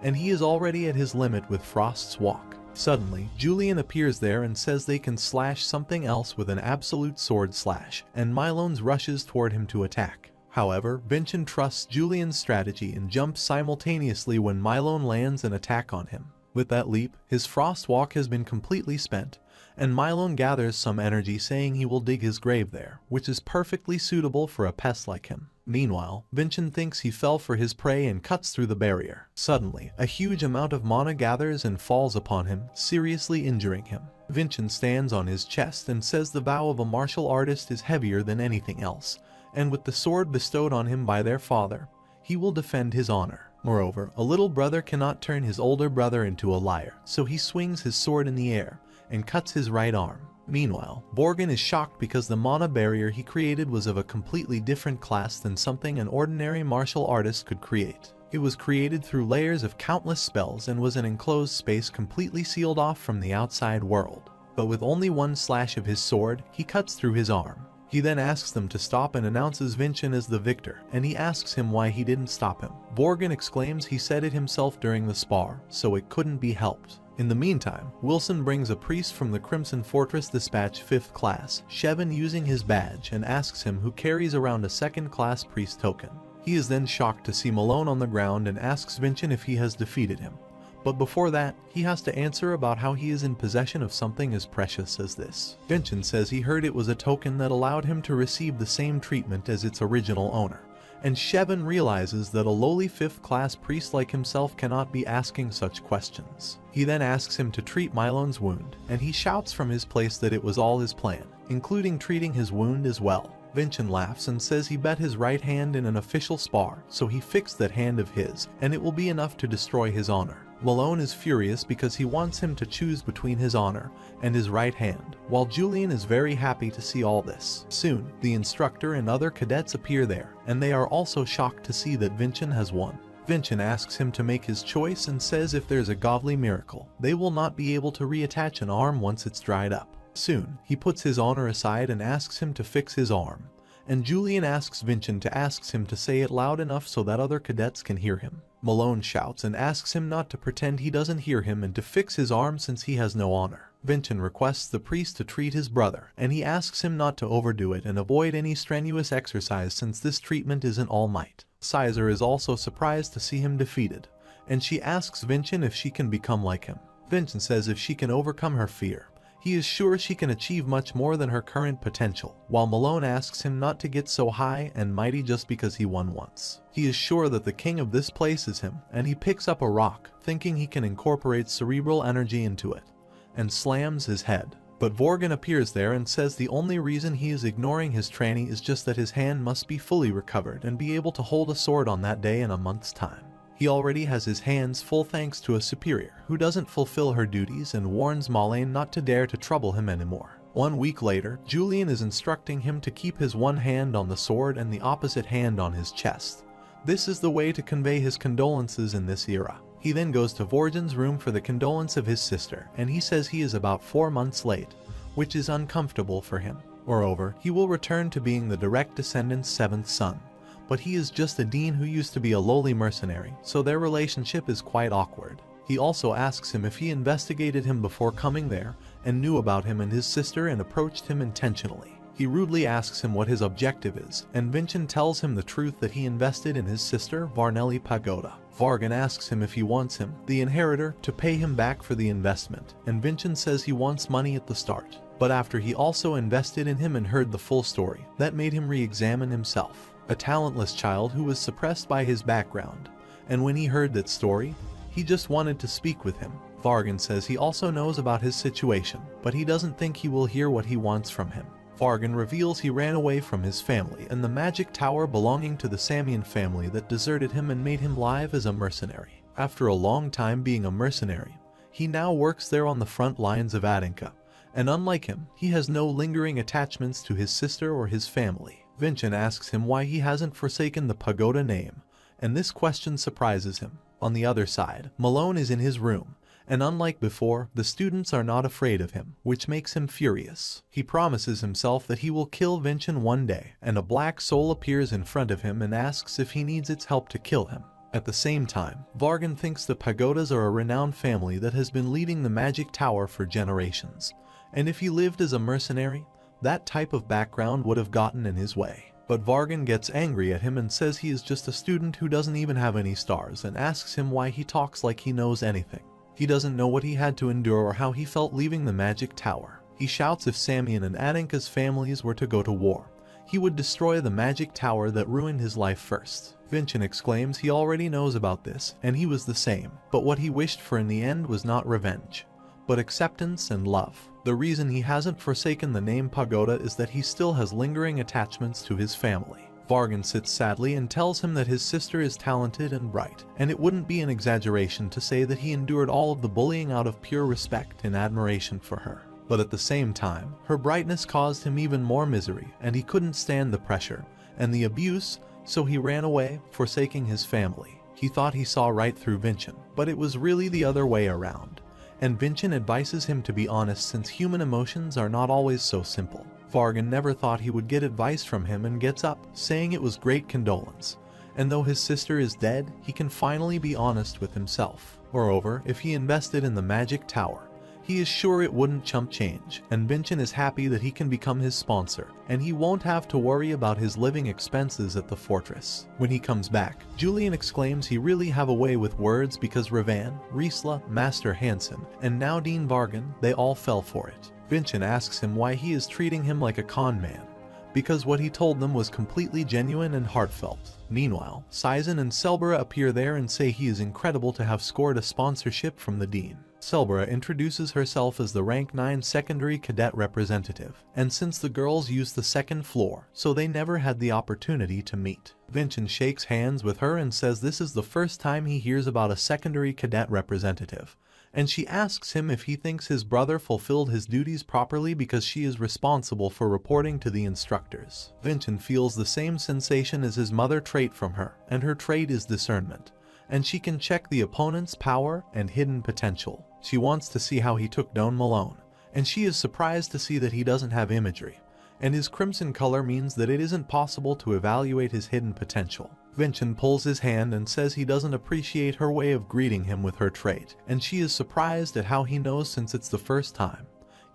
and he is already at his limit with Frost's Walk. Suddenly, Julian appears there and says they can slash something else with an absolute sword slash, and Milone rushes toward him to attack. However, Vincent trusts Julian's strategy and jumps simultaneously when Milone lands an attack on him. With that leap, his Frost Walk has been completely spent, and Milone gathers some energy saying he will dig his grave there, which is perfectly suitable for a pest like him. Meanwhile, Vincent thinks he fell for his prey and cuts through the barrier. Suddenly, a huge amount of mana gathers and falls upon him, seriously injuring him. Vincent stands on his chest and says the vow of a martial artist is heavier than anything else, and with the sword bestowed on him by their father, he will defend his honor. Moreover, a little brother cannot turn his older brother into a liar, so he swings his sword in the air and cuts his right arm. Meanwhile, Vorgan is shocked because the mana barrier he created was of a completely different class than something an ordinary martial artist could create. It was created through layers of countless spells and was an enclosed space completely sealed off from the outside world. But with only one slash of his sword, he cuts through his arm. He then asks them to stop and announces Vincent as the victor, and he asks him why he didn't stop him. Vorgan exclaims he said it himself during the spar, so it couldn't be helped. In the meantime, Wilson brings a priest from the Crimson Fortress Dispatch 5th class, Shevin using his badge, and asks him who carries around a 2nd class priest token. He is then shocked to see Malone on the ground and asks Vincent if he has defeated him. But before that, he has to answer about how he is in possession of something as precious as this. Vincent says he heard it was a token that allowed him to receive the same treatment as its original owner. And Shevin realizes that a lowly 5th class priest like himself cannot be asking such questions. He then asks him to treat Milone's wound, and he shouts from his place that it was all his plan, including treating his wound as well. Vincent laughs and says he bet his right hand in an official spar, so he fixed that hand of his, and it will be enough to destroy his honor. Malone is furious because he wants him to choose between his honor and his right hand, while Julian is very happy to see all this. Soon, the instructor and other cadets appear there, and they are also shocked to see that Vincent has won. Vincent asks him to make his choice and says if there's a godly miracle, they will not be able to reattach an arm once it's dried up. Soon, he puts his honor aside and asks him to fix his arm, and Julian asks Vincent to ask him to say it loud enough so that other cadets can hear him. Malone shouts and asks him not to pretend he doesn't hear him and to fix his arm since he has no honor. Vincent requests the priest to treat his brother, and he asks him not to overdo it and avoid any strenuous exercise since this treatment isn't all might. Caesar is also surprised to see him defeated, and she asks Vincent if she can become like him. Vincent says if she can overcome her fear, he is sure she can achieve much more than her current potential, while Malone asks him not to get so high and mighty just because he won once. He is sure that the king of this place is him, and he picks up a rock, thinking he can incorporate cerebral energy into it, and slams his head. But Vorgan appears there and says the only reason he is ignoring his tranny is just that his hand must be fully recovered and be able to hold a sword on that day in a month's time. He already has his hands full thanks to a superior who doesn't fulfill her duties and warns Malane not to dare to trouble him anymore. 1 week later, Julian is instructing him to keep his one hand on the sword and the opposite hand on his chest. This is the way to convey his condolences in this era. He then goes to Vorgan's room for the condolence of his sister, and he says he is about 4 months late, which is uncomfortable for him. Moreover, he will return to being the direct descendant's 7th son. But he is just a dean who used to be a lowly mercenary, so their relationship is quite awkward. He also asks him if he investigated him before coming there and knew about him and his sister and approached him intentionally. He rudely asks him what his objective is, and Vincent tells him the truth that he invested in his sister, Varnelli Pagoda. Vorgan asks him if he wants him, the inheritor, to pay him back for the investment, and Vincent says he wants money at the start. But after he also invested in him and heard the full story, that made him re-examine himself. A talentless child who was suppressed by his background, and when he heard that story, he just wanted to speak with him. Vorgan says he also knows about his situation, but he doesn't think he will hear what he wants from him. Vorgan reveals he ran away from his family and the magic tower belonging to the Samian family that deserted him and made him live as a mercenary. After a long time being a mercenary, he now works there on the front lines of Anicap, and unlike him, he has no lingering attachments to his sister or his family. Vincent asks him why he hasn't forsaken the pagoda name, and this question surprises him. On the other side, Malone is in his room, and unlike before, the students are not afraid of him, which makes him furious. He promises himself that he will kill Vincent one day, and a black soul appears in front of him and asks if he needs its help to kill him. At the same time, Vorgan thinks the pagodas are a renowned family that has been leading the magic tower for generations, and if he lived as a mercenary, that type of background would have gotten in his way. But Vorgan gets angry at him and says he is just a student who doesn't even have any stars and asks him why he talks like he knows anything. He doesn't know what he had to endure or how he felt leaving the magic tower. He shouts if Samian and Aninka's families were to go to war, he would destroy the magic tower that ruined his life first. Vincent exclaims he already knows about this and he was the same, but what he wished for in the end was not revenge, but acceptance and love. The reason he hasn't forsaken the name Pagoda is that he still has lingering attachments to his family. Vorgan sits sadly and tells him that his sister is talented and bright, and it wouldn't be an exaggeration to say that he endured all of the bullying out of pure respect and admiration for her. But at the same time, her brightness caused him even more misery, and he couldn't stand the pressure and the abuse, so he ran away, forsaking his family. He thought he saw right through Vincent, but it was really the other way around. And Vincent advises him to be honest since human emotions are not always so simple. Vargan never thought he would get advice from him and gets up, saying it was great condolence. And though his sister is dead, he can finally be honest with himself. Moreover, if he invested in the Magic Tower, he is sure it wouldn't chump change, and Vincent is happy that he can become his sponsor, and he won't have to worry about his living expenses at the fortress. When he comes back, Julian exclaims he really have a way with words because Ravan, Riesla, Master Hansen, and now Dean Vargan, they all fell for it. Vincent asks him why he is treating him like a con man, because what he told them was completely genuine and heartfelt. Meanwhile, Sizen and Selbera appear there and say he is incredible to have scored a sponsorship from the Dean. Selbera introduces herself as the rank 9 secondary cadet representative, and since the girls used the second floor, so they never had the opportunity to meet. Vincent shakes hands with her and says this is the first time he hears about a secondary cadet representative, and she asks him if he thinks his brother fulfilled his duties properly because she is responsible for reporting to the instructors. Vincent feels the same sensation as his mother trait from her, and her trait is discernment, and she can check the opponent's power and hidden potential. She wants to see how he took down Malone, and she is surprised to see that he doesn't have imagery, and his crimson color means that it isn't possible to evaluate his hidden potential. Vincent pulls his hand and says he doesn't appreciate her way of greeting him with her trait, and she is surprised at how he knows since it's the first time.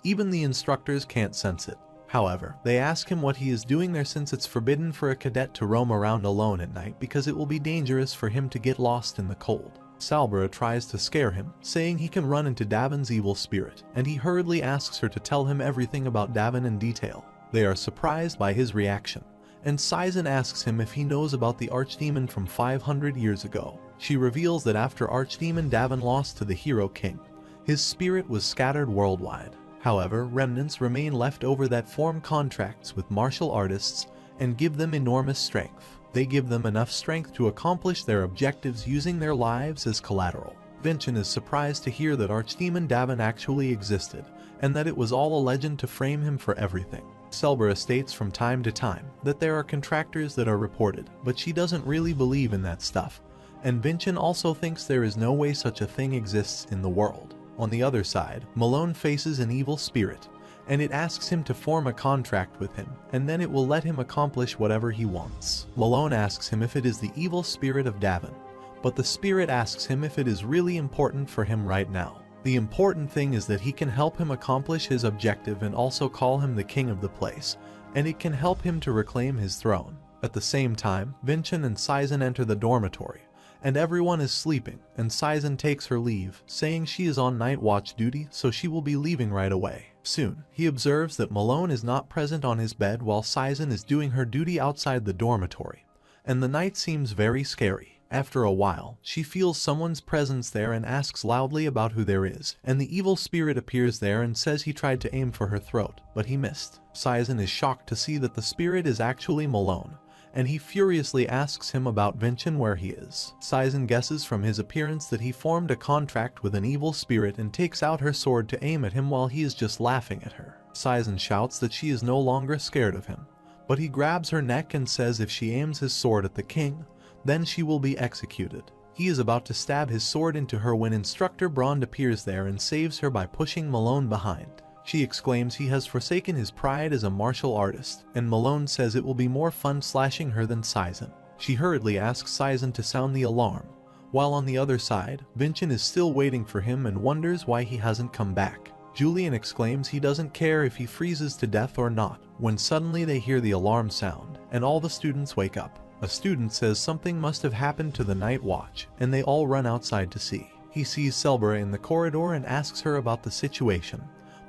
Even the instructors can't sense it. However, they ask him what he is doing there since it's forbidden for a cadet to roam around alone at night because it will be dangerous for him to get lost in the cold. Selbera tries to scare him, saying he can run into Davin's evil spirit, and he hurriedly asks her to tell him everything about Davin in detail. They are surprised by his reaction, and Sizen asks him if he knows about the Archdemon from 500 years ago. She reveals that after Archdemon Davin lost to the Hero King, his spirit was scattered worldwide. However, remnants remain left over that form contracts with martial artists and give them enormous strength. They give them enough strength to accomplish their objectives using their lives as collateral. Vincent is surprised to hear that Archdemon Davin actually existed, and that it was all a legend to frame him for everything. Selbera states from time to time that there are contractors that are reported, but she doesn't really believe in that stuff, and Vincent also thinks there is no way such a thing exists in the world. On the other side, Malone faces an evil spirit, and it asks him to form a contract with him, and then it will let him accomplish whatever he wants. Malone asks him if it is the evil spirit of Davin, but the spirit asks him if it is really important for him right now. The important thing is that he can help him accomplish his objective and also call him the king of the place, and it can help him to reclaim his throne. At the same time, Vincent and Sizen enter the dormitory, and everyone is sleeping, and Sizen takes her leave, saying she is on night watch duty, so she will be leaving right away. Soon, he observes that Malone is not present on his bed while Sizen is doing her duty outside the dormitory, and the night seems very scary. After a while, she feels someone's presence there and asks loudly about who there is, and the evil spirit appears there and says he tried to aim for her throat, but he missed. Sizen is shocked to see that the spirit is actually Malone, and he furiously asks him about Vincent where he is. Sizen guesses from his appearance that he formed a contract with an evil spirit and takes out her sword to aim at him while he is just laughing at her. Sizen shouts that she is no longer scared of him, but he grabs her neck and says if she aims his sword at the king, then she will be executed. He is about to stab his sword into her when Instructor Brond appears there and saves her by pushing Malone behind. She exclaims he has forsaken his pride as a martial artist, and Malone says it will be more fun slashing her than Sizen. She hurriedly asks Sizen to sound the alarm, while on the other side, Vincent is still waiting for him and wonders why he hasn't come back. Julian exclaims he doesn't care if he freezes to death or not, when suddenly they hear the alarm sound, and all the students wake up. A student says something must have happened to the night watch, and they all run outside to see. He sees Selbera in the corridor and asks her about the situation,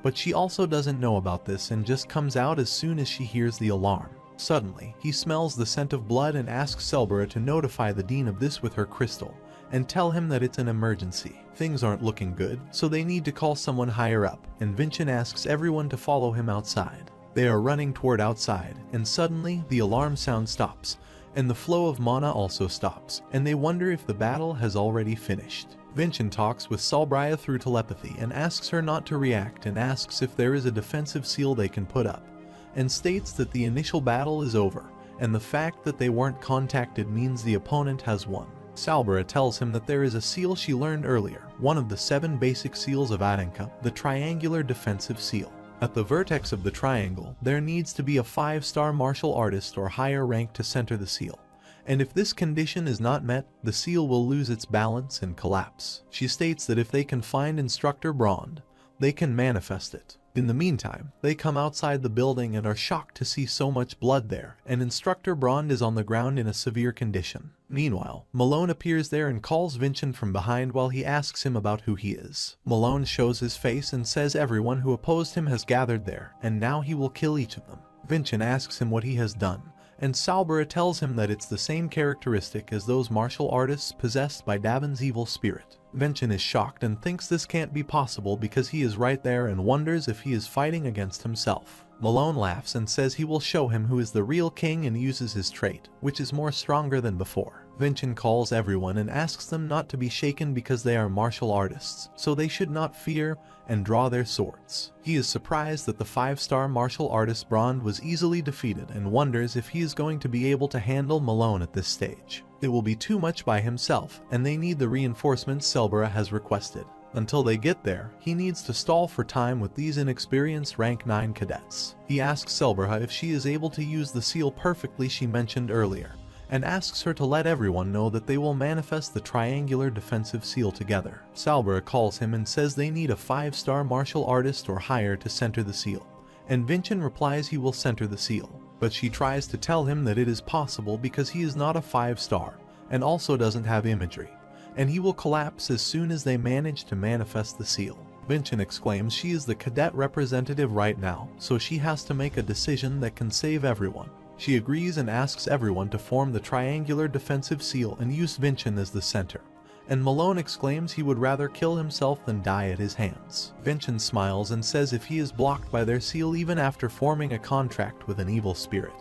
but she also doesn't know about this and just comes out as soon as she hears the alarm. Suddenly, he smells the scent of blood and asks Selbera to notify the dean of this with her crystal, and tell him that it's an emergency. Things aren't looking good, so they need to call someone higher up, and Vincent asks everyone to follow him outside. They are running toward outside, and suddenly, the alarm sound stops, and the flow of mana also stops, and they wonder if the battle has already finished. Vincent talks with Salbria through telepathy and asks her not to react, and asks if there is a defensive seal they can put up, and states that the initial battle is over, and the fact that they weren't contacted means the opponent has won. Salbria tells him that there is a seal she learned earlier, one of the 7 basic seals of Anicap, the triangular defensive seal. At the vertex of the triangle, there needs to be a 5-star martial artist or higher rank to center the seal, and if this condition is not met, the seal will lose its balance and collapse. She states that if they can find Instructor Brond, they can manifest it. In the meantime, they come outside the building and are shocked to see so much blood there, and Instructor Brond is on the ground in a severe condition. Meanwhile, Malone appears there and calls Vincent from behind while he asks him about who he is. Malone shows his face and says everyone who opposed him has gathered there, and now he will kill each of them. Vincent asks him what he has done, and Salbria tells him that it's the same characteristic as those martial artists possessed by Davin's evil spirit. Vincent is shocked and thinks this can't be possible because he is right there and wonders if he is fighting against himself. Malone laughs and says he will show him who is the real king and uses his trait, which is more stronger than before. Vincent calls everyone and asks them not to be shaken because they are martial artists, so they should not fear and draw their swords. He is surprised that the 5-star martial artist Brond was easily defeated and wonders if he is going to be able to handle Malone at this stage. It will be too much by himself, and they need the reinforcements Salbria has requested. Until they get there, he needs to stall for time with these inexperienced rank 9 cadets. He asks Salbria if she is able to use the seal perfectly she mentioned earlier, and asks her to let everyone know that they will manifest the triangular defensive seal together. Salbria calls him and says they need a 5-star martial artist or higher to center the seal, and Vincent replies he will center the seal, but she tries to tell him that it is possible because he is not a 5-star and also doesn't have imagery, and he will collapse as soon as they manage to manifest the seal. Vincent exclaims she is the cadet representative right now, so she has to make a decision that can save everyone. She agrees and asks everyone to form the triangular defensive seal and use Vincent as the center, and Malone exclaims he would rather kill himself than die at his hands. Vincent smiles and says if he is blocked by their seal even after forming a contract with an evil spirit,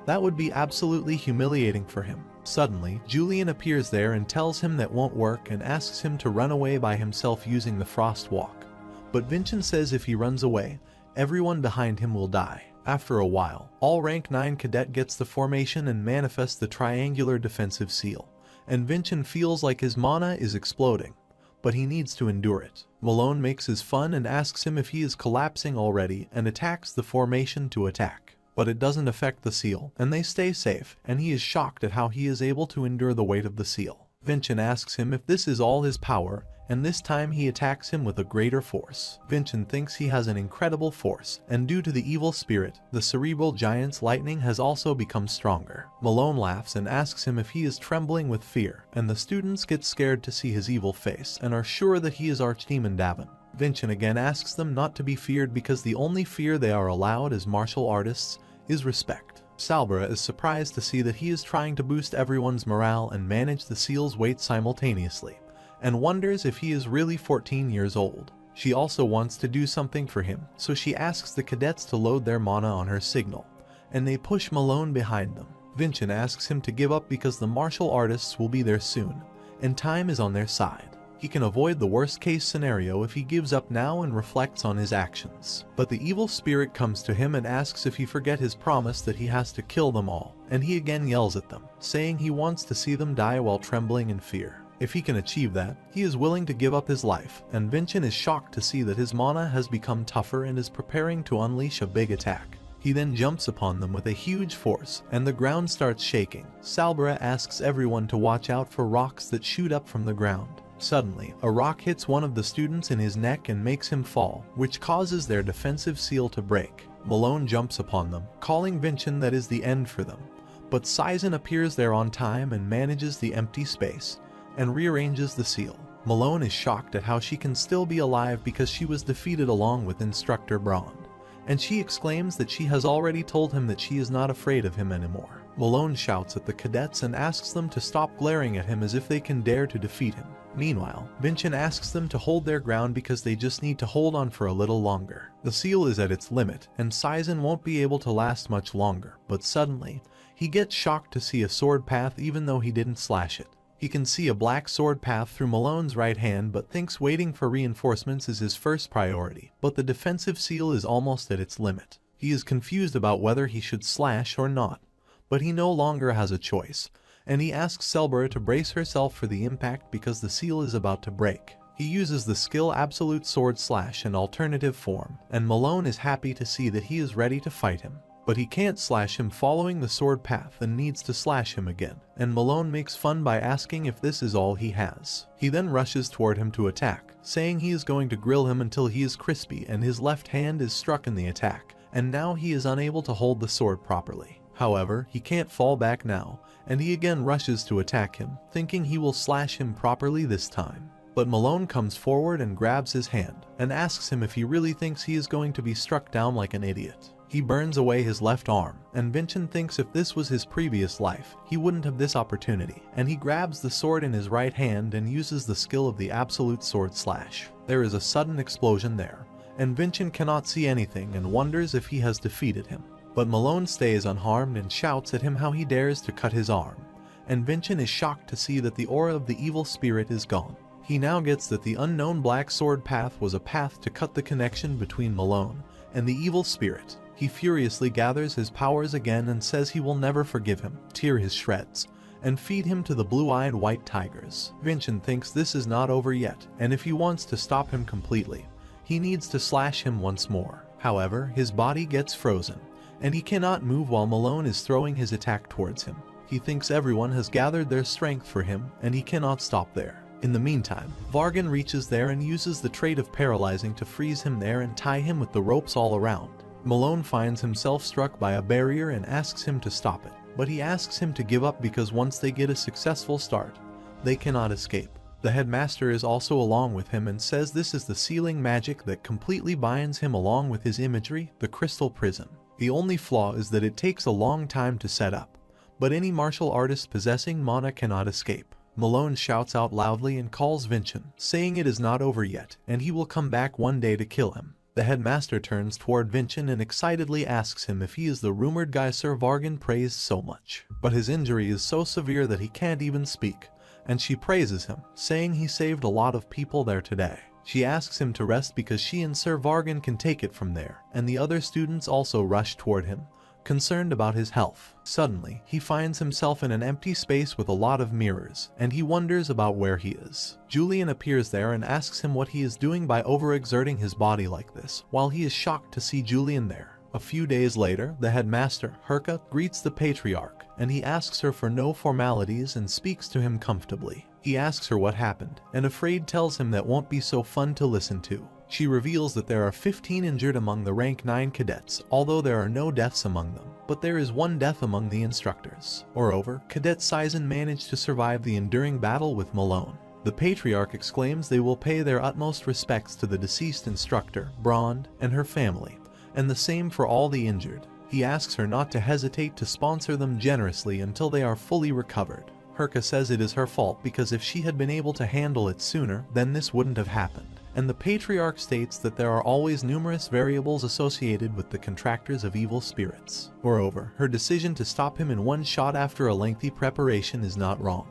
that would be absolutely humiliating for him. Suddenly, Julian appears there and tells him that won't work and asks him to run away by himself using the frost walk. But Vincent says if he runs away, everyone behind him will die. After a while, all rank 9 cadet gets the formation and manifests the triangular defensive seal, and Vincent feels like his mana is exploding, but he needs to endure it. Malone makes his fun and asks him if he is collapsing already and attacks the formation to attack. But it doesn't affect the seal, and they stay safe, and he is shocked at how he is able to endure the weight of the seal. Vincent asks him if this is all his power, and this time he attacks him with a greater force. Vincent thinks he has an incredible force, and due to the evil spirit, the cerebral giant's lightning has also become stronger. Malone laughs and asks him if he is trembling with fear, and the students get scared to see his evil face and are sure that he is Archdemon Davin. Vincent again asks them not to be feared because the only fear they are allowed as martial artists is respect. Salbria is surprised to see that he is trying to boost everyone's morale and manage the seal's weight simultaneously, and wonders if he is really 14 years old. She also wants to do something for him, so she asks the cadets to load their mana on her signal, and they push Malone behind them. Vincent asks him to give up because the martial artists will be there soon, and time is on their side. He can avoid the worst case scenario if he gives up now and reflects on his actions. But the evil spirit comes to him and asks if he forget his promise that he has to kill them all, and he again yells at them, saying he wants to see them die while trembling in fear. If he can achieve that, he is willing to give up his life, and Vincent is shocked to see that his mana has become tougher and is preparing to unleash a big attack. He then jumps upon them with a huge force, and the ground starts shaking. Salbria asks everyone to watch out for rocks that shoot up from the ground. Suddenly, a rock hits one of the students in his neck and makes him fall, which causes their defensive seal to break. Malone jumps upon them, calling Vincent that is the end for them, but Sizen appears there on time and manages the empty space, and rearranges the seal. Malone is shocked at how she can still be alive because she was defeated along with Instructor Brond, and she exclaims that she has already told him that she is not afraid of him anymore. Malone shouts at the cadets and asks them to stop glaring at him as if they can dare to defeat him. Meanwhile, Vincent asks them to hold their ground because they just need to hold on for a little longer. The seal is at its limit, and Sizen won't be able to last much longer, but suddenly, he gets shocked to see a sword path even though he didn't slash it. He can see a black sword path through Malone's right hand but thinks waiting for reinforcements is his first priority, but the defensive seal is almost at its limit. He is confused about whether he should slash or not, but he no longer has a choice, and he asks Selbera to brace herself for the impact because the seal is about to break. He uses the skill Absolute Sword Slash in alternative form, and Malone is happy to see that he is ready to fight him. But he can't slash him following the sword path and needs to slash him again, and Malone makes fun by asking if this is all he has. He then rushes toward him to attack, saying he is going to grill him until he is crispy and his left hand is struck in the attack, and now he is unable to hold the sword properly. However, he can't fall back now, and he again rushes to attack him, thinking he will slash him properly this time. But Malone comes forward and grabs his hand, and asks him if he really thinks he is going to be struck down like an idiot. He burns away his left arm, and Vincent thinks if this was his previous life, he wouldn't have this opportunity, and he grabs the sword in his right hand and uses the skill of the Absolute Sword Slash. There is a sudden explosion there, and Vincent cannot see anything and wonders if he has defeated him. But Malone stays unharmed and shouts at him how he dares to cut his arm, and Vincent is shocked to see that the aura of the evil spirit is gone. He now gets that the unknown black sword path was a path to cut the connection between Malone and the evil spirit. He furiously gathers his powers again and says he will never forgive him, tear his shreds, and feed him to the blue-eyed white tigers. Vincent thinks this is not over yet, and if he wants to stop him completely, he needs to slash him once more. However, his body gets frozen, and he cannot move while Malone is throwing his attack towards him. He thinks everyone has gathered their strength for him, and he cannot stop there. In the meantime, Vargan reaches there and uses the trait of paralyzing to freeze him there and tie him with the ropes all around. Malone finds himself struck by a barrier and asks him to stop it, but he asks him to give up because once they get a successful start, they cannot escape. The headmaster is also along with him and says this is the sealing magic that completely binds him along with his imagery, the crystal prison. The only flaw is that it takes a long time to set up, but any martial artist possessing mana cannot escape. Malone shouts out loudly and calls Vincent, saying it is not over yet, and he will come back one day to kill him. The headmaster turns toward Vincent and excitedly asks him if he is the rumored guy Sir Vargan praised so much. But his injury is so severe that he can't even speak, and she praises him, saying he saved a lot of people there today. She asks him to rest because she and Sir Vargan can take it from there, and the other students also rush toward him, concerned about his health. Suddenly, he finds himself in an empty space with a lot of mirrors, and he wonders about where he is. Julian appears there and asks him what he is doing by overexerting his body like this, while he is shocked to see Julian there. A few days later, the headmaster, Herka, greets the patriarch, and he asks her for no formalities and speaks to him comfortably. He asks her what happened, and afraid tells him that won't be so fun to listen to. She reveals that there are 15 injured among the rank 9 cadets, although there are no deaths among them, but there is one death among the instructors. Moreover, Cadet Sizen managed to survive the enduring battle with Malone. The patriarch exclaims they will pay their utmost respects to the deceased instructor, Brond, and her family, and the same for all the injured. He asks her not to hesitate to sponsor them generously until they are fully recovered. Herka says it is her fault because if she had been able to handle it sooner, then this wouldn't have happened. And the patriarch states that there are always numerous variables associated with the contractors of evil spirits. Moreover, her decision to stop him in one shot after a lengthy preparation is not wrong.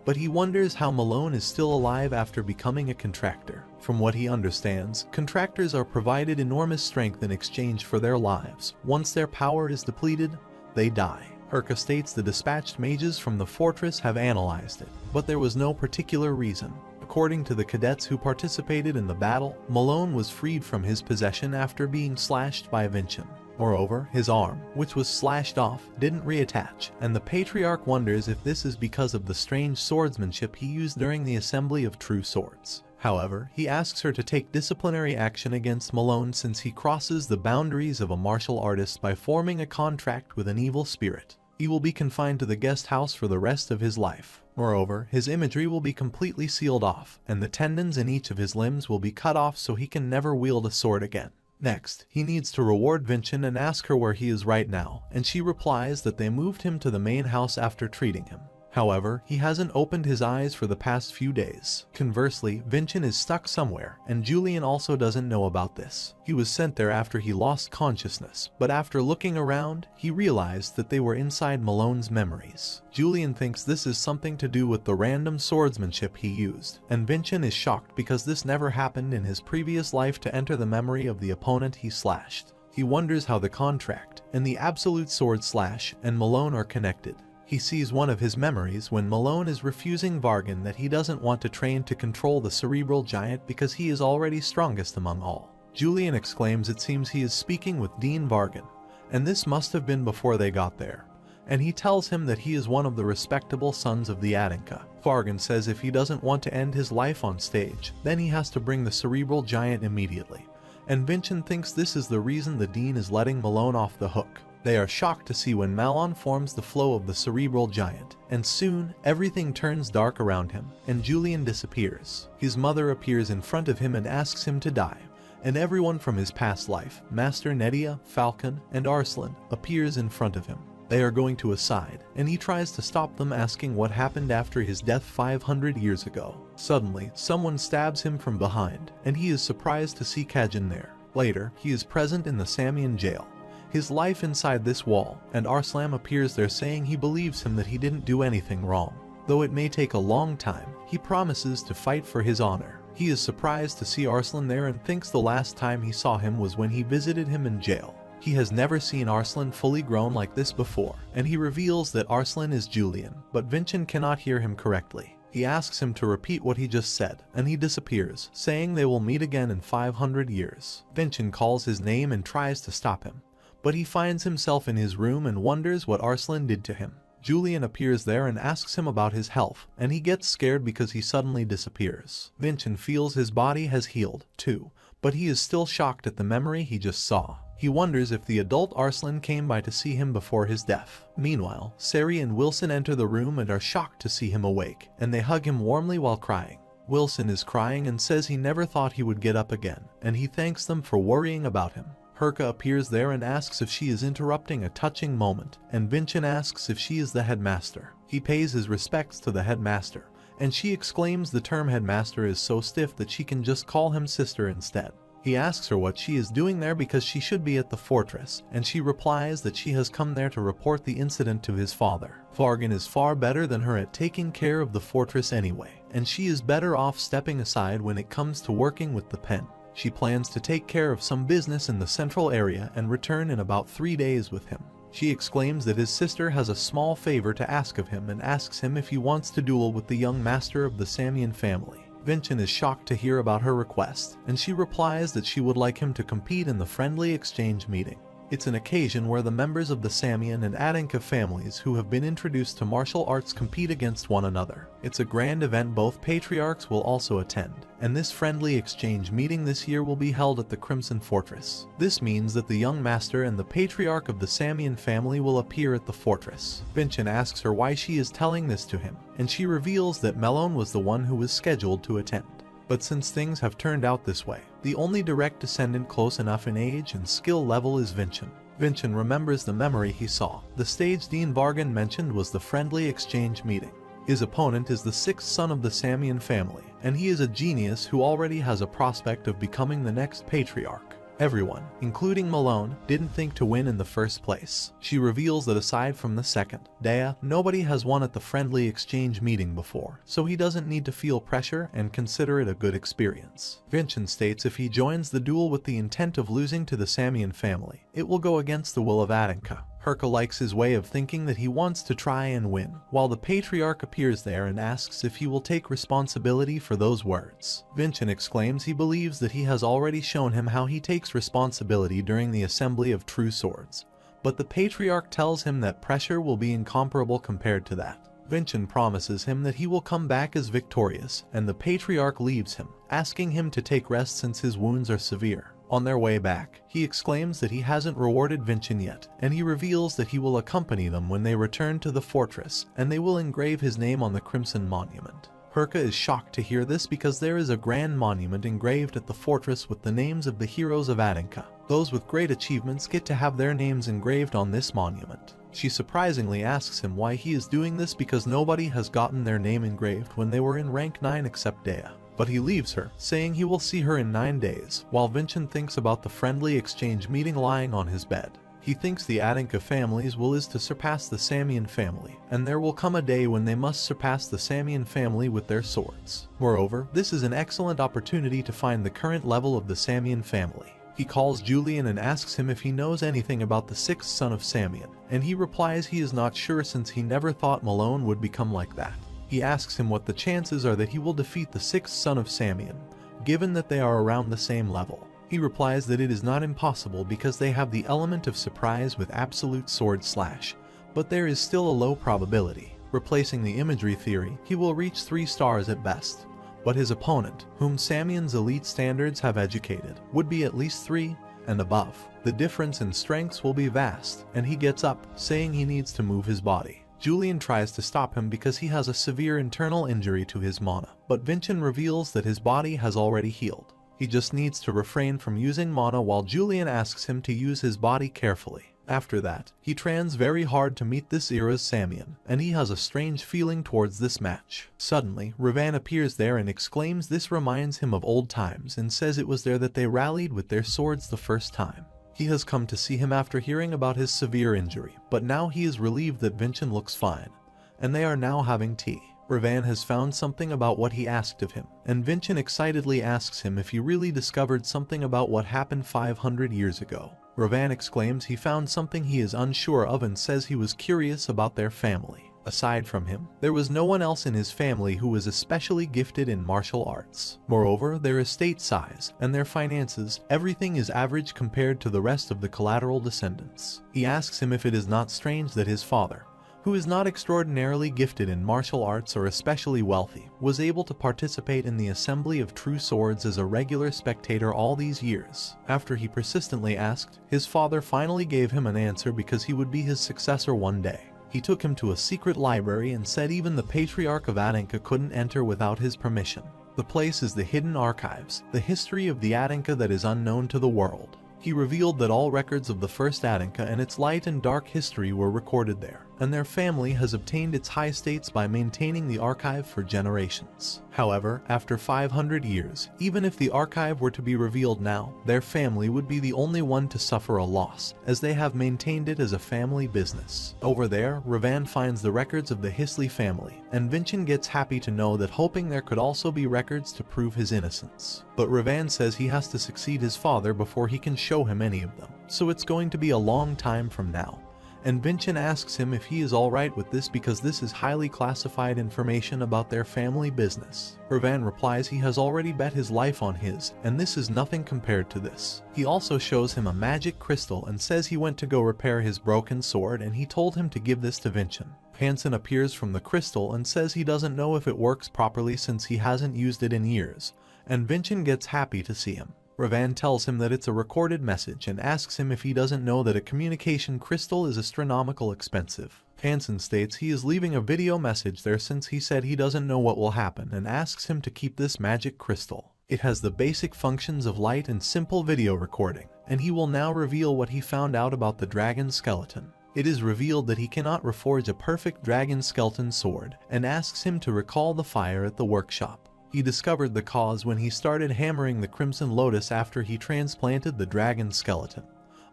But he wonders how Malone is still alive after becoming a contractor. From what he understands, contractors are provided enormous strength in exchange for their lives. Once their power is depleted, they die. Herka states the dispatched mages from the fortress have analyzed it, but there was no particular reason. According to the cadets who participated in the battle, Malone was freed from his possession after being slashed by Vincent. Moreover, his arm, which was slashed off, didn't reattach, and the patriarch wonders if this is because of the strange swordsmanship he used during the assembly of true swords. However, he asks her to take disciplinary action against Malone since he crosses the boundaries of a martial artist by forming a contract with an evil spirit. He will be confined to the guest house for the rest of his life. Moreover, his imagery will be completely sealed off, and the tendons in each of his limbs will be cut off so he can never wield a sword again. Next, he needs to reward Vincent and ask her where he is right now, and she replies that they moved him to the main house after treating him. However, he hasn't opened his eyes for the past few days. Conversely, Vincent is stuck somewhere, and Julian also doesn't know about this. He was sent there after he lost consciousness, but after looking around, he realized that they were inside Malone's memories. Julian thinks this is something to do with the random swordsmanship he used, and Vincent is shocked because this never happened in his previous life to enter the memory of the opponent he slashed. He wonders how the contract and the absolute sword slash and Malone are connected. He sees one of his memories when Malone is refusing Vargan that he doesn't want to train to control the cerebral giant because he is already strongest among all. Julian exclaims it seems he is speaking with Dean Vargan, and this must have been before they got there. And he tells him that he is one of the respectable sons of the Aninca. Vargan says if he doesn't want to end his life on stage, then he has to bring the cerebral giant immediately. And Vincent thinks this is the reason the Dean is letting Malone off the hook. They are shocked to see when Malone forms the flow of the cerebral giant, and soon everything turns dark around him, and Julian disappears. His mother appears in front of him and asks him to die, and everyone from his past life, Master Nedia, Falcon, and Arslan, appears in front of him. They are going to a side, and he tries to stop them, asking what happened after his death 500 years ago. Suddenly, someone stabs him from behind, and he is surprised to see Kajin there. Later, he is present in the Samian jail. His life inside this wall, and Arslan appears there saying he believes him that he didn't do anything wrong. Though it may take a long time, he promises to fight for his honor. He is surprised to see Arslan there and thinks the last time he saw him was when he visited him in jail. He has never seen Arslan fully grown like this before, and he reveals that Arslan is Julian, but Vincent cannot hear him correctly. He asks him to repeat what he just said, and he disappears, saying they will meet again in 500 years. Vincent calls his name and tries to stop him, but he finds himself in his room and wonders what Arslan did to him. Julian appears there and asks him about his health, and he gets scared because he suddenly disappears. Vincent feels his body has healed, too, but he is still shocked at the memory he just saw. He wonders if the adult Arslan came by to see him before his death. Meanwhile, Sari and Wilson enter the room and are shocked to see him awake, and they hug him warmly while crying. Wilson is crying and says he never thought he would get up again, and he thanks them for worrying about him. Herka appears there and asks if she is interrupting a touching moment, and Vincent asks if she is the headmaster. He pays his respects to the headmaster, and she exclaims the term headmaster is so stiff that she can just call him sister instead. He asks her what she is doing there because she should be at the fortress, and she replies that she has come there to report the incident to his father. Vargan is far better than her at taking care of the fortress anyway, and she is better off stepping aside when it comes to working with the pen. She plans to take care of some business in the central area and return in about 3 days with him. She exclaims that his sister has a small favor to ask of him and asks him if he wants to duel with the young master of the Samian family. Vincent is shocked to hear about her request, and she replies that she would like him to compete in the friendly exchange meeting. It's an occasion where the members of the Samian and Aninca families who have been introduced to martial arts compete against one another. It's a grand event both patriarchs will also attend, and this friendly exchange meeting this year will be held at the Crimson Fortress. This means that the young master and the patriarch of the Samian family will appear at the fortress. Vincent asks her why she is telling this to him, and she reveals that Melon was the one who was scheduled to attend. But since things have turned out this way, the only direct descendant close enough in age and skill level is Vincent. Vincent remembers the memory he saw. The stage Dean Vargan mentioned was the friendly exchange meeting. His opponent is the 6th son of the Samian family, and he is a genius who already has a prospect of becoming the next patriarch. Everyone, including Malone, didn't think to win in the first place. She reveals that aside from the second, Dea, nobody has won at the friendly exchange meeting before, so he doesn't need to feel pressure and consider it a good experience. Vincent states if he joins the duel with the intent of losing to the Samian family, it will go against the will of Aninca. Herka likes his way of thinking that he wants to try and win, while the patriarch appears there and asks if he will take responsibility for those words. Vincent exclaims he believes that he has already shown him how he takes responsibility during the assembly of true swords, but the patriarch tells him that pressure will be incomparable compared to that. Vincent promises him that he will come back as victorious, and the patriarch leaves him, asking him to take rest since his wounds are severe. On their way back, he exclaims that he hasn't rewarded Vincent yet, and he reveals that he will accompany them when they return to the fortress, and they will engrave his name on the Crimson Monument. Herka is shocked to hear this because there is a grand monument engraved at the fortress with the names of the heroes of Aninca. Those with great achievements get to have their names engraved on this monument. She surprisingly asks him why he is doing this because nobody has gotten their name engraved when they were in rank 9 except Dea. But he leaves her, saying he will see her in 9 days, while Vincent thinks about the friendly exchange meeting lying on his bed. He thinks the Aninka family's will is to surpass the Samian family, and there will come a day when they must surpass the Samian family with their swords. Moreover, this is an excellent opportunity to find the current level of the Samian family. He calls Julian and asks him if he knows anything about the 6th son of Samian, and he replies he is not sure since he never thought Malone would become like that. He asks him what the chances are that he will defeat the 6th son of Samian, given that they are around the same level. He replies that it is not impossible because they have the element of surprise with absolute sword slash, but there is still a low probability. Replacing the imagery theory, he will reach 3 stars at best, but his opponent, whom Samian's elite standards have educated, would be at least 3 and above. The difference in strengths will be vast, and he gets up, saying he needs to move his body. Julian tries to stop him because he has a severe internal injury to his mana, but Vincent reveals that his body has already healed. He just needs to refrain from using mana while Julian asks him to use his body carefully. After that, he trains very hard to meet this era's Samian, and he has a strange feeling towards this match. Suddenly, Ravan appears there and exclaims this reminds him of old times and says it was there that they rallied with their swords the first time. He has come to see him after hearing about his severe injury, but now he is relieved that Vincent looks fine, and they are now having tea. Ravan has found something about what he asked of him, and Vincent excitedly asks him if he really discovered something about what happened 500 years ago. Ravan exclaims he found something he is unsure of and says he was curious about their family. Aside from him, there was no one else in his family who was especially gifted in martial arts. Moreover, their estate size and their finances, everything is average compared to the rest of the collateral descendants. He asks him if it is not strange that his father, who is not extraordinarily gifted in martial arts or especially wealthy, was able to participate in the assembly of true swords as a regular spectator all these years. After he persistently asked, his father finally gave him an answer because he would be his successor one day. He took him to a secret library and said even the Patriarch of Aninka couldn't enter without his permission. The place is the Hidden Archives, the history of the Aninka that is unknown to the world. He revealed that all records of the first Aninka and its light and dark history were recorded there, and their family has obtained its high states by maintaining the archive for generations. However, after 500 years, even if the archive were to be revealed now, their family would be the only one to suffer a loss, as they have maintained it as a family business. Over there, Ravan finds the records of the Hisley family, and Vincent gets happy to know that, hoping there could also be records to prove his innocence. But Ravan says he has to succeed his father before he can show him any of them, so it's going to be a long time from now. And Vincent asks him if he is alright with this because this is highly classified information about their family business. Ravan replies he has already bet his life on his, and this is nothing compared to this. He also shows him a magic crystal and says he went to go repair his broken sword and he told him to give this to Vincent. Hansen appears from the crystal and says he doesn't know if it works properly since he hasn't used it in years, and Vincent gets happy to see him. Ravan tells him that it's a recorded message and asks him if he doesn't know that a communication crystal is astronomically expensive. Hansen states he is leaving a video message there since he said he doesn't know what will happen and asks him to keep this magic crystal. It has the basic functions of light and simple video recording, and he will now reveal what he found out about the dragon skeleton. It is revealed that he cannot reforge a perfect dragon skeleton sword and asks him to recall the fire at the workshop. He discovered the cause when he started hammering the Crimson Lotus after he transplanted the dragon skeleton.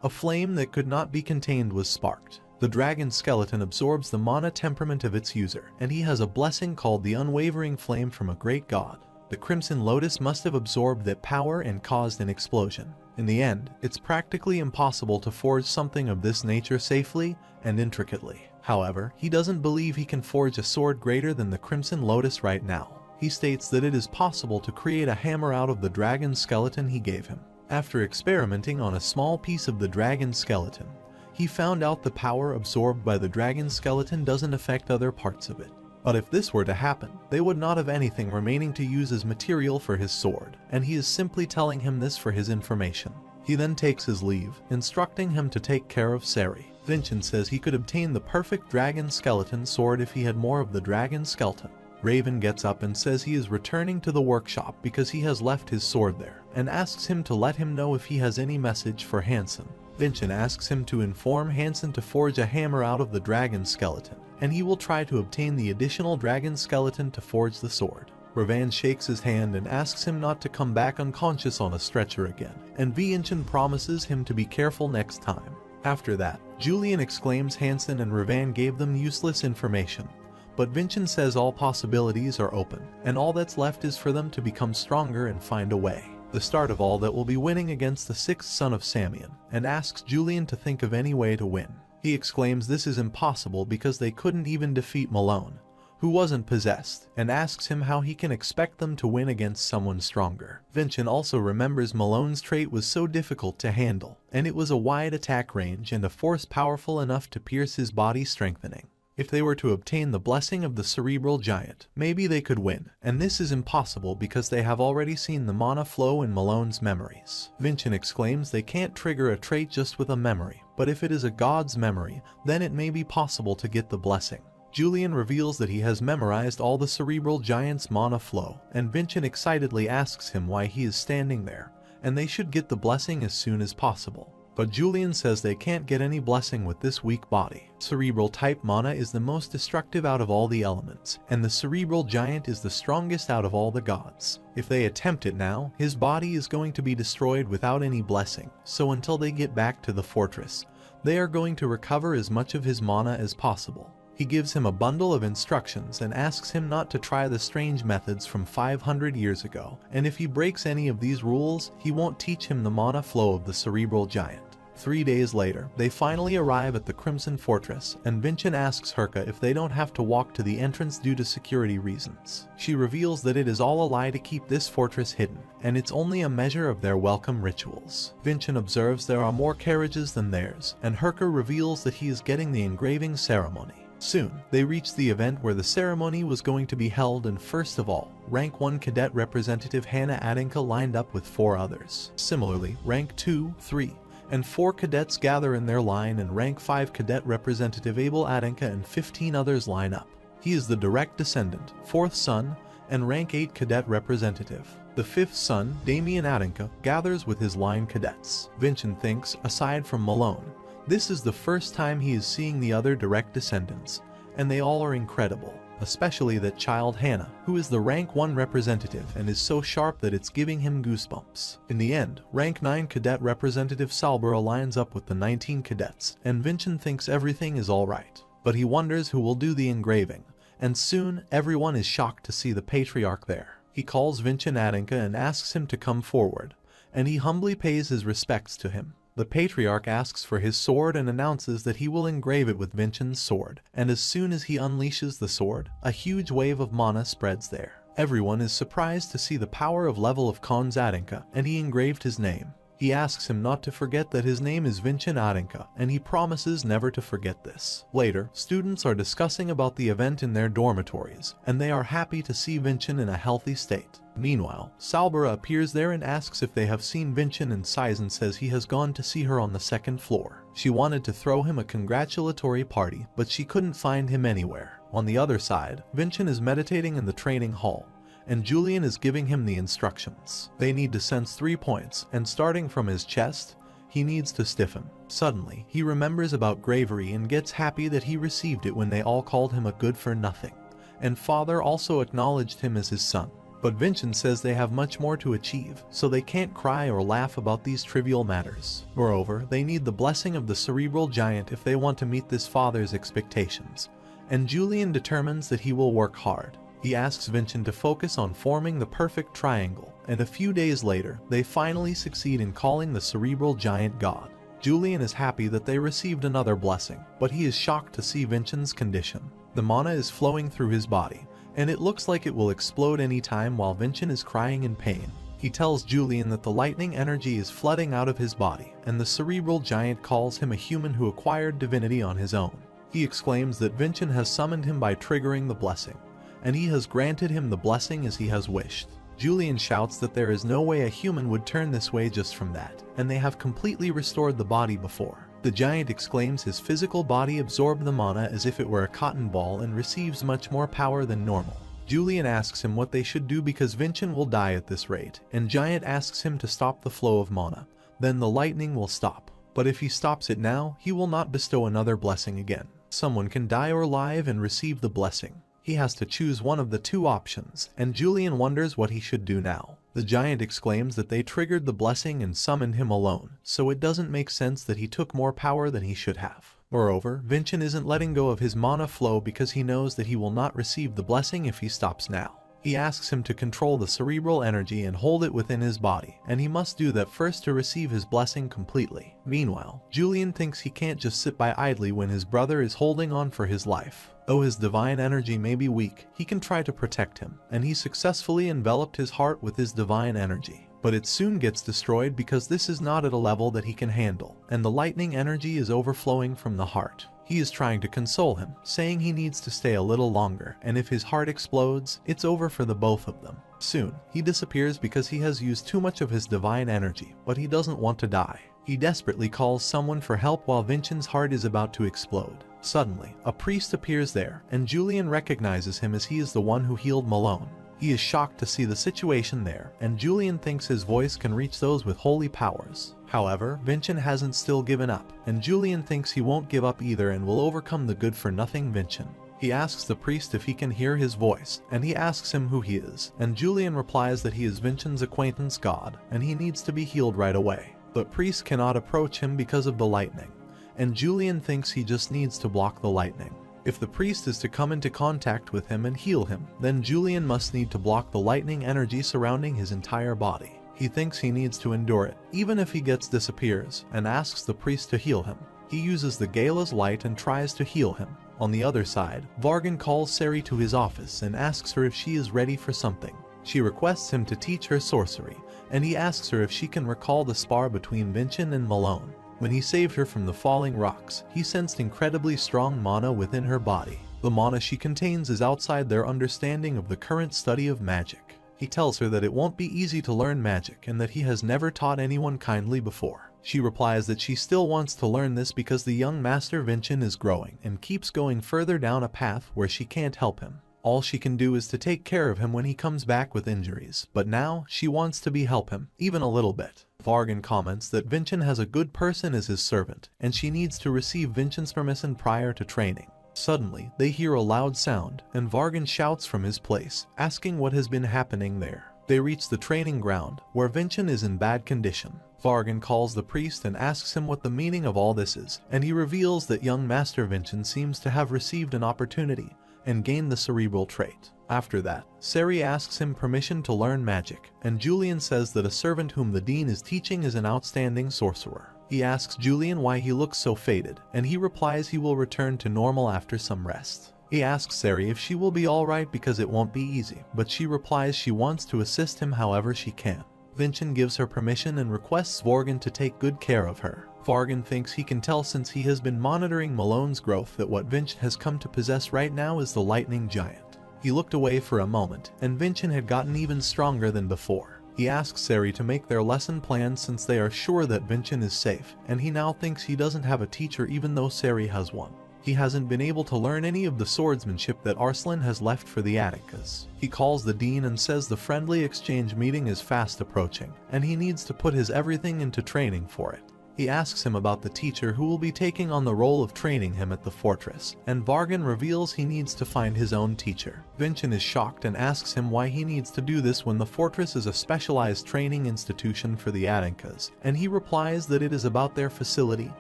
A flame that could not be contained was sparked. The dragon skeleton absorbs the mana temperament of its user, and he has a blessing called the Unwavering Flame from a great god. The Crimson Lotus must have absorbed that power and caused an explosion. In the end, it's practically impossible to forge something of this nature safely and intricately. However, he doesn't believe he can forge a sword greater than the Crimson Lotus right now. He states that it is possible to create a hammer out of the dragon skeleton he gave him. After experimenting on a small piece of the dragon skeleton, he found out the power absorbed by the dragon skeleton doesn't affect other parts of it. But if this were to happen, they would not have anything remaining to use as material for his sword, and he is simply telling him this for his information. He then takes his leave, instructing him to take care of Sari. Vincent says he could obtain the perfect dragon skeleton sword if he had more of the dragon skeleton. Raven gets up and says he is returning to the workshop because he has left his sword there, and asks him to let him know if he has any message for Hansen. Vincent asks him to inform Hansen to forge a hammer out of the dragon skeleton, and he will try to obtain the additional dragon skeleton to forge the sword. Ravan shakes his hand and asks him not to come back unconscious on a stretcher again, and Vincent promises him to be careful next time. After that, Julian exclaims Hansen and Ravan gave them useless information. But Vincent says all possibilities are open, and all that's left is for them to become stronger and find a way. The start of all that will be winning against the sixth son of Samian, and asks Julian to think of any way to win. He exclaims this is impossible because they couldn't even defeat Malone, who wasn't possessed, and asks him how he can expect them to win against someone stronger. Vincent also remembers Malone's trait was so difficult to handle, and it was a wide attack range and a force powerful enough to pierce his body, strengthening. If they were to obtain the blessing of the cerebral giant, maybe they could win, and this is impossible because they have already seen the mana flow in Malone's memories. Vincent exclaims they can't trigger a trait just with a memory, but if it is a god's memory, then it may be possible to get the blessing. Julian reveals that he has memorized all the cerebral giant's mana flow, and Vincent excitedly asks him why he is standing there, and they should get the blessing as soon as possible. But Julian says they can't get any blessing with this weak body. Cerebral type mana is the most destructive out of all the elements, and the cerebral giant is the strongest out of all the gods. If they attempt it now, his body is going to be destroyed without any blessing, so until they get back to the fortress, they are going to recover as much of his mana as possible. He gives him a bundle of instructions and asks him not to try the strange methods from 500 years ago, and if he breaks any of these rules, he won't teach him the mana flow of the cerebral giant. 3 days later, they finally arrive at the Crimson Fortress, and Vincent asks Herka if they don't have to walk to the entrance due to security reasons. She reveals that it is all a lie to keep this fortress hidden, and it's only a measure of their welcome rituals. Vincent observes there are more carriages than theirs, and Herka reveals that he is getting the engraving ceremony. Soon, they reach the event where the ceremony was going to be held, and first of all, Rank 1 Cadet Representative Hannah Adinka lined up with 4 others. Similarly, Rank 2, 3, and 4 cadets gather in their line, and Rank 5 Cadet Representative Abel Adinka and 15 others line up. He is the direct descendant, 4th son, and Rank 8 Cadet Representative. The 5th son, Damien Adinka, gathers with his line cadets. Vincent thinks, aside from Malone, this is the first time he is seeing the other direct descendants, and they all are incredible, especially that child Hannah, who is the Rank 1 representative and is so sharp that it's giving him goosebumps. In the end, Rank 9 Cadet Representative Salbura lines up with the 19 cadets, and Vincent thinks everything is alright, but he wonders who will do the engraving, and soon everyone is shocked to see the Patriarch there. He calls Vincent Adinka and asks him to come forward, and he humbly pays his respects to him. The Patriarch asks for his sword and announces that he will engrave it with Vincent's sword, and as soon as he unleashes the sword, a huge wave of mana spreads there. Everyone is surprised to see the power of level of Khan's Adinka, and he engraved his name. He asks him not to forget that his name is Vincent Adinka, and he promises never to forget this. Later, students are discussing about the event in their dormitories, and they are happy to see Vincent in a healthy state. Meanwhile, Salbura appears there and asks if they have seen Vincent, and Sizen says he has gone to see her on the 2nd floor. She wanted to throw him a congratulatory party, but she couldn't find him anywhere. On the other side, Vincent is meditating in the training hall, and Julian is giving him the instructions. They need to sense 3 points, and starting from his chest, he needs to stiffen. Suddenly, he remembers about Gravery and gets happy that he received it when they all called him a good-for-nothing, and Father also acknowledged him as his son. But Vincent says they have much more to achieve, so they can't cry or laugh about these trivial matters. Moreover, they need the blessing of the cerebral giant if they want to meet this father's expectations, and Julian determines that he will work hard. He asks Vincent to focus on forming the perfect triangle, and a few days later, they finally succeed in calling the cerebral giant God. Julian is happy that they received another blessing, but he is shocked to see Vincent's condition. The mana is flowing through his body, and it looks like it will explode any time while Vincent is crying in pain. He tells Julian that the lightning energy is flooding out of his body, and the cerebral giant calls him a human who acquired divinity on his own. He exclaims that Vincent has summoned him by triggering the blessing, and he has granted him the blessing as he has wished. Julian shouts that there is no way a human would turn this way just from that, and they have completely restored the body before. The giant exclaims his physical body absorbed the mana as if it were a cotton ball and receives much more power than normal. Julian asks him what they should do because Vincent will die at this rate, and Giant asks him to stop the flow of mana. Then the lightning will stop. But if he stops it now, he will not bestow another blessing again. Someone can die or live and receive the blessing. He has to choose one of the two options, and Julian wonders what he should do now. The giant exclaims that they triggered the blessing and summoned him alone, so it doesn't make sense that he took more power than he should have. Moreover, Vincent isn't letting go of his mana flow because he knows that he will not receive the blessing if he stops now. He asks him to control the cerebral energy and hold it within his body, and he must do that first to receive his blessing completely. Meanwhile, Julian thinks he can't just sit by idly when his brother is holding on for his life. Though his divine energy may be weak, he can try to protect him, and he successfully enveloped his heart with his divine energy. But it soon gets destroyed because this is not at a level that he can handle, and the lightning energy is overflowing from the heart. He is trying to console him, saying he needs to stay a little longer, and if his heart explodes, it's over for the both of them. Soon, he disappears because he has used too much of his divine energy, but he doesn't want to die. He desperately calls someone for help while Vincent's heart is about to explode. Suddenly, a priest appears there, and Julian recognizes him as he is the one who healed Malone. He is shocked to see the situation there, and Julian thinks his voice can reach those with holy powers. However, Vincent hasn't still given up, and Julian thinks he won't give up either and will overcome the good-for-nothing Vincent. He asks the priest if he can hear his voice, and he asks him who he is, and Julian replies that he is Vincent's acquaintance god, and he needs to be healed right away. But priest cannot approach him because of the lightning, and Julian thinks he just needs to block the lightning. If the priest is to come into contact with him and heal him, then Julian must need to block the lightning energy surrounding his entire body. He thinks he needs to endure it, even if he disappears, and asks the priest to heal him. He uses the Gala's light and tries to heal him. On the other side, Vargan calls Sari to his office and asks her if she is ready for something. She requests him to teach her sorcery, and he asks her if she can recall the spar between Vincent and Malone. When he saved her from the falling rocks, he sensed incredibly strong mana within her body. The mana she contains is outside their understanding of the current study of magic. He tells her that it won't be easy to learn magic and that he has never taught anyone kindly before. She replies that she still wants to learn this because the young master Vincent is growing and keeps going further down a path where she can't help him. All she can do is to take care of him when he comes back with injuries, but now she wants to help him, even a little bit. Vargan comments that Vincent has a good person as his servant, and she needs to receive Vincent's permission prior to training. Suddenly, they hear a loud sound, and Vargan shouts from his place, asking what has been happening there. They reach the training ground, where Vincent is in bad condition. Vargan calls the priest and asks him what the meaning of all this is, and he reveals that young Master Vincent seems to have received an opportunity and gained the cerebral trait. After that, Sari asks him permission to learn magic, and Julian says that a servant whom the dean is teaching is an outstanding sorcerer. He asks Julian why he looks so faded, and he replies he will return to normal after some rest. He asks Sari if she will be alright because it won't be easy, but she replies she wants to assist him however she can. Vincent gives her permission and requests Vargan to take good care of her. Vargan thinks he can tell since he has been monitoring Malone's growth that what Vincent has come to possess right now is the lightning giant. He looked away for a moment, and Vincent had gotten even stronger than before. He asks Sari to make their lesson plan since they are sure that Vincent is safe, and he now thinks he doesn't have a teacher even though Sari has one. He hasn't been able to learn any of the swordsmanship that Arslan has left for the Atticus. He calls the dean and says the friendly exchange meeting is fast approaching, and he needs to put his everything into training for it. He asks him about the teacher who will be taking on the role of training him at the fortress, and Vargan reveals he needs to find his own teacher. Vincent is shocked and asks him why he needs to do this when the fortress is a specialized training institution for the Atticus, and he replies that it is about their facility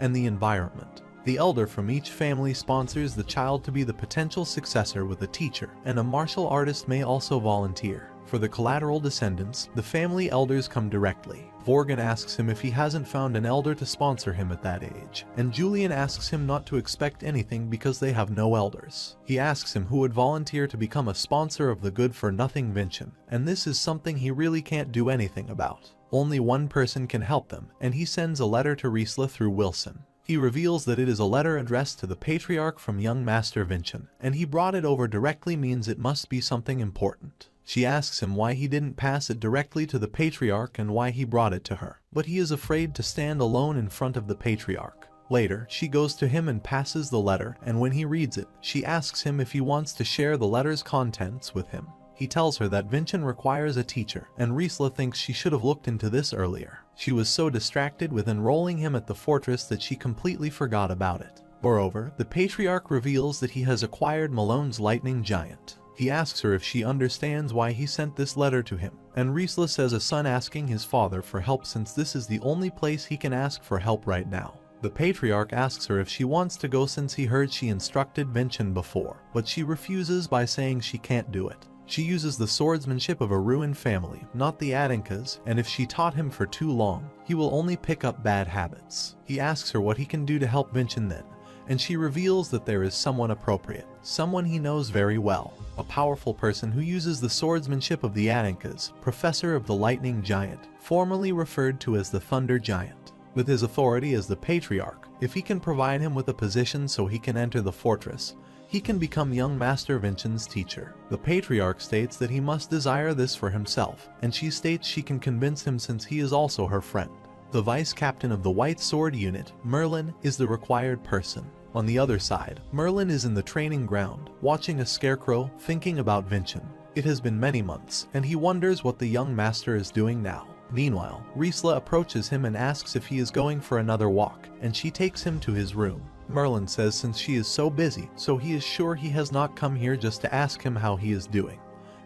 and the environment. The elder from each family sponsors the child to be the potential successor with a teacher, and a martial artist may also volunteer. For the collateral descendants, the family elders come directly. Vargan asks him if he hasn't found an elder to sponsor him at that age, and Julian asks him not to expect anything because they have no elders. He asks him who would volunteer to become a sponsor of the good-for-nothing Vincent, and this is something he really can't do anything about. Only one person can help them, and he sends a letter to Riesla through Wilson. He reveals that it is a letter addressed to the Patriarch from young Master Vincent, and he brought it over directly means it must be something important. She asks him why he didn't pass it directly to the Patriarch and why he brought it to her, but he is afraid to stand alone in front of the Patriarch. Later, she goes to him and passes the letter, and when he reads it, she asks him if he wants to share the letter's contents with him. He tells her that Vincent requires a teacher, and Riesla thinks she should have looked into this earlier. She was so distracted with enrolling him at the fortress that she completely forgot about it. Moreover, the patriarch reveals that he has acquired Malone's lightning giant. He asks her if she understands why he sent this letter to him, and Riesla says a son asking his father for help since this is the only place he can ask for help right now. The patriarch asks her if she wants to go since he heard she instructed Vincent before, but she refuses by saying she can't do it. She uses the swordsmanship of a ruined family, not the Adincas, and if she taught him for too long, he will only pick up bad habits. He asks her what he can do to help Vincent then, and she reveals that there is someone appropriate, someone he knows very well, a powerful person who uses the swordsmanship of the Adincas, Professor of the Lightning Giant, formerly referred to as the Thunder Giant. With his authority as the patriarch, if he can provide him with a position so he can enter the fortress, he can become young Master Vincent's teacher. The patriarch states that he must desire this for himself, and she states she can convince him since he is also her friend. The vice captain of the White Sword unit, Merlin, is the required person. On the other side, Merlin is in the training ground, watching a scarecrow, thinking about Vincent. It has been many months, and he wonders what the young master is doing now. Meanwhile, Riesla approaches him and asks if he is going for another walk, and she takes him to his room. Merlin says since she is so busy, so he is sure he has not come here just to ask him how he is doing.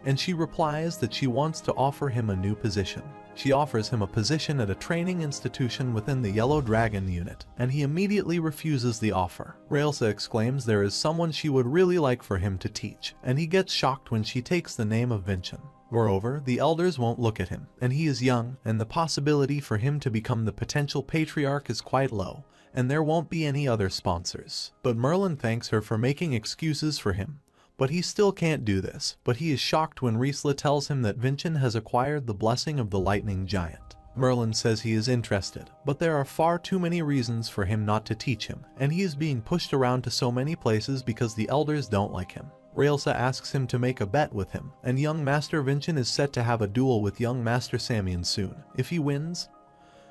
And she replies that she wants to offer him a new position. She offers him a position at a training institution within the Yellow Dragon unit, and he immediately refuses the offer. Raelsa exclaims there is someone she would really like for him to teach, and he gets shocked when she takes the name of Vincent. Moreover, the elders won't look at him, and he is young, and the possibility for him to become the potential patriarch is quite low, and there won't be any other sponsors. But Merlin thanks her for making excuses for him. But he still can't do this, but he is shocked when Riesla tells him that Vincent has acquired the blessing of the lightning giant. Merlin says he is interested, but there are far too many reasons for him not to teach him, and he is being pushed around to so many places because the elders don't like him. Raelsa asks him to make a bet with him, and young Master Vincent is set to have a duel with young Master Samian soon. If he wins,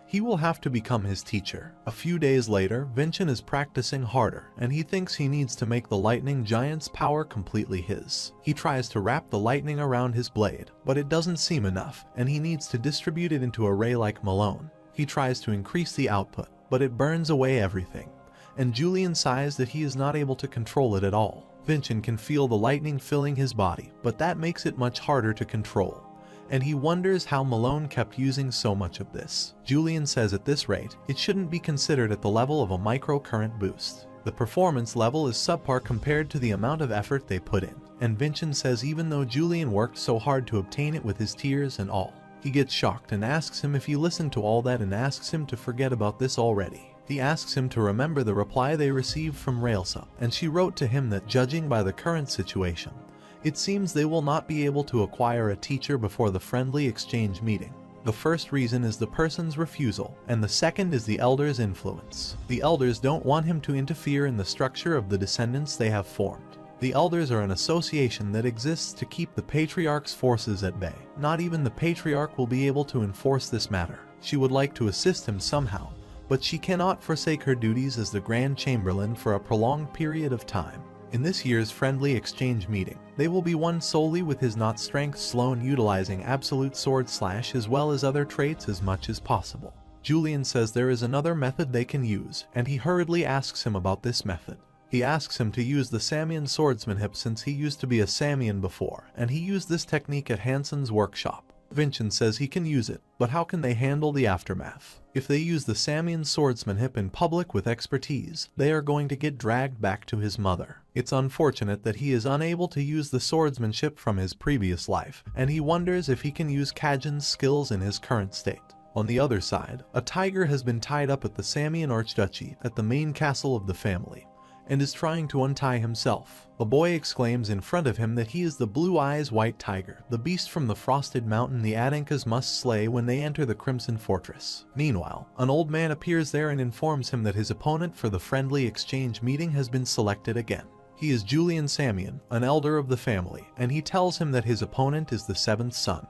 he will have to become his teacher. A few days later, Vincent is practicing harder, and he thinks he needs to make the lightning giant's power completely his. He tries to wrap the lightning around his blade, but it doesn't seem enough, and he needs to distribute it into a ray like Malone. He tries to increase the output, but it burns away everything, and Julian sighs that he is not able to control it at all. Vincent can feel the lightning filling his body, but that makes it much harder to control, and he wonders how Malone kept using so much of this. Julian says at this rate, it shouldn't be considered at the level of a microcurrent boost. The performance level is subpar compared to the amount of effort they put in, and Vincent says even though Julian worked so hard to obtain it with his tears and all, he gets shocked and asks him if he listened to all that and asks him to forget about this already. He asks him to remember the reply they received from Raelsa, and she wrote to him that judging by the current situation, it seems they will not be able to acquire a teacher before the friendly exchange meeting. The first reason is the person's refusal, and the second is the elders' influence. The elders don't want him to interfere in the structure of the descendants they have formed. The elders are an association that exists to keep the patriarch's forces at bay. Not even the patriarch will be able to enforce this matter. She would like to assist him somehow, but she cannot forsake her duties as the Grand Chamberlain for a prolonged period of time. In this year's friendly exchange meeting, they will be won solely with his not strength Sloan utilizing absolute sword slash as well as other traits as much as possible. Julian says there is another method they can use, and he hurriedly asks him about this method. He asks him to use the Samian swordsmanship since he used to be a Samian before, and he used this technique at Hansen's workshop. Vincent says he can use it, but how can they handle the aftermath? If they use the Samian swordsmanship in public with expertise, they are going to get dragged back to his mother. It's unfortunate that he is unable to use the swordsmanship from his previous life, and he wonders if he can use Kajin's skills in his current state. On the other side, a tiger has been tied up at the Samian Archduchy at the main castle of the family, and is trying to untie himself. A boy exclaims in front of him that he is the Blue Eyes White Tiger, the beast from the Frosted Mountain the Adincas must slay when they enter the Crimson Fortress. Meanwhile, an old man appears there and informs him that his opponent for the friendly exchange meeting has been selected again. He is Julian Samian, an elder of the family, and he tells him that his opponent is the seventh son,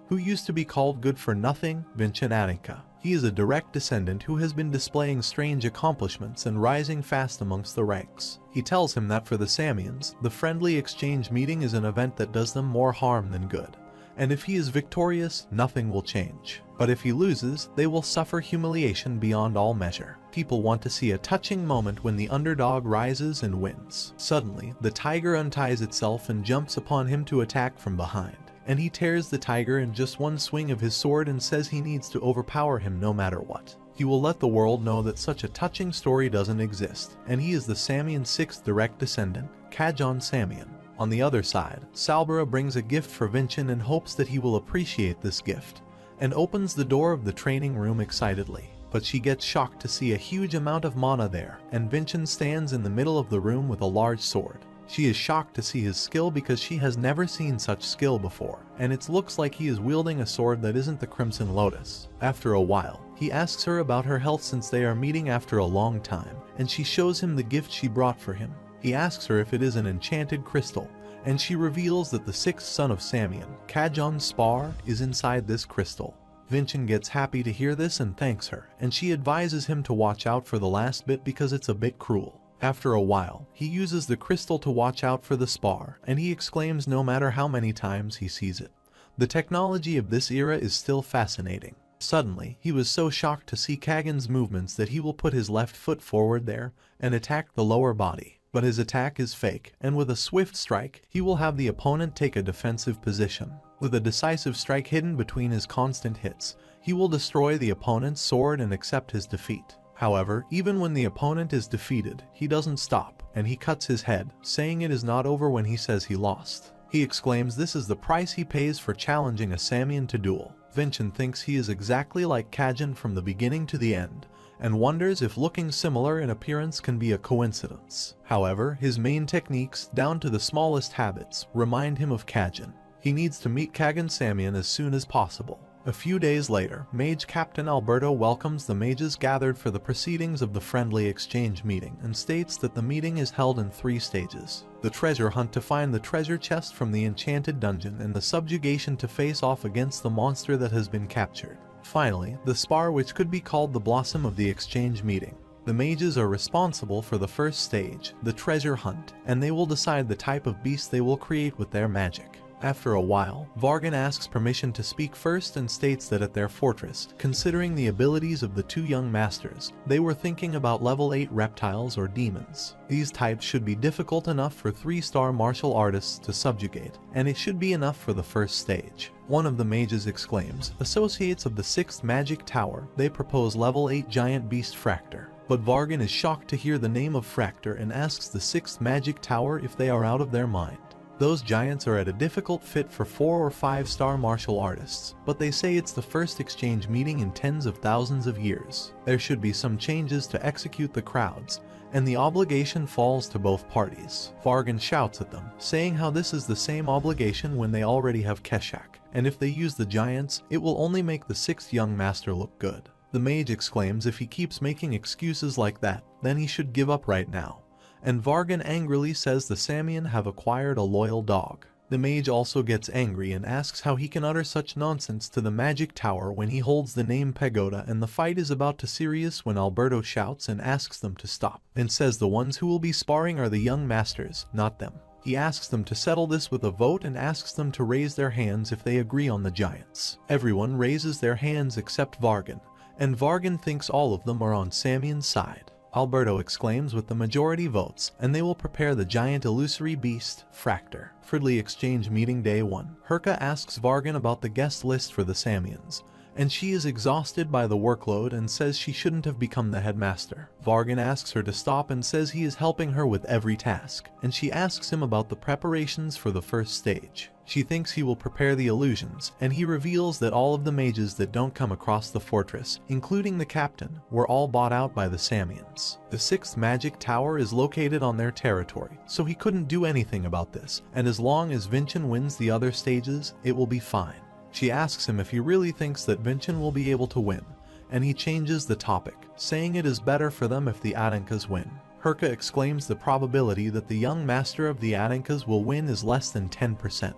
who used to be called good for nothing, Vincent Anica. He is a direct descendant who has been displaying strange accomplishments and rising fast amongst the ranks. He tells him that for the Samians, the friendly exchange meeting is an event that does them more harm than good. And if he is victorious, nothing will change. But if he loses, they will suffer humiliation beyond all measure. People want to see a touching moment when the underdog rises and wins. Suddenly, the tiger unties itself and jumps upon him to attack from behind. And he tears the tiger in just one swing of his sword and says he needs to overpower him no matter what. He will let the world know that such a touching story doesn't exist, and he is the Samian's sixth direct descendant, Kajon Samian. On the other side, Salbara brings a gift for Vincent and hopes that he will appreciate this gift, and opens the door of the training room excitedly. But she gets shocked to see a huge amount of mana there, and Vincent stands in the middle of the room with a large sword. She is shocked to see his skill because she has never seen such skill before, and it looks like he is wielding a sword that isn't the Crimson Lotus. After a while, he asks her about her health since they are meeting after a long time, and she shows him the gift she brought for him. He asks her if it is an enchanted crystal, and she reveals that the sixth son of Samian, Kajon Spar, is inside this crystal. Vincent gets happy to hear this and thanks her, and she advises him to watch out for the last bit because it's a bit cruel. After a while, he uses the crystal to watch out for the spar, and he exclaims no matter how many times he sees it. The technology of this era is still fascinating. Suddenly, he was so shocked to see Kagon's movements that he will put his left foot forward there and attack the lower body. But his attack is fake, and with a swift strike, he will have the opponent take a defensive position. With a decisive strike hidden between his constant hits, he will destroy the opponent's sword and accept his defeat. However, even when the opponent is defeated, he doesn't stop, and he cuts his head, saying it is not over when he says he lost. He exclaims this is the price he pays for challenging a Samian to duel. Vincent thinks he is exactly like Kajon from the beginning to the end, and wonders if looking similar in appearance can be a coincidence. However, his main techniques, down to the smallest habits, remind him of Kajon. He needs to meet Kagon Samian as soon as possible. A few days later, Mage Captain Alberto welcomes the mages gathered for the proceedings of the friendly exchange meeting and states that the meeting is held in 3 stages. The treasure hunt to find the treasure chest from the enchanted dungeon and the subjugation to face off against the monster that has been captured. Finally, the spar, which could be called the blossom of the exchange meeting. The mages are responsible for the first stage, the treasure hunt, and they will decide the type of beast they will create with their magic. After a while, Vargan asks permission to speak first and states that at their fortress, considering the abilities of the 2 young masters, they were thinking about level 8 reptiles or demons. These types should be difficult enough for 3-star martial artists to subjugate, and it should be enough for the first stage. One of the mages exclaims, associates of the 6th magic tower, they propose level 8 giant beast Fractor. But Vargan is shocked to hear the name of Fractor and asks the 6th magic tower if they are out of their mind. Those giants are at a difficult fit for 4 or 5-star martial artists, but they say it's the first exchange meeting in tens of thousands of years. There should be some changes to execute the crowds, and the obligation falls to both parties. Vargan shouts at them, saying how this is the same obligation when they already have Keshak, and if they use the giants, it will only make the 6th young master look good. The mage exclaims if he keeps making excuses like that, then he should give up right now. And Vargan angrily says the Samian have acquired a loyal dog. The mage also gets angry and asks how he can utter such nonsense to the magic tower when he holds the name Pagoda, and the fight is about to serious when Alberto shouts and asks them to stop, and says the ones who will be sparring are the young masters, not them. He asks them to settle this with a vote and asks them to raise their hands if they agree on the giants. Everyone raises their hands except Vargan, and Vargan thinks all of them are on Samian's side. Alberto exclaims with the majority votes, and they will prepare the giant illusory beast, Fractor. Friendly exchange meeting day 1. Herka asks Vargan about the guest list for the Samians, and she is exhausted by the workload and says she shouldn't have become the headmaster. Vargan asks her to stop and says he is helping her with every task, and she asks him about the preparations for the first stage. She thinks he will prepare the illusions, and he reveals that all of the mages that don't come across the fortress, including the captain, were all bought out by the Samians. The 6th magic tower is located on their territory, so he couldn't do anything about this, and as long as Vincent wins the other stages, it will be fine. She asks him if he really thinks that Vincent will be able to win, and he changes the topic, saying it is better for them if the Aninkas win. Herka exclaims the probability that the young master of the Aninkas will win is less than 10%,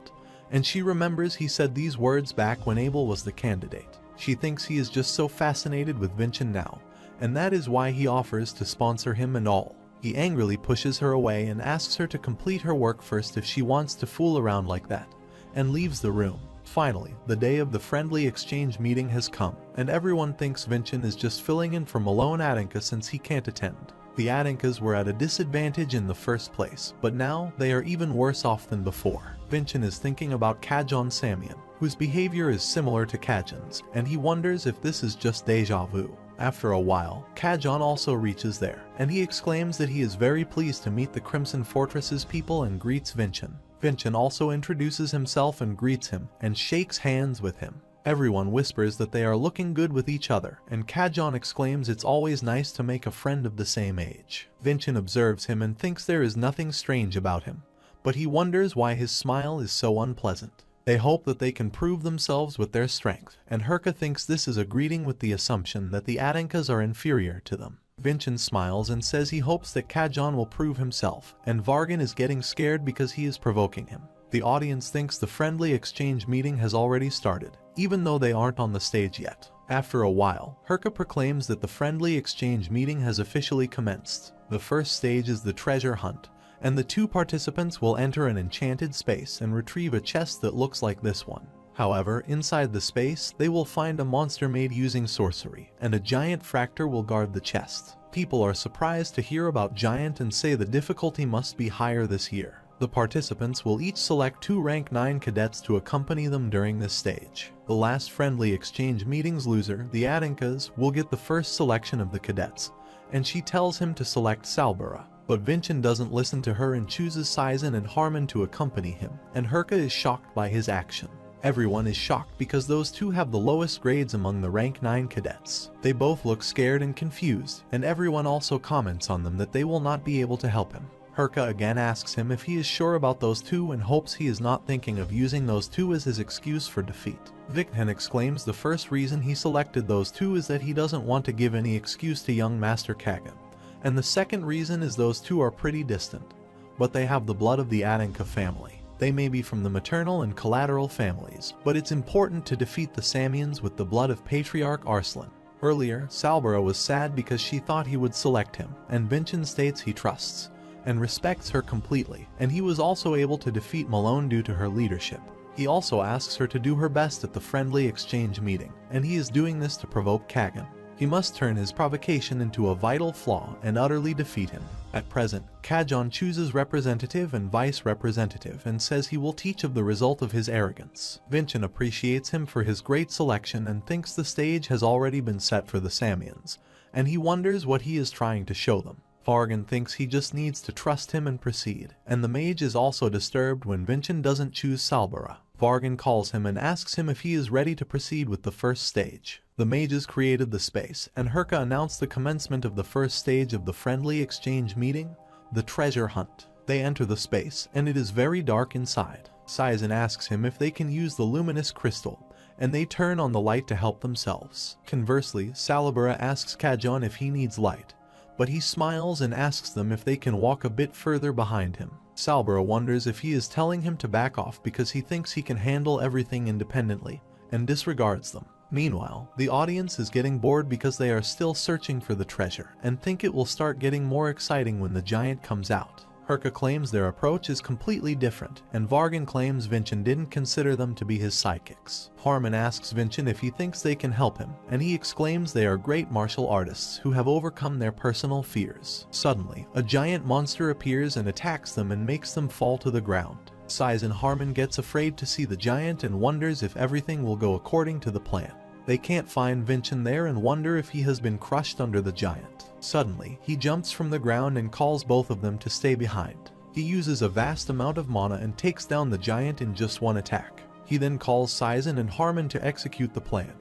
and she remembers he said these words back when Abel was the candidate. She thinks he is just so fascinated with Vincent now, and that is why he offers to sponsor him and all. He angrily pushes her away and asks her to complete her work first if she wants to fool around like that, and leaves the room. Finally, the day of the friendly exchange meeting has come, and everyone thinks Vincent is just filling in for Malone Adanka since he can't attend. The Adankas were at a disadvantage in the first place, but now they are even worse off than before. Vincent is thinking about Kajon Samian, whose behavior is similar to Kajon's, and he wonders if this is just deja vu. After a while, Kajon also reaches there, and he exclaims that he is very pleased to meet the Crimson Fortress's people and greets Vincent. Vincent also introduces himself and greets him, and shakes hands with him. Everyone whispers that they are looking good with each other, and Kajon exclaims it's always nice to make a friend of the same age. Vincent observes him and thinks there is nothing strange about him, but he wonders why his smile is so unpleasant. They hope that they can prove themselves with their strength, and Herka thinks this is a greeting with the assumption that the Adankas are inferior to them. Vincent smiles and says he hopes that Kajon will prove himself, and Vargan is getting scared because he is provoking him. The audience thinks the friendly exchange meeting has already started, even though they aren't on the stage yet. After a while, Herka proclaims that the friendly exchange meeting has officially commenced. The first stage is the treasure hunt, and the two participants will enter an enchanted space and retrieve a chest that looks like this one. However, inside the space, they will find a monster made using sorcery, and a giant fractor will guard the chest. People are surprised to hear about giant and say the difficulty must be higher this year. The participants will each select 2 rank 9 cadets to accompany them during this stage. The last friendly exchange meeting's loser, the Adankas, will get the first selection of the cadets, and she tells him to select Salbura. But Vincent doesn't listen to her and chooses Saizen and Harmon to accompany him, and Herka is shocked by his action. Everyone is shocked because those two have the lowest grades among the rank 9 cadets. They both look scared and confused, and everyone also comments on them that they will not be able to help him. Herka again asks him if he is sure about those two and hopes he is not thinking of using those two as his excuse for defeat. Victon exclaims the first reason he selected those two is that he doesn't want to give any excuse to young Master Kagan, and the second reason is those two are pretty distant, but they have the blood of the Adanka family. They may be from the maternal and collateral families, but it's important to defeat the Samians with the blood of Patriarch Arslan. Earlier, Salbura was sad because she thought he would select him, and Vincent states he trusts and respects her completely, and he was also able to defeat Malone due to her leadership. He also asks her to do her best at the friendly exchange meeting, and he is doing this to provoke Kagan. He must turn his provocation into a vital flaw and utterly defeat him. At present, Kajon chooses representative and vice representative and says he will teach of the result of his arrogance. Vincent appreciates him for his great selection and thinks the stage has already been set for the Samians, and he wonders what he is trying to show them. Vargan thinks he just needs to trust him and proceed, and the mage is also disturbed when Vincent doesn't choose Salbura. Vargan calls him and asks him if he is ready to proceed with the first stage. The mages created the space, and Herka announced the commencement of the first stage of the friendly exchange meeting, the treasure hunt. They enter the space, and it is very dark inside. Saizen asks him if they can use the luminous crystal, and they turn on the light to help themselves. Conversely, Salabura asks Kajon if he needs light, but he smiles and asks them if they can walk a bit further behind him. Salbura wonders if he is telling him to back off because he thinks he can handle everything independently, and disregards them. Meanwhile, the audience is getting bored because they are still searching for the treasure, and think it will start getting more exciting when the giant comes out. Herka claims their approach is completely different, and Vargan claims Vincent didn't consider them to be his sidekicks. Harmon asks Vincent if he thinks they can help him, and he exclaims they are great martial artists who have overcome their personal fears. Suddenly, a giant monster appears and attacks them and makes them fall to the ground. Saizen Harmon gets afraid to see the giant and wonders if everything will go according to the plan. They can't find Vincent there and wonder if he has been crushed under the giant. Suddenly, he jumps from the ground and calls both of them to stay behind. He uses a vast amount of mana and takes down the giant in just one attack. He then calls Saizen and Harmon to execute the plan,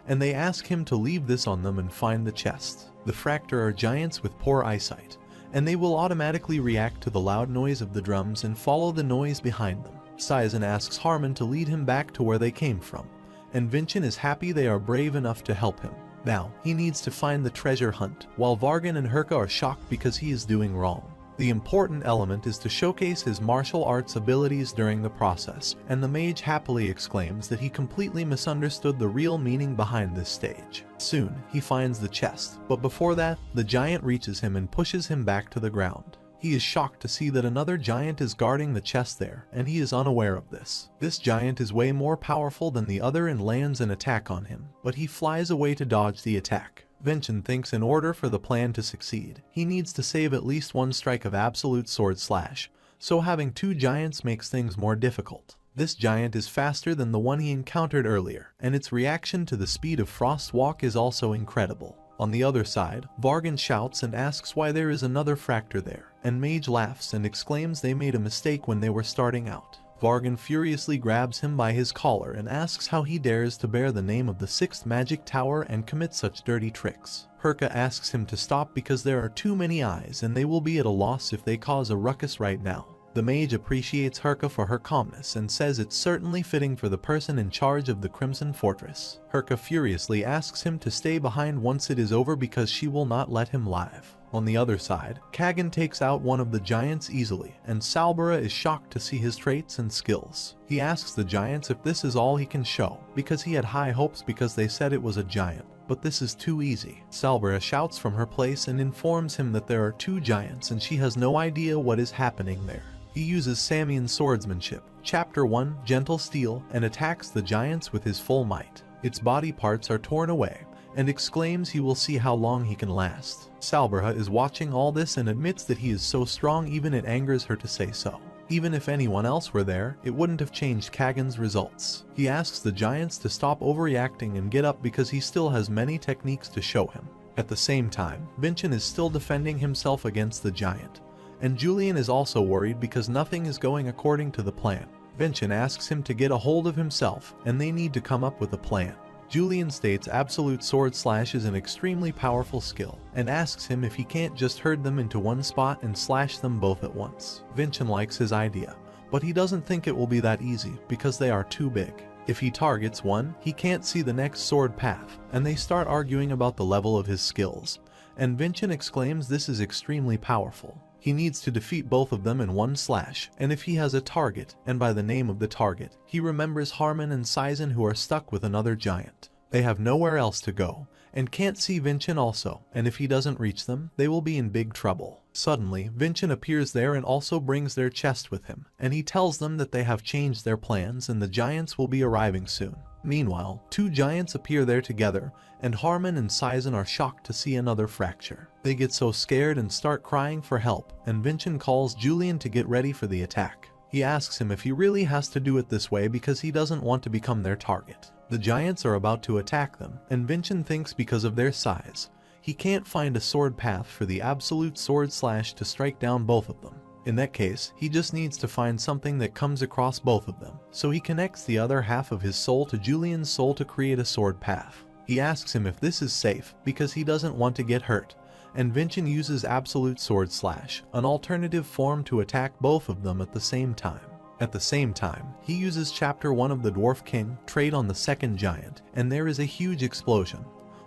and they ask him to leave this on them and find the chest. The Fractor are giants with poor eyesight, and they will automatically react to the loud noise of the drums and follow the noise behind them. Saizen asks Harmon to lead him back to where they came from, and Vincent is happy they are brave enough to help him. Now, he needs to find the treasure hunt, while Vargan and Herka are shocked because he is doing wrong. The important element is to showcase his martial arts abilities during the process, and the mage happily exclaims that he completely misunderstood the real meaning behind this stage. Soon, he finds the chest, but before that, the giant reaches him and pushes him back to the ground. He is shocked to see that another giant is guarding the chest there, and he is unaware of this. This giant is way more powerful than the other and lands an attack on him, but he flies away to dodge the attack. Vincent thinks in order for the plan to succeed, he needs to save at least one strike of absolute sword slash, so having two giants makes things more difficult. This giant is faster than the one he encountered earlier, and its reaction to the speed of Frost Walk is also incredible. On the other side, Vargan shouts and asks why there is another fracture there, and Mage laughs and exclaims they made a mistake when they were starting out. Vargan furiously grabs him by his collar and asks how he dares to bear the name of the 6th magic tower and commit such dirty tricks. Herka asks him to stop because there are too many eyes and they will be at a loss if they cause a ruckus right now. The mage appreciates Herka for her calmness and says it's certainly fitting for the person in charge of the Crimson Fortress. Herka furiously asks him to stay behind once it is over because she will not let him live. On the other side, Kagan takes out one of the giants easily, and Salbara is shocked to see his traits and skills. He asks the giants if this is all he can show, because he had high hopes because they said it was a giant. But this is too easy. Salbara shouts from her place and informs him that there are two giants and she has no idea what is happening there. He uses Samian swordsmanship, Chapter 1, Gentle Steel, and attacks the giants with his full might. Its body parts are torn away, and exclaims he will see how long he can last. Salbara is watching all this and admits that he is so strong even it angers her to say so. Even if anyone else were there, it wouldn't have changed Kagan's results. He asks the giants to stop overreacting and get up because he still has many techniques to show him. At the same time, Vincent is still defending himself against the giant, and Julian is also worried because nothing is going according to the plan. Vincent asks him to get a hold of himself, and they need to come up with a plan. Julian states Absolute Sword Slash is an extremely powerful skill, and asks him if he can't just herd them into one spot and slash them both at once. Vincent likes his idea, but he doesn't think it will be that easy because they are too big. If he targets one, he can't see the next sword path, and they start arguing about the level of his skills, and Vincent exclaims this is extremely powerful. He needs to defeat both of them in one slash, and if he has a target, and by the name of the target, he remembers Harmon and Sizen who are stuck with another giant. They have nowhere else to go, and can't see Vincent also, and if he doesn't reach them, they will be in big trouble. Suddenly, Vincent appears there and also brings their chest with him, and he tells them that they have changed their plans and the giants will be arriving soon. Meanwhile, two giants appear there together, and Harmon and Sizen are shocked to see another fracture. They get so scared and start crying for help, and Vincent calls Julian to get ready for the attack. He asks him if he really has to do it this way because he doesn't want to become their target. The giants are about to attack them, and Vincent thinks because of their size, he can't find a sword path for the Absolute Sword Slash to strike down both of them. In that case, he just needs to find something that comes across both of them, so he connects the other half of his soul to Julian's soul to create a sword path. He asks him if this is safe, because he doesn't want to get hurt, and Vincent uses Absolute Sword Slash, an alternative form to attack both of them at the same time. At the same time, he uses Chapter 1 of the Dwarf King, trade on the second giant, and there is a huge explosion.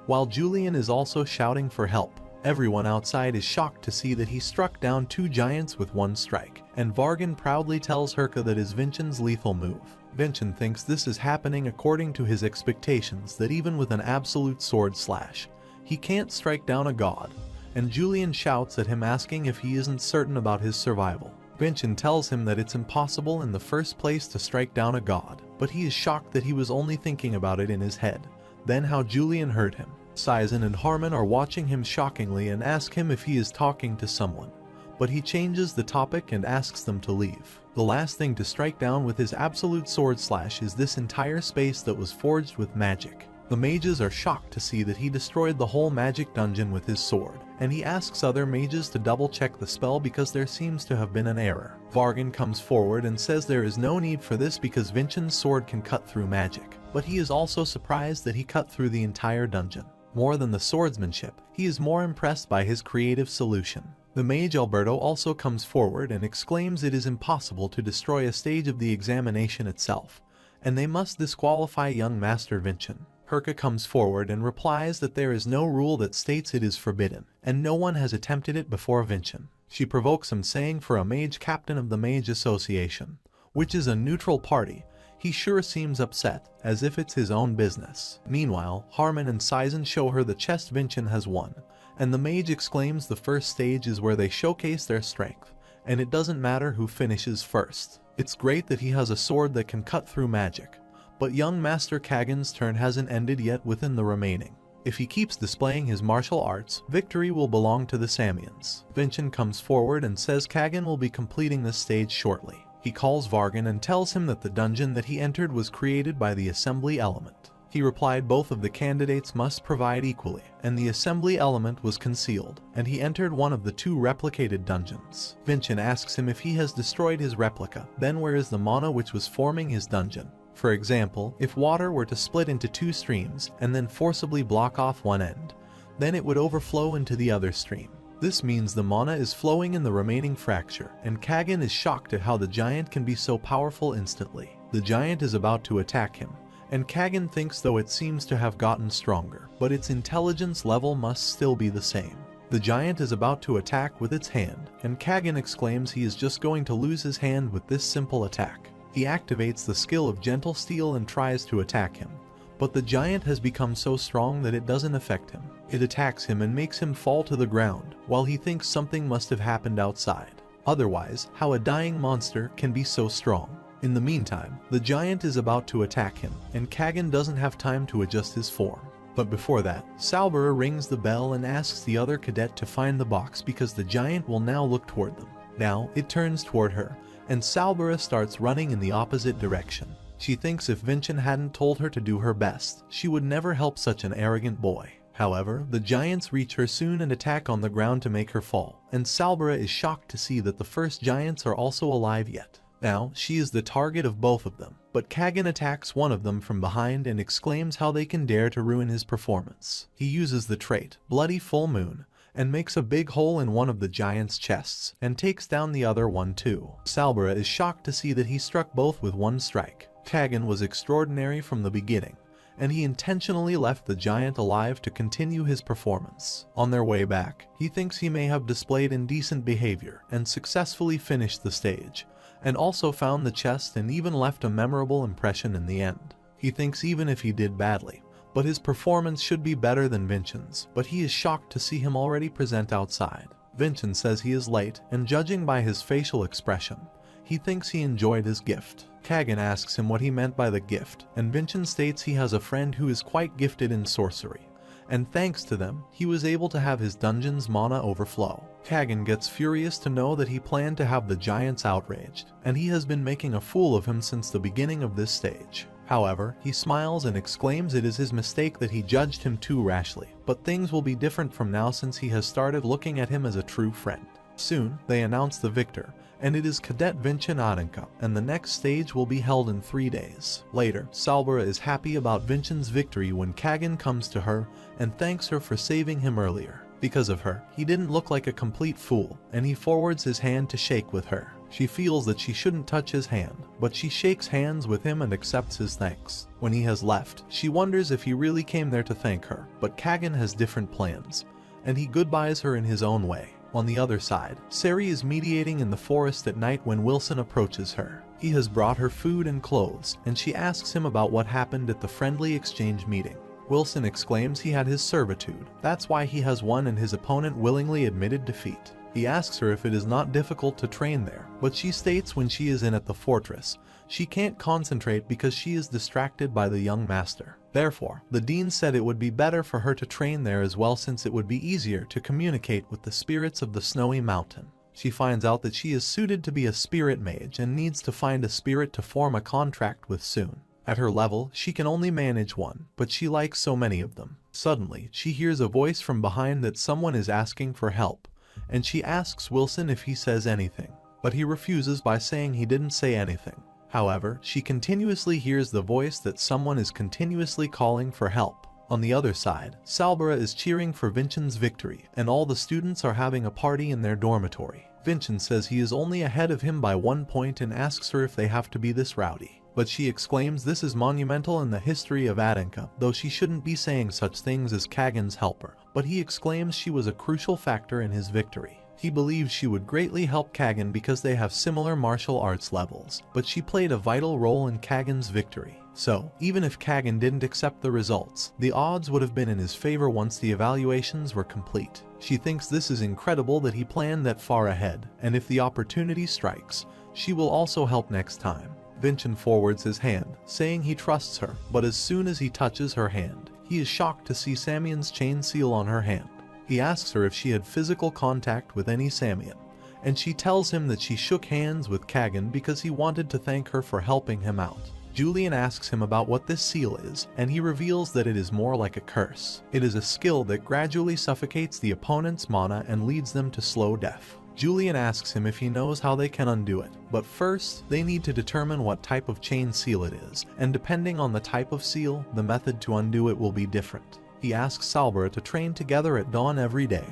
While Julian is also shouting for help, everyone outside is shocked to see that he struck down two giants with one strike, and Vargan proudly tells Herka that is Vincent's lethal move. Vincent thinks this is happening according to his expectations that even with an Absolute Sword Slash, he can't strike down a god, and Julian shouts at him asking if he isn't certain about his survival. Vincent tells him that it's impossible in the first place to strike down a god, but he is shocked that he was only thinking about it in his head, then how Julian hurt him. Sizen and Harmon are watching him shockingly and ask him if he is talking to someone, but he changes the topic and asks them to leave. The last thing to strike down with his Absolute Sword Slash is this entire space that was forged with magic. The mages are shocked to see that he destroyed the whole magic dungeon with his sword, and he asks other mages to double check the spell because there seems to have been an error. Vargan comes forward and says there is no need for this because Vincent's sword can cut through magic, but he is also surprised that he cut through the entire dungeon. More than the swordsmanship, he is more impressed by his creative solution. The mage Alberto also comes forward and exclaims it is impossible to destroy a stage of the examination itself, and they must disqualify young Master Vincent. Herka comes forward and replies that there is no rule that states it is forbidden, and no one has attempted it before Vincent. She provokes him, saying for a mage captain of the Mage Association, which is a neutral party, he sure seems upset, as if it's his own business. Meanwhile, Harmon and Sizen show her the chest Vincent has won, and the mage exclaims the first stage is where they showcase their strength, and it doesn't matter who finishes first. It's great that he has a sword that can cut through magic, but young Master Kagan's turn hasn't ended yet within the remaining. If he keeps displaying his martial arts, victory will belong to the Samians. Vincent comes forward and says Kagan will be completing this stage shortly. He calls Vargan and tells him that the dungeon that he entered was created by the assembly element. He replied both of the candidates must provide equally, and the assembly element was concealed, and he entered one of the 2 replicated dungeons. Vincent asks him if he has destroyed his replica, then where is the mana which was forming his dungeon? For example, if water were to split into 2 streams and then forcibly block off one end, then it would overflow into the other stream. This means the mana is flowing in the remaining fracture, and Kagan is shocked at how the giant can be so powerful instantly. The giant is about to attack him, and Kagan thinks though it seems to have gotten stronger, but its intelligence level must still be the same. The giant is about to attack with its hand, and Kagan exclaims he is just going to lose his hand with this simple attack. He activates the skill of Gentle Steel and tries to attack him, but the giant has become so strong that it doesn't affect him. It attacks him and makes him fall to the ground, while he thinks something must have happened outside. Otherwise, how a dying monster can be so strong? In the meantime, the giant is about to attack him, and Kagan doesn't have time to adjust his form. But before that, Salbara rings the bell and asks the other cadet to find the box because the giant will now look toward them. Now, it turns toward her, and Salbara starts running in the opposite direction. She thinks if Vincent hadn't told her to do her best, she would never help such an arrogant boy. However, the giants reach her soon and attack on the ground to make her fall, and Salbara is shocked to see that the first giants are also alive yet. Now, she is the target of both of them, but Kagan attacks one of them from behind and exclaims how they can dare to ruin his performance. He uses the trait, Bloody Full Moon, and makes a big hole in one of the giant's chests, and takes down the other one too. Salbara is shocked to see that he struck both with one strike. Kagan was extraordinary from the beginning, and he intentionally left the giant alive to continue his performance. On their way back, he thinks he may have displayed indecent behavior and successfully finished the stage, and also found the chest and even left a memorable impression in the end. He thinks even if he did badly, but his performance should be better than Vincent's, but he is shocked to see him already present outside. Vincent says he is late, and judging by his facial expression, he thinks he enjoyed his gift. Kagan asks him what he meant by the gift, and Vincent states he has a friend who is quite gifted in sorcery, and thanks to them, he was able to have his dungeon's mana overflow. Kagan gets furious to know that he planned to have the giants outraged, and he has been making a fool of him since the beginning of this stage. However, he smiles and exclaims it is his mistake that he judged him too rashly, but things will be different from now since he has started looking at him as a true friend. Soon, they announce the victor, and it is Cadet Vincent Anicap, and the next stage will be held in 3 days. Later, Salbara is happy about Vincent's victory when Kagan comes to her and thanks her for saving him earlier. Because of her, he didn't look like a complete fool, and he forwards his hand to shake with her. She feels that she shouldn't touch his hand, but she shakes hands with him and accepts his thanks. When he has left, she wonders if he really came there to thank her, but Kagan has different plans, and he goodbyes her in his own way. On the other side, Sari is mediating in the forest at night when Wilson approaches her. He has brought her food and clothes, and she asks him about what happened at the friendly exchange meeting. Wilson exclaims he had his servitude. That's why he has won and his opponent willingly admitted defeat. He asks her if it is not difficult to train there, but she states when she is in at the fortress, she can't concentrate because she is distracted by the young master. Therefore, the dean said it would be better for her to train there as well since it would be easier to communicate with the spirits of the snowy mountain. She finds out that she is suited to be a spirit mage and needs to find a spirit to form a contract with soon. At her level, she can only manage one, but she likes so many of them. Suddenly, she hears a voice from behind that someone is asking for help, and she asks Wilson if he says anything, but he refuses by saying he didn't say anything. However, she continuously hears the voice that someone is continuously calling for help. On the other side, Salbara is cheering for Vincent's victory, and all the students are having a party in their dormitory. Vincent says he is only ahead of him by 1 point and asks her if they have to be this rowdy. but she exclaims this is monumental in the history of Anicap, though she shouldn't be saying such things as Kagan's helper, but he exclaims she was a crucial factor in his victory. He believes she would greatly help Kagan because they have similar martial arts levels, but she played a vital role in Kagan's victory. So, even if Kagan didn't accept the results, the odds would have been in his favor once the evaluations were complete. She thinks this is incredible that he planned that far ahead, and if the opportunity strikes, she will also help next time. Vincent forwards his hand, saying he trusts her, but as soon as he touches her hand, he is shocked to see Samian's chain seal on her hand. He asks her if she had physical contact with any Samian, and she tells him that she shook hands with Kagan because he wanted to thank her for helping him out. Julian asks him about what this seal is, and he reveals that it is more like a curse. It is a skill that gradually suffocates the opponent's mana and leads them to slow death. Julian asks him if he knows how they can undo it, but first, they need to determine what type of chain seal it is, and depending on the type of seal, the method to undo it will be different. He asks Salbara to train together at dawn every day,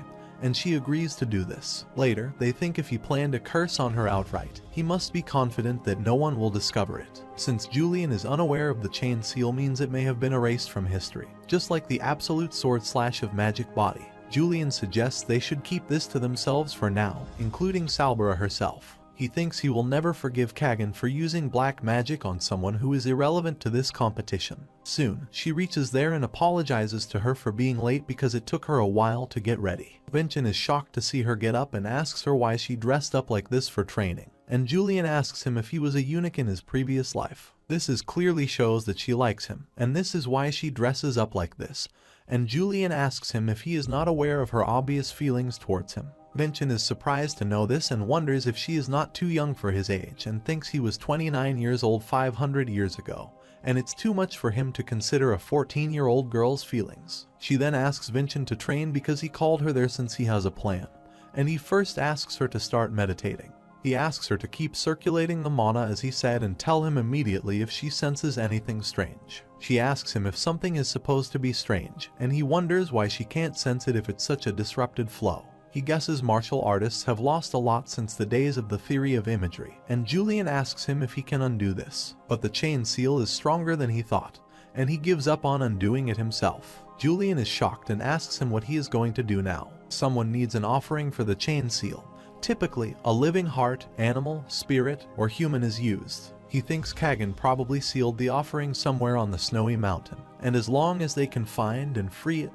and she agrees to do this. Later, they think if he planned a curse on her outright, he must be confident that no one will discover it. Since Julian is unaware of the chain seal means it may have been erased from history, just like the absolute sword slash of magic body. Julian suggests they should keep this to themselves for now, including Salbara herself. He thinks he will never forgive Kagan for using black magic on someone who is irrelevant to this competition. Soon, she reaches there and apologizes to her for being late because it took her a while to get ready. Vincent is shocked to see her get up and asks her why she dressed up like this for training, and Julian asks him if he was a eunuch in his previous life. This clearly shows that she likes him, and this is why she dresses up like this, and Julian asks him if he is not aware of her obvious feelings towards him. Vincent is surprised to know this and wonders if she is not too young for his age and thinks he was 29 years old 500 years ago, and it's too much for him to consider a 14-year-old girl's feelings. She then asks Vincent to train because he called her there since he has a plan, and he first asks her to start meditating. He asks her to keep circulating the mana as he said and tell him immediately if she senses anything strange. She asks him if something is supposed to be strange, and he wonders why she can't sense it if it's such a disrupted flow. He guesses martial artists have lost a lot since the days of the theory of imagery, and Julian asks him if he can undo this. But the chain seal is stronger than he thought, and he gives up on undoing it himself. Julian is shocked and asks him what he is going to do now. Someone needs an offering for the chain seal. Typically, a living heart, animal, spirit, or human is used. He thinks Kagan probably sealed the offering somewhere on the snowy mountain, and as long as they can find and free it,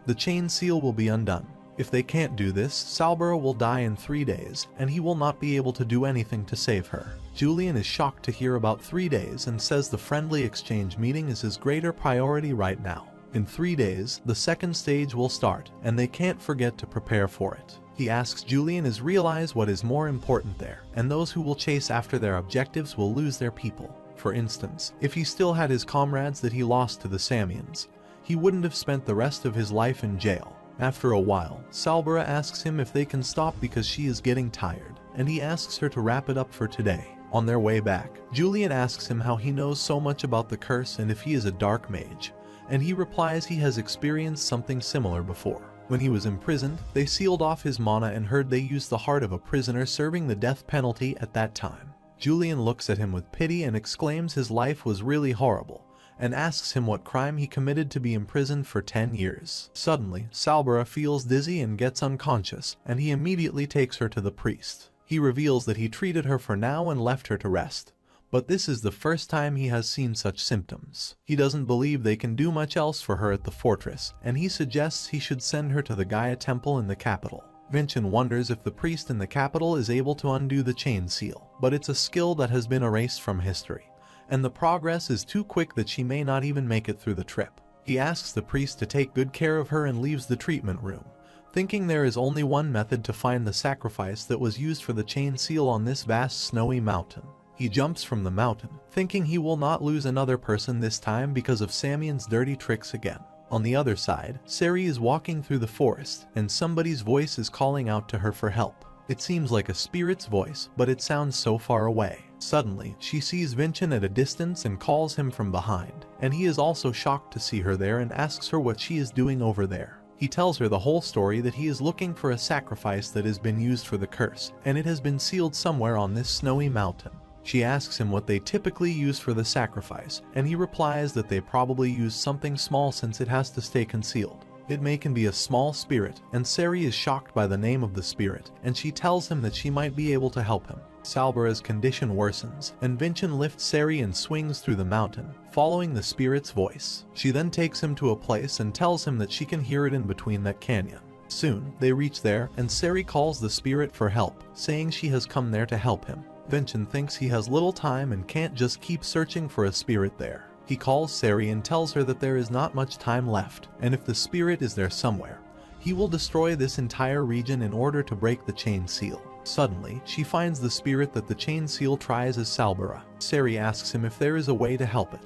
the chain seal will be undone. If they can't do this, Salbara will die in 3 days, and he will not be able to do anything to save her. Julian is shocked to hear about 3 days and says the friendly exchange meeting is his greater priority right now. In 3 days, the second stage will start, and they can't forget to prepare for it. He asks Julian to realize what is more important there, and those who will chase after their objectives will lose their people. For instance, if he still had his comrades that he lost to the Samians, he wouldn't have spent the rest of his life in jail. After a while, Salbara asks him if they can stop because she is getting tired, and he asks her to wrap it up for today. On their way back, Julian asks him how he knows so much about the curse and if he is a dark mage, and he replies he has experienced something similar before. When he was imprisoned, they sealed off his mana and heard they used the heart of a prisoner serving the death penalty at that time. Julian looks at him with pity and exclaims his life was really horrible, and asks him what crime he committed to be imprisoned for 10 years. Suddenly, Salbara feels dizzy and gets unconscious, and he immediately takes her to the priest. He reveals that he treated her for now and left her to rest, but this is the first time he has seen such symptoms. He doesn't believe they can do much else for her at the fortress, and he suggests he should send her to the Gaia temple in the capital. Vincent wonders if the priest in the capital is able to undo the chain seal, but it's a skill that has been erased from history, and the progress is too quick that she may not even make it through the trip. He asks the priest to take good care of her and leaves the treatment room, thinking there is only one method to find the sacrifice that was used for the chain seal on this vast snowy mountain. He jumps from the mountain, thinking he will not lose another person this time because of Samian's dirty tricks again. On the other side, Sari is walking through the forest, and somebody's voice is calling out to her for help. It seems like a spirit's voice, but it sounds so far away. Suddenly, she sees Vincent at a distance and calls him from behind, and he is also shocked to see her there and asks her what she is doing over there. He tells her the whole story, that he is looking for a sacrifice that has been used for the curse, and it has been sealed somewhere on this snowy mountain. She asks him what they typically use for the sacrifice, and he replies that they probably use something small since it has to stay concealed. It can be a small spirit, and Sari is shocked by the name of the spirit, and she tells him that she might be able to help him. Salbara's condition worsens, and Vinchin lifts Sari and swings through the mountain, following the spirit's voice. She then takes him to a place and tells him that she can hear it in between that canyon. Soon, they reach there, and Sari calls the spirit for help, saying she has come there to help him. Vinchin thinks he has little time and can't just keep searching for a spirit there. He calls Sari and tells her that there is not much time left, and if the spirit is there somewhere, he will destroy this entire region in order to break the chain seal. Suddenly, she finds the spirit that the chain seal tries as Salbara. Sari asks him if there is a way to help it,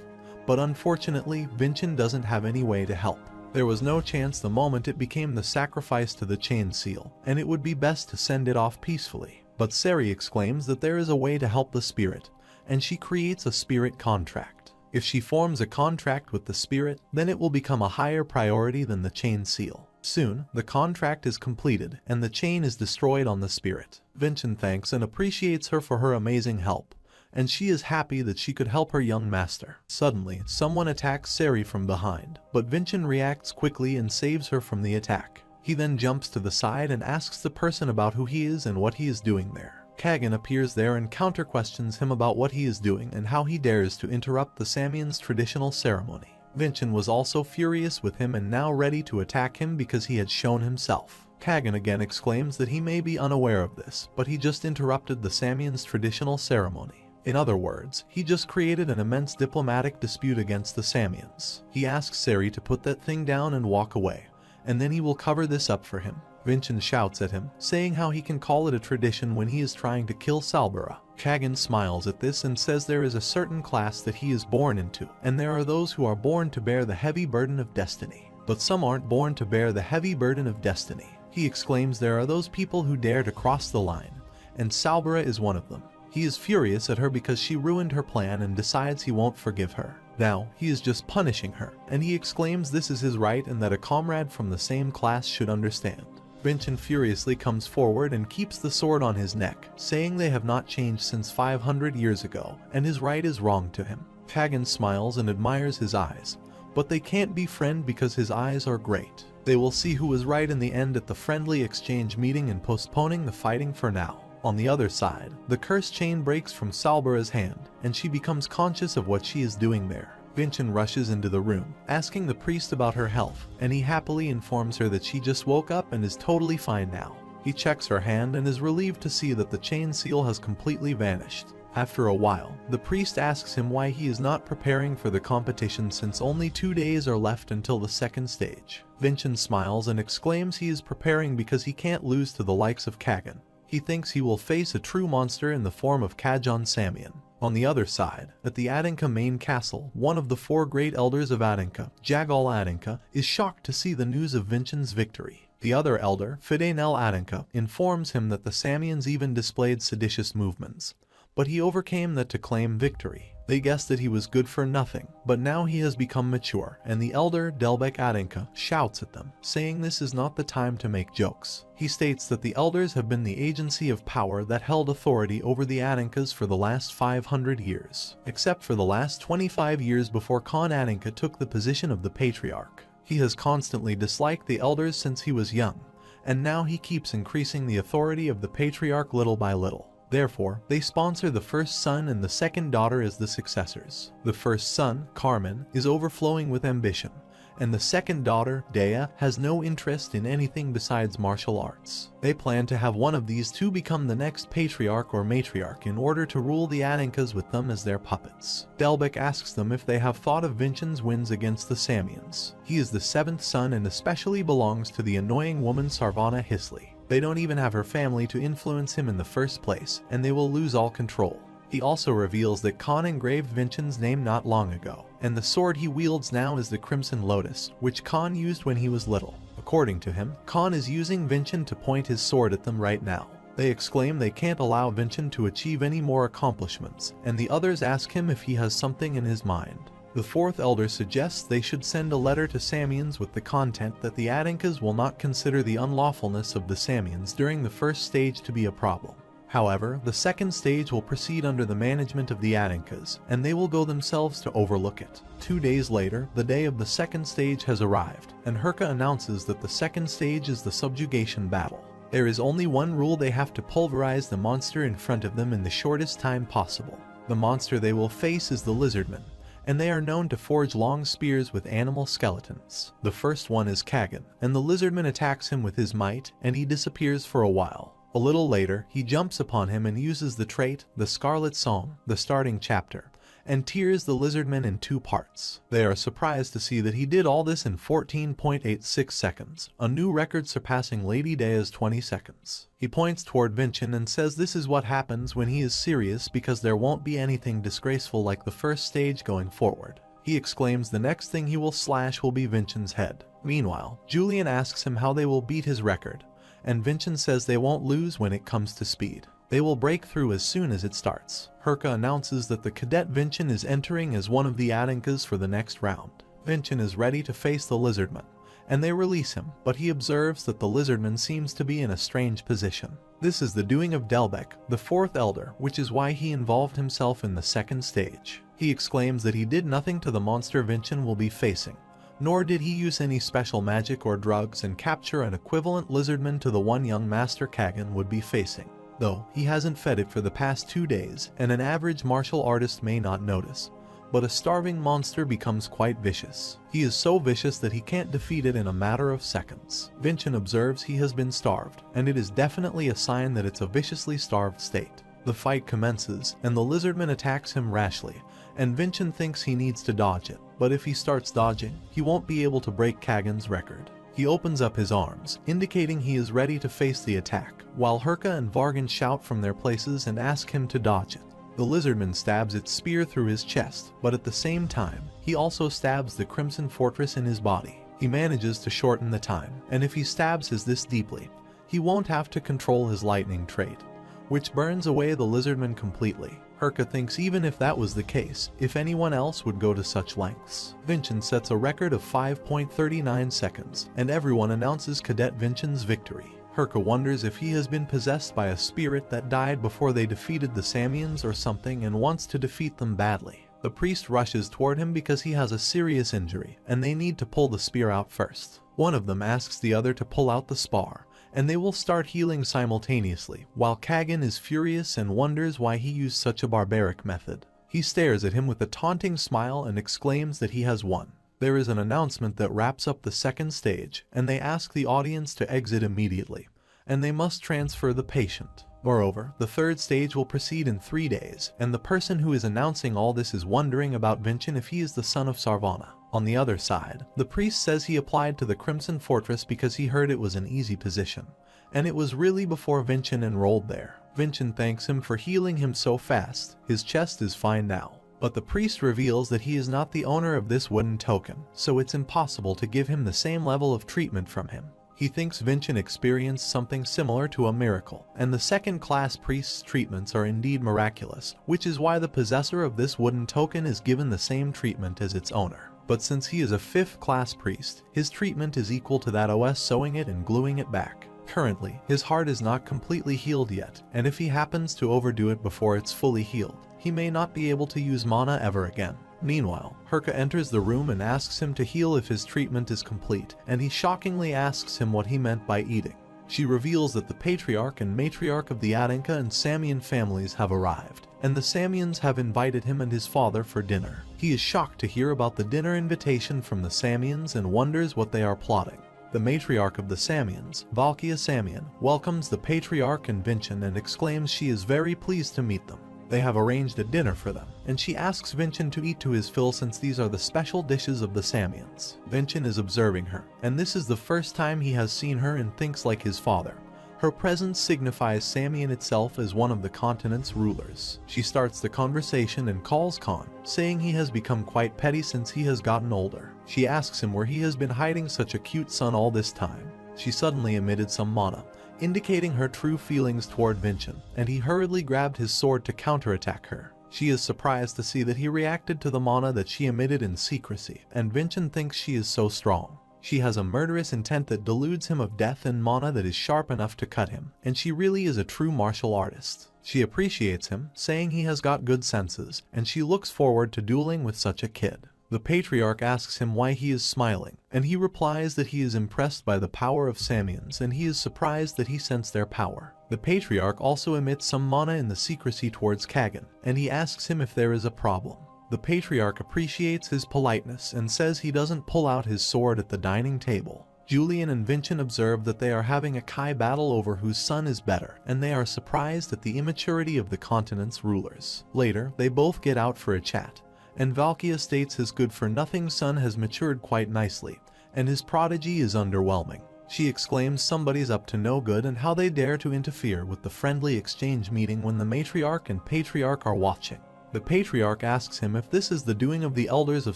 but unfortunately, Vinchin doesn't have any way to help. There was no chance the moment it became the sacrifice to the chain seal, and it would be best to send it off peacefully. But Sari exclaims that there is a way to help the spirit, and she creates a spirit contract. If she forms a contract with the spirit, then it will become a higher priority than the chain seal. Soon, the contract is completed, and the chain is destroyed on the spirit. Vinchin thanks and appreciates her for her amazing help, and she is happy that she could help her young master. Suddenly, someone attacks Sari from behind, but Vinchin reacts quickly and saves her from the attack. He then jumps to the side and asks the person about who he is and what he is doing there. Kagan appears there and counter-questions him about what he is doing and how he dares to interrupt the Samians' traditional ceremony. Vinchin was also furious with him and now ready to attack him because he had shown himself. Kagan again exclaims that he may be unaware of this, but he just interrupted the Samians' traditional ceremony. In other words, he just created an immense diplomatic dispute against the Samians. He asks Sari to put that thing down and walk away, and then he will cover this up for him. Vinchin shouts at him, saying how he can call it a tradition when he is trying to kill Salbara. Kagan smiles at this and says there is a certain class that he is born into, and there are those who are born to bear the heavy burden of destiny. But some aren't born to bear the heavy burden of destiny. He exclaims there are those people who dare to cross the line, and Salbara is one of them. He is furious at her because she ruined her plan and decides he won't forgive her. Now, he is just punishing her, and he exclaims this is his right and that a comrade from the same class should understand. Vinchin furiously comes forward and keeps the sword on his neck, saying they have not changed since 500 years ago, and his right is wrong to him. Kagan smiles and admires his eyes, but they can't be friends because his eyes are great. They will see who was right in the end at the friendly exchange meeting and postponing the fighting for now. On the other side, the curse chain breaks from Salbara's hand, and she becomes conscious of what she is doing there. Vinchin rushes into the room, asking the priest about her health, and he happily informs her that she just woke up and is totally fine now. He checks her hand and is relieved to see that the chain seal has completely vanished. After a while, the priest asks him why he is not preparing for the competition since only 2 days are left until the second stage. Vinchin smiles and exclaims he is preparing because he can't lose to the likes of Kagan. He thinks he will face a true monster in the form of Kajon Samian. On the other side, at the Adinka main castle, one of the 4 great elders of Adinka, Jagal Adinka, is shocked to see the news of Vinchin's victory. The other elder, Fidenel Adinka, informs him that the Samians even displayed seditious movements, but he overcame that to claim victory. They guessed that he was good for nothing, but now he has become mature, and the elder, Delbek Adinka, shouts at them, saying this is not the time to make jokes. He states that the elders have been the agency of power that held authority over the Adinkas for the last 500 years, except for the last 25 years before Khan Adinka took the position of the patriarch. He has constantly disliked the elders since he was young, and now he keeps increasing the authority of the patriarch little by little. Therefore, they sponsor the first son and the second daughter as the successors. The first son, Carmen, is overflowing with ambition, and the second daughter, Dea, has no interest in anything besides martial arts. They plan to have one of these two become the next patriarch or matriarch in order to rule the Adinkas with them as their puppets. Delbek asks them if they have thought of Vinchin's wins against the Samians. He is the 7th son and especially belongs to the annoying woman Sarvana Hisley. They don't even have her family to influence him in the first place, and they will lose all control. He also reveals that Khan engraved Vinchin's name not long ago, and the sword he wields now is the Crimson Lotus, which Khan used when he was little. According to him, Khan is using Vinchin to point his sword at them right now. They exclaim they can't allow Vinchin to achieve any more accomplishments, and the others ask him if he has something in his mind. The 4th elder suggests they should send a letter to Samians with the content that the Adinkas will not consider the unlawfulness of the Samians during the first stage to be a problem. However, the second stage will proceed under the management of the Anicaps, and they will go themselves to overlook it. 2 days later, the day of the second stage has arrived, and Herka announces that the second stage is the subjugation battle. There is only one rule: they have to pulverize the monster in front of them in the shortest time possible. The monster they will face is the lizardmen, and they are known to forge long spears with animal skeletons. The first one is Kagan, and the lizardman attacks him with his might, and he disappears for a while. A little later, he jumps upon him and uses the trait, the Scarlet Song, the starting chapter, and tears the lizardmen in 2 parts. They are surprised to see that he did all this in 14.86 seconds, a new record surpassing Lady Dea's 20 seconds. He points toward Vincent and says this is what happens when he is serious, because there won't be anything disgraceful like the first stage going forward. He exclaims the next thing he will slash will be Vincent's head. Meanwhile, Julian asks him how they will beat his record, and Vincent says they won't lose when it comes to speed. They will break through as soon as it starts. Herka announces that the cadet Vincent is entering as one of the Anicaps for the next round. Vincent is ready to face the lizardman, and they release him, but he observes that the lizardman seems to be in a strange position. This is the doing of Delbek, the 4th elder, which is why he involved himself in the second stage. He exclaims that he did nothing to the monster Vincent will be facing, nor did he use any special magic or drugs and capture an equivalent lizardman to the one young Master Kagan would be facing. Though he hasn't fed it for the past 2 days, and an average martial artist may not notice, but a starving monster becomes quite vicious. He is so vicious that he can't defeat it in a matter of seconds. Vincent observes he has been starved, and it is definitely a sign that it's a viciously starved state. The fight commences, and the lizardman attacks him rashly, and Vincent thinks he needs to dodge it, but if he starts dodging, he won't be able to break Kagan's record. He opens up his arms, indicating he is ready to face the attack, while Herka and Vargan shout from their places and ask him to dodge it. The lizardman stabs its spear through his chest, but at the same time, he also stabs the Crimson Fortress in his body. He manages to shorten the time, and if he stabs his this deeply, he won't have to control his lightning trait, which burns away the lizardman completely. Herka thinks even if that was the case, if anyone else would go to such lengths. Vincent sets a record of 5.39 seconds, and everyone announces Cadet Vincent's victory. Herka wonders if he has been possessed by a spirit that died before they defeated the Samians or something and wants to defeat them badly. The priest rushes toward him because he has a serious injury, and they need to pull the spear out first. One of them asks the other to pull out the spar, and they will start healing simultaneously, while Kagan is furious and wonders why he used such a barbaric method. He stares at him with a taunting smile and exclaims that he has won. There is an announcement that wraps up the second stage, and they ask the audience to exit immediately, and they must transfer the patient. Moreover, the third stage will proceed in 3 days, and the person who is announcing all this is wondering about Vincent if he is the son of Sarvana. On the other side, the priest says he applied to the Crimson Fortress because he heard it was an easy position, and it was really before Vincent enrolled there. Vincent thanks him for healing him so fast. His chest is fine now, but the priest reveals that he is not the owner of this wooden token, so it's impossible to give him the same level of treatment from him. He thinks Vincent experienced something similar to a miracle, and the second-class priest's treatments are indeed miraculous, which is why the possessor of this wooden token is given the same treatment as its owner. But since he is a 5th-class priest, his treatment is equal to that of sewing it and gluing it back. Currently, his heart is not completely healed yet, and if he happens to overdo it before it's fully healed, he may not be able to use mana ever again. Meanwhile, Herka enters the room and asks him to heal if his treatment is complete, and he shockingly asks him what he meant by eating. She reveals that the patriarch and matriarch of the Adinka and Samian families have arrived, and the Samians have invited him and his father for dinner. He is shocked to hear about the dinner invitation from the Samians and wonders what they are plotting. The matriarch of the Samians, Valkia Samian, welcomes the patriarch and Vincent and exclaims she is very pleased to meet them. They have arranged a dinner for them, and she asks Vincent to eat to his fill since these are the special dishes of the Samians. Vincent is observing her, and this is the first time he has seen her and thinks like his father. Her presence signifies Samian itself as one of the continent's rulers. She starts the conversation and calls Khan, saying he has become quite petty since he has gotten older. She asks him where he has been hiding such a cute son all this time. She suddenly emitted some mana, indicating her true feelings toward Vincent, and he hurriedly grabbed his sword to counterattack her. She is surprised to see that he reacted to the mana that she emitted in secrecy, and Vincent thinks she is so strong. She has a murderous intent that deludes him of death and mana that is sharp enough to cut him, and she really is a true martial artist. She appreciates him, saying he has got good senses, and she looks forward to dueling with such a kid. The patriarch asks him why he is smiling, and he replies that he is impressed by the power of Samians and he is surprised that he sensed their power. The patriarch also emits some mana in the secrecy towards Kagan, and he asks him if there is a problem. The patriarch appreciates his politeness and says he doesn't pull out his sword at the dining table. Julian and Vincent observe that they are having a Kai battle over whose son is better, and they are surprised at the immaturity of the continent's rulers. Later, they both get out for a chat, and Valkia states his good-for-nothing son has matured quite nicely, and his prodigy is underwhelming. She exclaims somebody's up to no good and how they dare to interfere with the friendly exchange meeting when the matriarch and patriarch are watching. The patriarch asks him if this is the doing of the elders of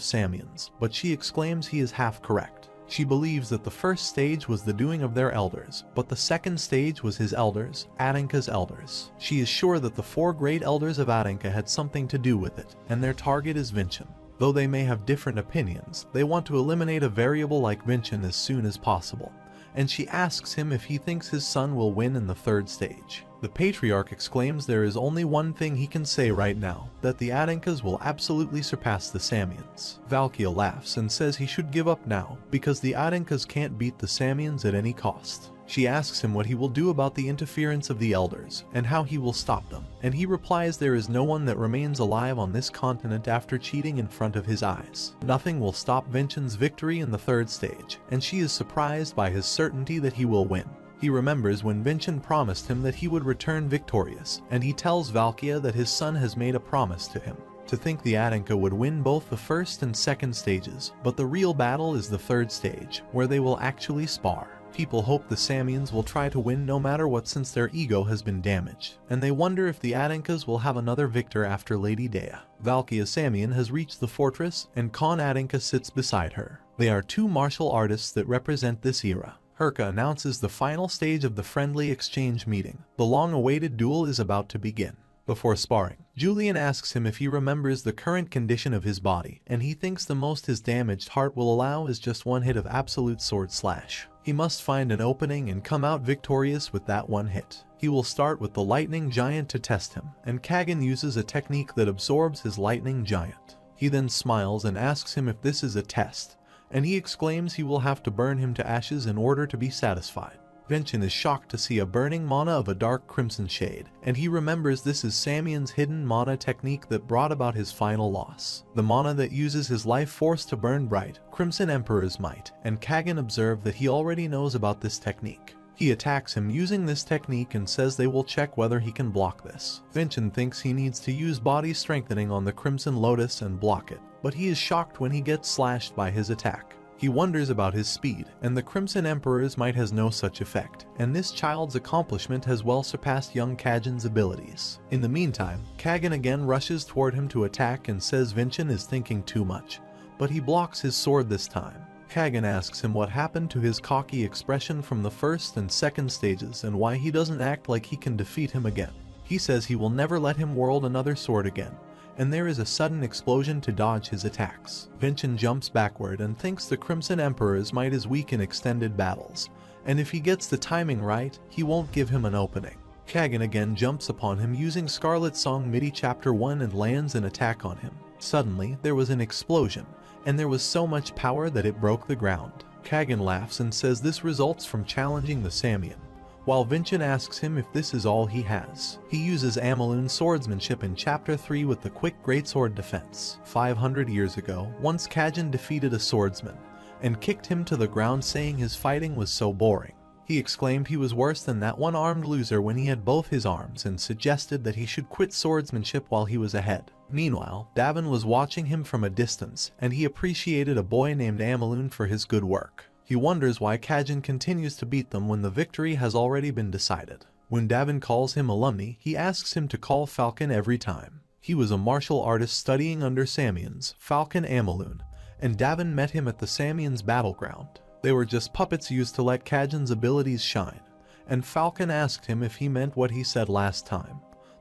Samians, but she exclaims he is half correct. She believes that the first stage was the doing of their elders, but the second stage was his elders, Adinka's elders. She is sure that the 4 great elders of Adinka had something to do with it, and their target is Vincent. Though they may have different opinions, they want to eliminate a variable like Vincent as soon as possible, and she asks him if he thinks his son will win in the 3rd stage. The patriarch exclaims there is only one thing he can say right now, that the Adinkas will absolutely surpass the Samians. Valkia laughs and says he should give up now, because the Adinkas can't beat the Samians at any cost. She asks him what he will do about the interference of the elders, and how he will stop them, and he replies there is no one that remains alive on this continent after cheating in front of his eyes. Nothing will stop Vincent's victory in the 3rd stage, and she is surprised by his certainty that he will win. He remembers when Vincent promised him that he would return victorious, and he tells Valkia that his son has made a promise to him. To think the Adinka would win both the 1st and 2nd stages, but the real battle is the 3rd stage, where they will actually spar. People hope the Samians will try to win no matter what since their ego has been damaged, and they wonder if the Adinkas will have another victor after Lady Dea. Valkia Samian has reached the fortress, and Khan Adinka sits beside her. They are 2 martial artists that represent this era. Herka announces the final stage of the friendly exchange meeting. The long-awaited duel is about to begin. Before sparring, Julian asks him if he remembers the current condition of his body, and he thinks the most his damaged heart will allow is just 1 hit of absolute sword slash. He must find an opening and come out victorious with that 1 hit. He will start with the lightning giant to test him, and Kagan uses a technique that absorbs his lightning giant. He then smiles and asks him if this is a test, and he exclaims he will have to burn him to ashes in order to be satisfied. Vincent is shocked to see a burning mana of a dark crimson shade, and he remembers this is Samian's hidden mana technique that brought about his final loss. The mana that uses his life force to burn bright, Crimson Emperor's might, and Kagan observe that he already knows about this technique. He attacks him using this technique and says they will check whether he can block this. Vincent thinks he needs to use body strengthening on the Crimson Lotus and block it, but he is shocked when he gets slashed by his attack. He wonders about his speed, and the Crimson Emperor's might has no such effect, and this child's accomplishment has well surpassed young Kagan's abilities. In the meantime, Kagan again rushes toward him to attack and says Vincent is thinking too much, but he blocks his sword this time. Kagan asks him what happened to his cocky expression from the 1st and 2nd stages and why he doesn't act like he can defeat him again. He says he will never let him wield another sword again, and there is a sudden explosion to dodge his attacks. Vincent jumps backward and thinks the Crimson Emperor's might is weak in extended battles, and if he gets the timing right, he won't give him an opening. Kagan again jumps upon him using Scarlet Song MIDI Chapter 1 and lands an attack on him. Suddenly, there was an explosion, and there was so much power that it broke the ground. Kagan laughs and says this results from challenging the Samian, while Vincent asks him if this is all he has. He uses Ameloon's swordsmanship in Chapter 3 with the quick greatsword defense. 500 years ago, once Kagan defeated a swordsman, and kicked him to the ground saying his fighting was so boring. He exclaimed he was worse than that one-armed loser when he had both his arms and suggested that he should quit swordsmanship while he was ahead. Meanwhile, Davin was watching him from a distance, and he appreciated a boy named Ameloon for his good work. He wonders why Kagan continues to beat them when the victory has already been decided. When Davin calls him alumni, he asks him to call Falcon every time. He was a martial artist studying under Samians, Falcon Ameloon, and Davin met him at the Samians' battleground. They were just puppets used to let Kagan's abilities shine, and Falcon asked him if he meant what he said last time,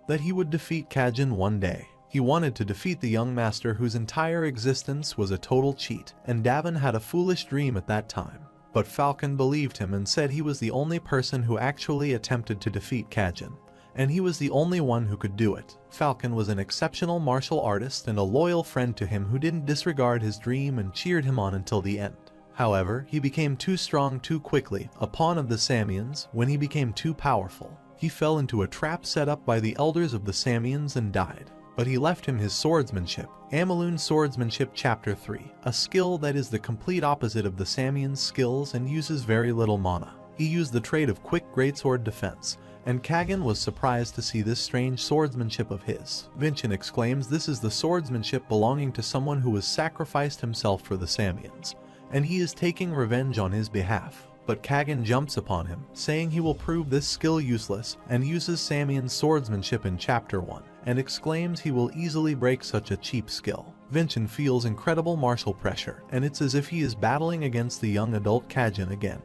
that he would defeat Kagan one day. He wanted to defeat the young master whose entire existence was a total cheat, and Davin had a foolish dream at that time. But Falcon believed him and said he was the only person who actually attempted to defeat Kajin, and he was the only one who could do it. Falcon was an exceptional martial artist and a loyal friend to him who didn't disregard his dream and cheered him on until the end. However, he became too strong too quickly, a pawn of the Samians. When he became too powerful, he fell into a trap set up by the elders of the Samians and died. But he left him his swordsmanship, Amalun Swordsmanship Chapter 3, a skill that is the complete opposite of the Samians' skills and uses very little mana. He used the trait of quick greatsword defense, and Kagan was surprised to see this strange swordsmanship of his. Vincent exclaims this is the swordsmanship belonging to someone who has sacrificed himself for the Samians, and he is taking revenge on his behalf. But Kagan jumps upon him, saying he will prove this skill useless, and uses Samian's swordsmanship in Chapter 1, and exclaims he will easily break such a cheap skill. Vincent feels incredible martial pressure, and it's as if he is battling against the young adult Kajin again.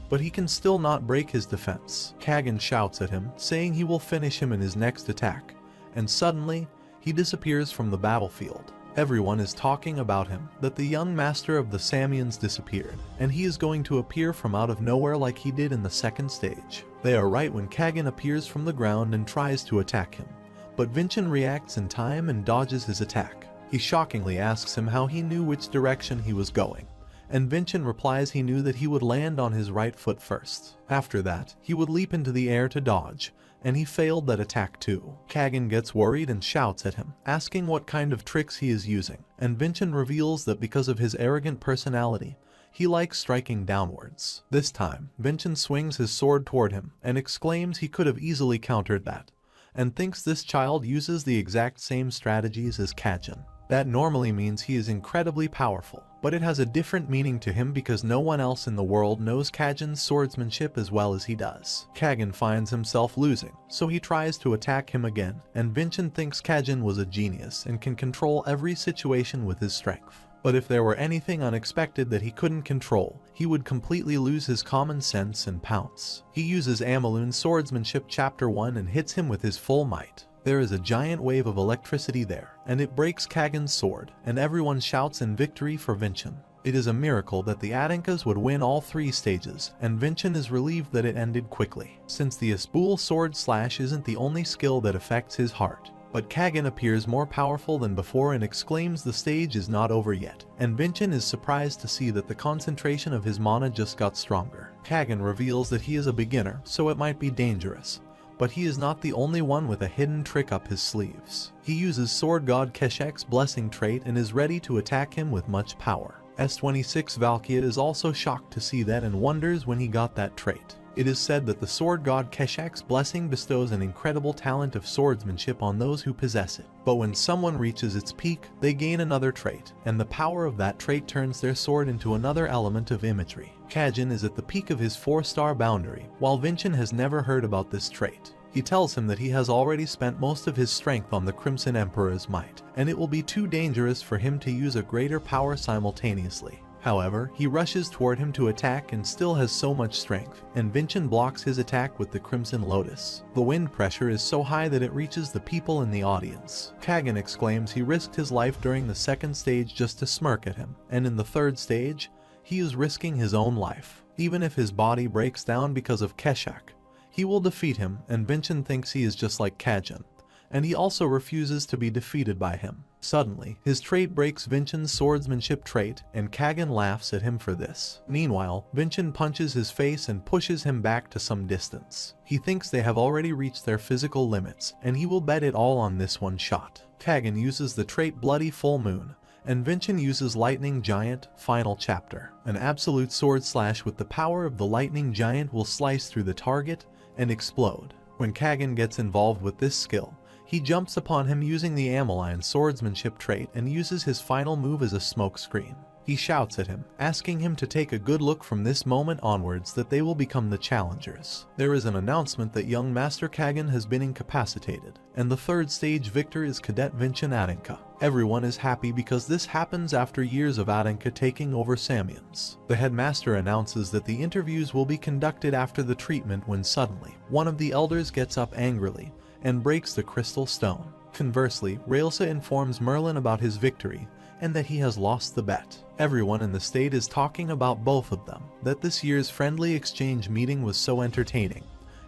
But he can still not break his defense. Kagan shouts at him, saying he will finish him in his next attack, and suddenly, he disappears from the battlefield. Everyone is talking about him, that the young master of the Samians disappeared, and he is going to appear from out of nowhere like he did in the second stage. They are right when Kagan appears from the ground and tries to attack him, but Vincent reacts in time and dodges his attack. He shockingly asks him how he knew which direction he was going, and Vincent replies he knew that he would land on his right foot first. After that, he would leap into the air to dodge, and he failed that attack too. Kagan gets worried and shouts at him, asking what kind of tricks he is using, and Vincent reveals that because of his arrogant personality, he likes striking downwards. This time, Vincent swings his sword toward him, and exclaims he could have easily countered that, and thinks this child uses the exact same strategies as Kajin. That normally means he is incredibly powerful, but it has a different meaning to him because no one else in the world knows Kajin's swordsmanship as well as he does. Kagan finds himself losing, so he tries to attack him again, and Vincent thinks Kajin was a genius and can control every situation with his strength. But if there were anything unexpected that he couldn't control, he would completely lose his common sense and pounce. He uses Amalun's swordsmanship Chapter 1 and hits him with his full might. There is a giant wave of electricity there, and it breaks Kagan's sword, and everyone shouts in victory for Vincent. It is a miracle that the Anicaps would win all 3 stages, and Vincent is relieved that it ended quickly, since the Asbul sword slash isn't the only skill that affects his heart. But Kagan appears more powerful than before and exclaims the stage is not over yet, and Vincent is surprised to see that the concentration of his mana just got stronger. Kagan reveals that he is a beginner, so it might be dangerous. But he is not the only one with a hidden trick up his sleeves. He uses Sword God Keshek's blessing trait and is ready to attack him with much power. S26 Valkyat is also shocked to see that and wonders when he got that trait. It is said that the Sword God Keshek's blessing bestows an incredible talent of swordsmanship on those who possess it. But when someone reaches its peak, they gain another trait, and the power of that trait turns their sword into another element of imagery. Kajin is at the peak of his 4-star boundary, while Vincent has never heard about this trait. He tells him that he has already spent most of his strength on the Crimson Emperor's might, and it will be too dangerous for him to use a greater power simultaneously. However, he rushes toward him to attack and still has so much strength, and Vincent blocks his attack with the Crimson Lotus. The wind pressure is so high that it reaches the people in the audience. Kagan exclaims he risked his life during the 2nd stage just to smirk at him, and in the 3rd stage, he is risking his own life. Even if his body breaks down because of Keshek, he will defeat him, and Vincent thinks he is just like Kajin, and he also refuses to be defeated by him. Suddenly, his trait breaks Vincent's swordsmanship trait, and Kagan laughs at him for this. Meanwhile, Vincent punches his face and pushes him back to some distance. He thinks they have already reached their physical limits, and he will bet it all on this one shot. Kagan uses the trait Bloody Full Moon, and Vincent uses Lightning Giant, Final Chapter. An absolute sword slash with the power of the Lightning Giant will slice through the target and explode. When Kagan gets involved with this skill, he jumps upon him using the Amaline swordsmanship trait and uses his final move as a smoke screen. He shouts at him, asking him to take a good look from this moment onwards that they will become the challengers. There is an announcement that young Master Kagan has been incapacitated, and the 3rd stage victor is Cadet Vincent Adenka. Everyone is happy because this happens after years of Adenka taking over Samians. The headmaster announces that the interviews will be conducted after the treatment when suddenly, one of the elders gets up angrily and breaks the crystal stone. Conversely, Railsa informs Merlin about his victory and that he has lost the bet. Everyone in the state is talking about both of them, that this year's friendly exchange meeting was so entertaining,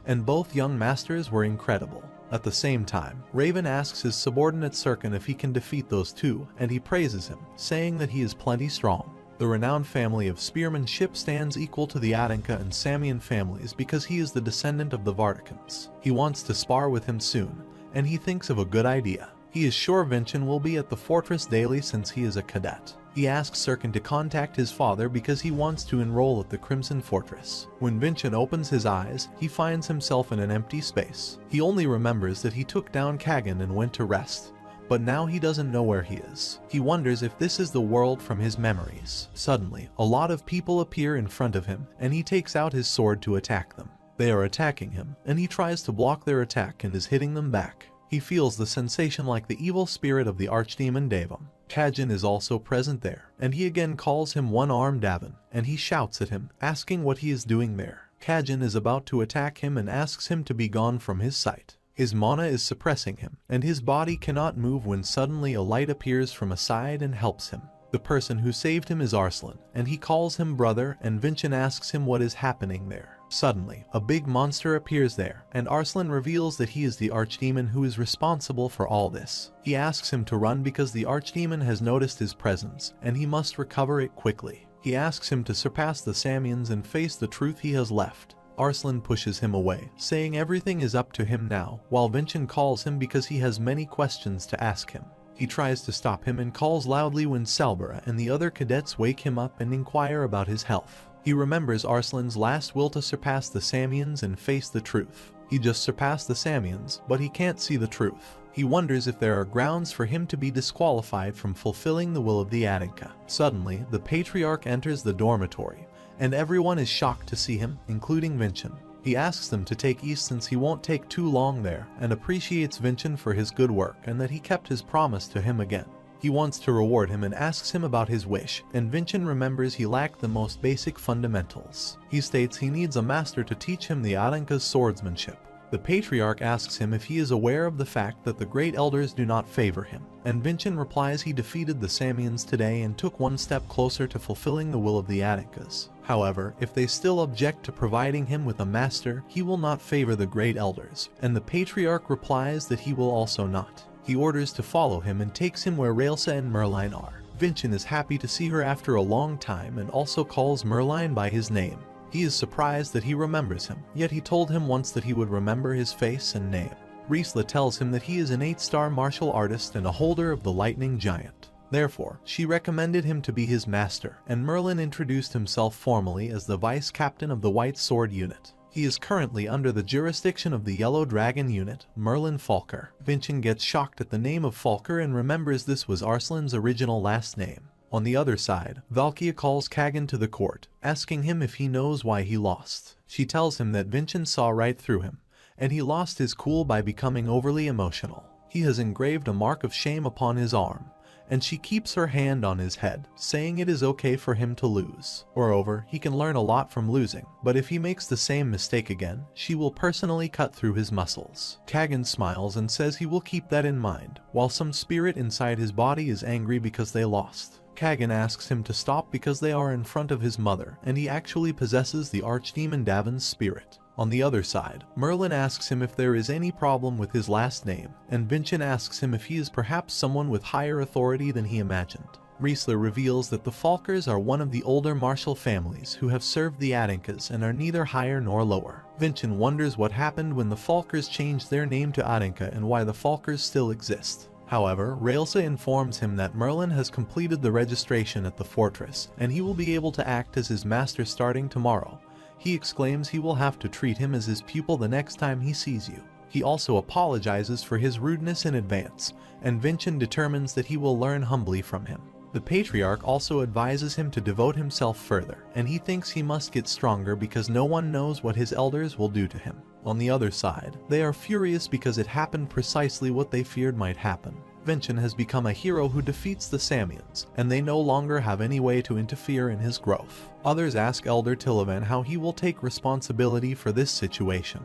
and both young masters were incredible. At the same time, Raven asks his subordinate Sirkin if he can defeat those two, and he praises him, saying that he is plenty strong. The renowned family of spearmanship stands equal to the Adanka and Samian families because he is the descendant of the Vardakans. He wants to spar with him soon, and he thinks of a good idea. He is sure Vincent will be at the fortress daily since he is a cadet. He asks Sirkin to contact his father because he wants to enroll at the Crimson Fortress. When Vincent opens his eyes, he finds himself in an empty space. He only remembers that he took down Kagan and went to rest, but now he doesn't know where he is. He wonders if this is the world from his memories. Suddenly, a lot of people appear in front of him, and he takes out his sword to attack them. They are attacking him, and he tries to block their attack and is hitting them back. He feels the sensation like the evil spirit of the archdemon Devam. Kajan is also present there, and he again calls him one-armed Davin, and he shouts at him, asking what he is doing there. Kajan is about to attack him and asks him to be gone from his sight. His mana is suppressing him, and his body cannot move when suddenly a light appears from a side and helps him. The person who saved him is Arslan, and he calls him brother, and Vincent asks him what is happening there. Suddenly, a big monster appears there, and Arslan reveals that he is the archdemon who is responsible for all this. He asks him to run because the archdemon has noticed his presence, and he must recover it quickly. He asks him to surpass the Samians and face the truth he has left. Arslan pushes him away, saying everything is up to him now, while Vincent calls him because he has many questions to ask him. He tries to stop him and calls loudly when Salbara and the other cadets wake him up and inquire about his health. He remembers Arslan's last will to surpass the Samians and face the truth. He just surpassed the Samians, but he can't see the truth. He wonders if there are grounds for him to be disqualified from fulfilling the will of the Adanka. Suddenly, the Patriarch enters the dormitory, and everyone is shocked to see him, including Vincent. He asks them to take east since he won't take too long there, and appreciates Vincent for his good work and that he kept his promise to him again. He wants to reward him and asks him about his wish, and Vincent remembers he lacked the most basic fundamentals. He states he needs a master to teach him the Adanka's swordsmanship. The Patriarch asks him if he is aware of the fact that the Great Elders do not favor him, and Vincent replies he defeated the Samians today and took one step closer to fulfilling the will of the Adankas. However, if they still object to providing him with a master, he will not favor the Great Elders, and the Patriarch replies that he will also not. He orders to follow him and takes him where Railsa and Merline are. Vincent is happy to see her after a long time and also calls Merline by his name. He is surprised that he remembers him, yet he told him once that he would remember his face and name. Riesla tells him that he is an 8-star martial artist and a holder of the Lightning Giant. Therefore, she recommended him to be his master, and Merlin introduced himself formally as the vice captain of the White Sword Unit. He is currently under the jurisdiction of the Yellow Dragon Unit, Merlin Falker. Vincent gets shocked at the name of Falker and remembers this was Arslan's original last name. On the other side, Valkia calls Kagan to the court, asking him if he knows why he lost. She tells him that Vincent saw right through him, and he lost his cool by becoming overly emotional. He has engraved a mark of shame upon his arm, and she keeps her hand on his head, saying it is okay for him to lose. Moreover, he can learn a lot from losing, but if he makes the same mistake again, she will personally cut through his muscles. Kagan smiles and says he will keep that in mind, while some spirit inside his body is angry because they lost. Kagan asks him to stop because they are in front of his mother, and he actually possesses the archdemon Davin's spirit. On the other side, Merlin asks him if there is any problem with his last name, and Vincent asks him if he is perhaps someone with higher authority than he imagined. Riesla reveals that the Falkers are one of the older martial families who have served the Adankas and are neither higher nor lower. Vincent wonders what happened when the Falkers changed their name to Adanka and why the Falkers still exist. However, Railsa informs him that Merlin has completed the registration at the fortress, and he will be able to act as his master starting tomorrow. He exclaims he will have to treat him as his pupil the next time he sees you. He also apologizes for his rudeness in advance, and Vincent determines that he will learn humbly from him. The Patriarch also advises him to devote himself further, and he thinks he must get stronger because no one knows what his elders will do to him. On the other side, they are furious because it happened precisely what they feared might happen. Vincent has become a hero who defeats the Samians, and they no longer have any way to interfere in his growth. Others ask Elder Tilavan how he will take responsibility for this situation,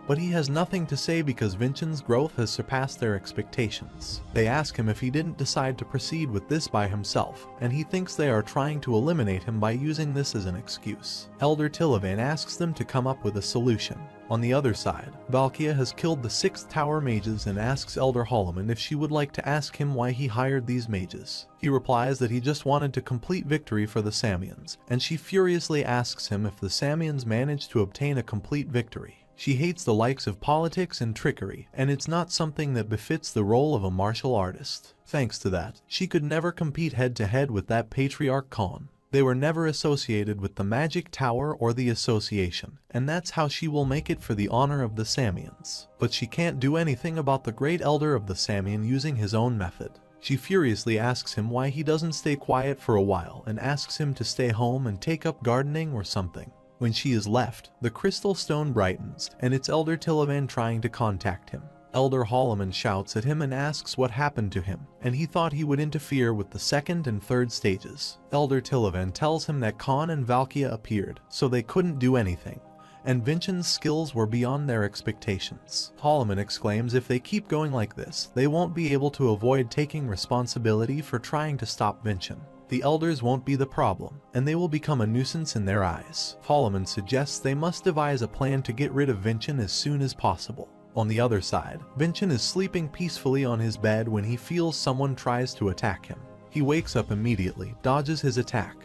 but he has nothing to say because Vincient's growth has surpassed their expectations. They ask him if he didn't decide to proceed with this by himself, and he thinks they are trying to eliminate him by using this as an excuse. Elder Tilavan asks them to come up with a solution. On the other side, Valkia has killed the 6th Tower mages and asks Elder Holloman if she would like to ask him why he hired these mages. He replies that he just wanted to complete victory for the Samians, and she furiously asks him if the Samians managed to obtain a complete victory. She hates the likes of politics and trickery, and it's not something that befits the role of a martial artist. Thanks to that, she could never compete head-to-head with that Patriarch Khan. They were never associated with the Magic Tower or the Association, and that's how she will make it for the honor of the Samians. But she can't do anything about the Great Elder of the Samian using his own method. She furiously asks him why he doesn't stay quiet for a while and asks him to stay home and take up gardening or something. When she is left, the crystal stone brightens, and it's Elder Tilavan trying to contact him. Elder Holloman shouts at him and asks what happened to him, and he thought he would interfere with the 2nd and 3rd stages. Elder Tilavan tells him that Khan and Valkia appeared, so they couldn't do anything, and Vincient's skills were beyond their expectations. Holloman exclaims if they keep going like this, they won't be able to avoid taking responsibility for trying to stop Vincent. The elders won't be the problem, and they will become a nuisance in their eyes. Holloman suggests they must devise a plan to get rid of Vincent as soon as possible. On the other side, Vincent is sleeping peacefully on his bed when he feels someone tries to attack him. He wakes up immediately, dodges his attack,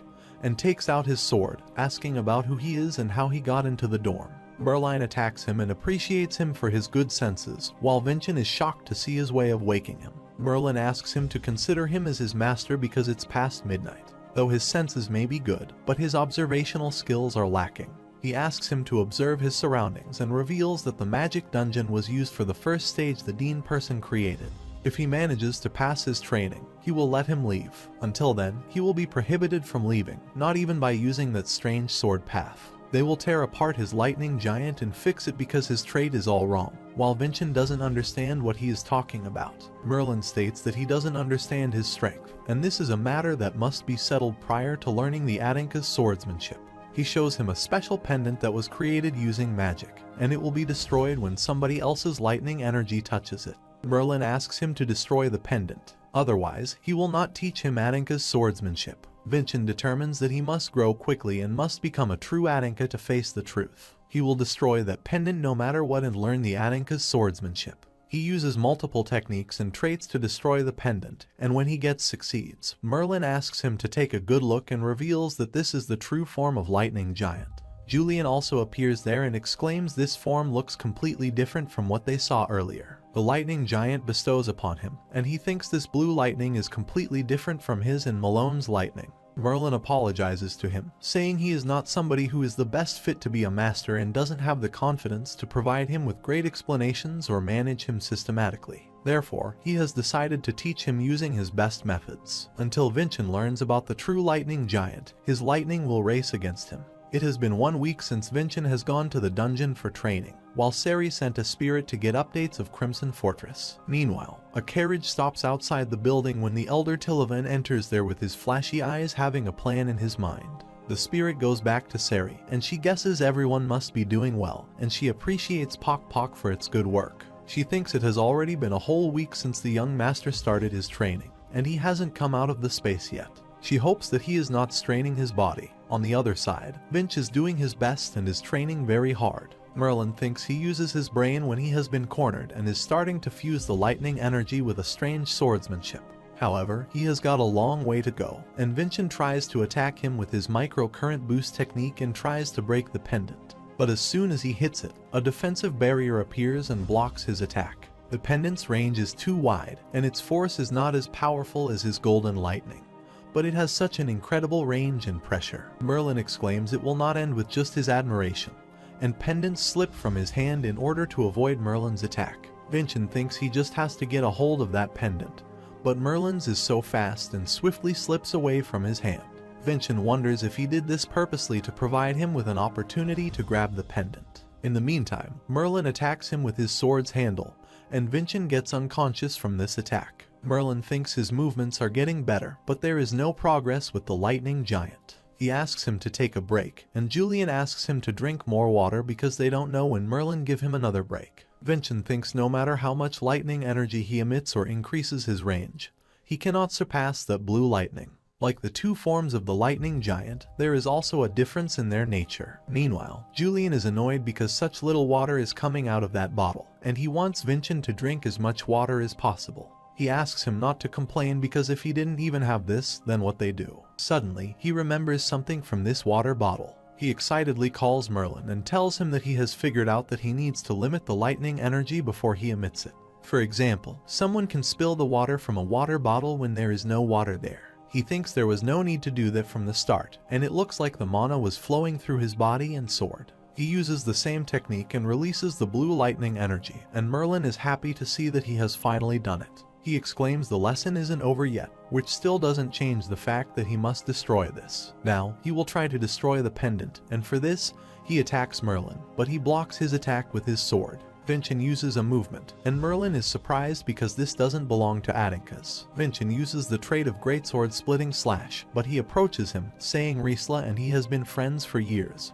and takes out his sword, asking about who he is and how he got into the dorm. Merlin attacks him and appreciates him for his good senses, while Vincent is shocked to see his way of waking him. Merlin asks him to consider him as his master because it's past midnight. Though his senses may be good, but his observational skills are lacking. He asks him to observe his surroundings and reveals that the magic dungeon was used for the first stage the Dean person created. If he manages to pass his training, he will let him leave. Until then, he will be prohibited from leaving, not even by using that strange sword path. They will tear apart his lightning giant and fix it because his trade is all wrong, while Vincent doesn't understand what he is talking about. Merlin states that he doesn't understand his strength, and this is a matter that must be settled prior to learning the Aninca's swordsmanship. He shows him a special pendant that was created using magic, and it will be destroyed when somebody else's lightning energy touches it. Merlin asks him to destroy the pendant, otherwise he will not teach him Aninca's swordsmanship. Vincent determines that he must grow quickly and must become a true Aninca to face the truth. He will destroy that pendant no matter what and learn the Aninca's swordsmanship. He uses multiple techniques and traits to destroy the pendant, and when he succeeds, Merlin asks him to take a good look and reveals that this is the true form of Lightning Giant. Julian also appears there and exclaims this form looks completely different from what they saw earlier. The Lightning Giant bestows upon him, and he thinks this blue lightning is completely different from his and Malone's lightning. Merlin apologizes to him, saying he is not somebody who is the best fit to be a master and doesn't have the confidence to provide him with great explanations or manage him systematically. Therefore, he has decided to teach him using his best methods. Until Vincent learns about the true Lightning Giant, his lightning will race against him. It has been 1 week since Vincent has gone to the dungeon for training, while Seri sent a spirit to get updates of Crimson Fortress. Meanwhile, a carriage stops outside the building when the Elder Tilavan enters there with his flashy eyes having a plan in his mind. The spirit goes back to Seri, and she guesses everyone must be doing well, and she appreciates Pok Pok for its good work. She thinks it has already been a whole week since the young master started his training, and he hasn't come out of the space yet. She hopes that he is not straining his body. On the other side, Vince is doing his best and is training very hard. Merlin thinks he uses his brain when he has been cornered and is starting to fuse the lightning energy with a strange swordsmanship. However, he has got a long way to go, and Vincent tries to attack him with his microcurrent boost technique and tries to break the pendant. But as soon as he hits it, a defensive barrier appears and blocks his attack. The pendant's range is too wide, and its force is not as powerful as his golden lightning. But it has such an incredible range and pressure. Merlin exclaims it will not end with just his admiration, and pendants slip from his hand in order to avoid Merlin's attack. Vincent thinks he just has to get a hold of that pendant, but Merlin's is so fast and swiftly slips away from his hand. Vincent wonders if he did this purposely to provide him with an opportunity to grab the pendant. In the meantime, Merlin attacks him with his sword's handle, and Vincent gets unconscious from this attack. Merlin thinks his movements are getting better, but there is no progress with the Lightning Giant. He asks him to take a break, and Julian asks him to drink more water because they don't know when Merlin give him another break. Vincent thinks no matter how much lightning energy he emits or increases his range, he cannot surpass that blue lightning. Like the two forms of the lightning giant, there is also a difference in their nature. Meanwhile, Julian is annoyed because such little water is coming out of that bottle, and he wants Vincent to drink as much water as possible. He asks him not to complain because if he didn't even have this, then what they do. Suddenly, he remembers something from this water bottle. He excitedly calls Merlin and tells him that he has figured out that he needs to limit the lightning energy before he emits it. For example, someone can spill the water from a water bottle when there is no water there. He thinks there was no need to do that from the start, and it looks like the mana was flowing through his body and sword. He uses the same technique and releases the blue lightning energy, and Merlin is happy to see that he has finally done it. He exclaims the lesson isn't over yet, which still doesn't change the fact that he must destroy this. Now, he will try to destroy the pendant, and for this, he attacks Merlin, but he blocks his attack with his sword. Vincent uses a movement, and Merlin is surprised because this doesn't belong to Atticus. Vincent uses the trait of greatsword splitting slash, but he approaches him, saying Risla and he has been friends for years,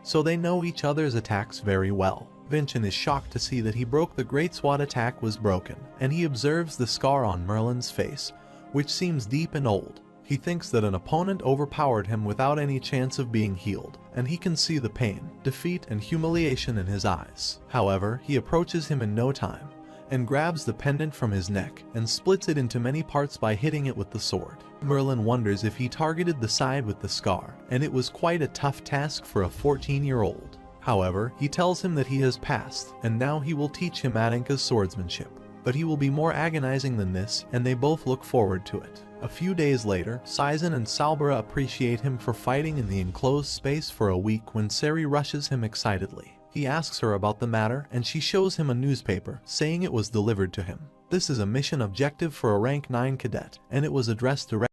so they know each other's attacks very well. Vincent is shocked to see that he broke the greatsword attack was broken, and he observes the scar on Merlin's face, which seems deep and old. He thinks that an opponent overpowered him without any chance of being healed, and he can see the pain, defeat, and humiliation in his eyes. However, he approaches him in no time, and grabs the pendant from his neck, and splits it into many parts by hitting it with the sword. Merlin wonders if he targeted the side with the scar, and it was quite a tough task for a 14-year-old. However, he tells him that he has passed, and now he will teach him Atinka's swordsmanship. But he will be more agonizing than this, and they both look forward to it. A few days later, Saizen and Salbara appreciate him for fighting in the enclosed space for a week when Seri rushes him excitedly. He asks her about the matter, and she shows him a newspaper, saying it was delivered to him. This is a mission objective for a rank 9 cadet, and it was addressed directly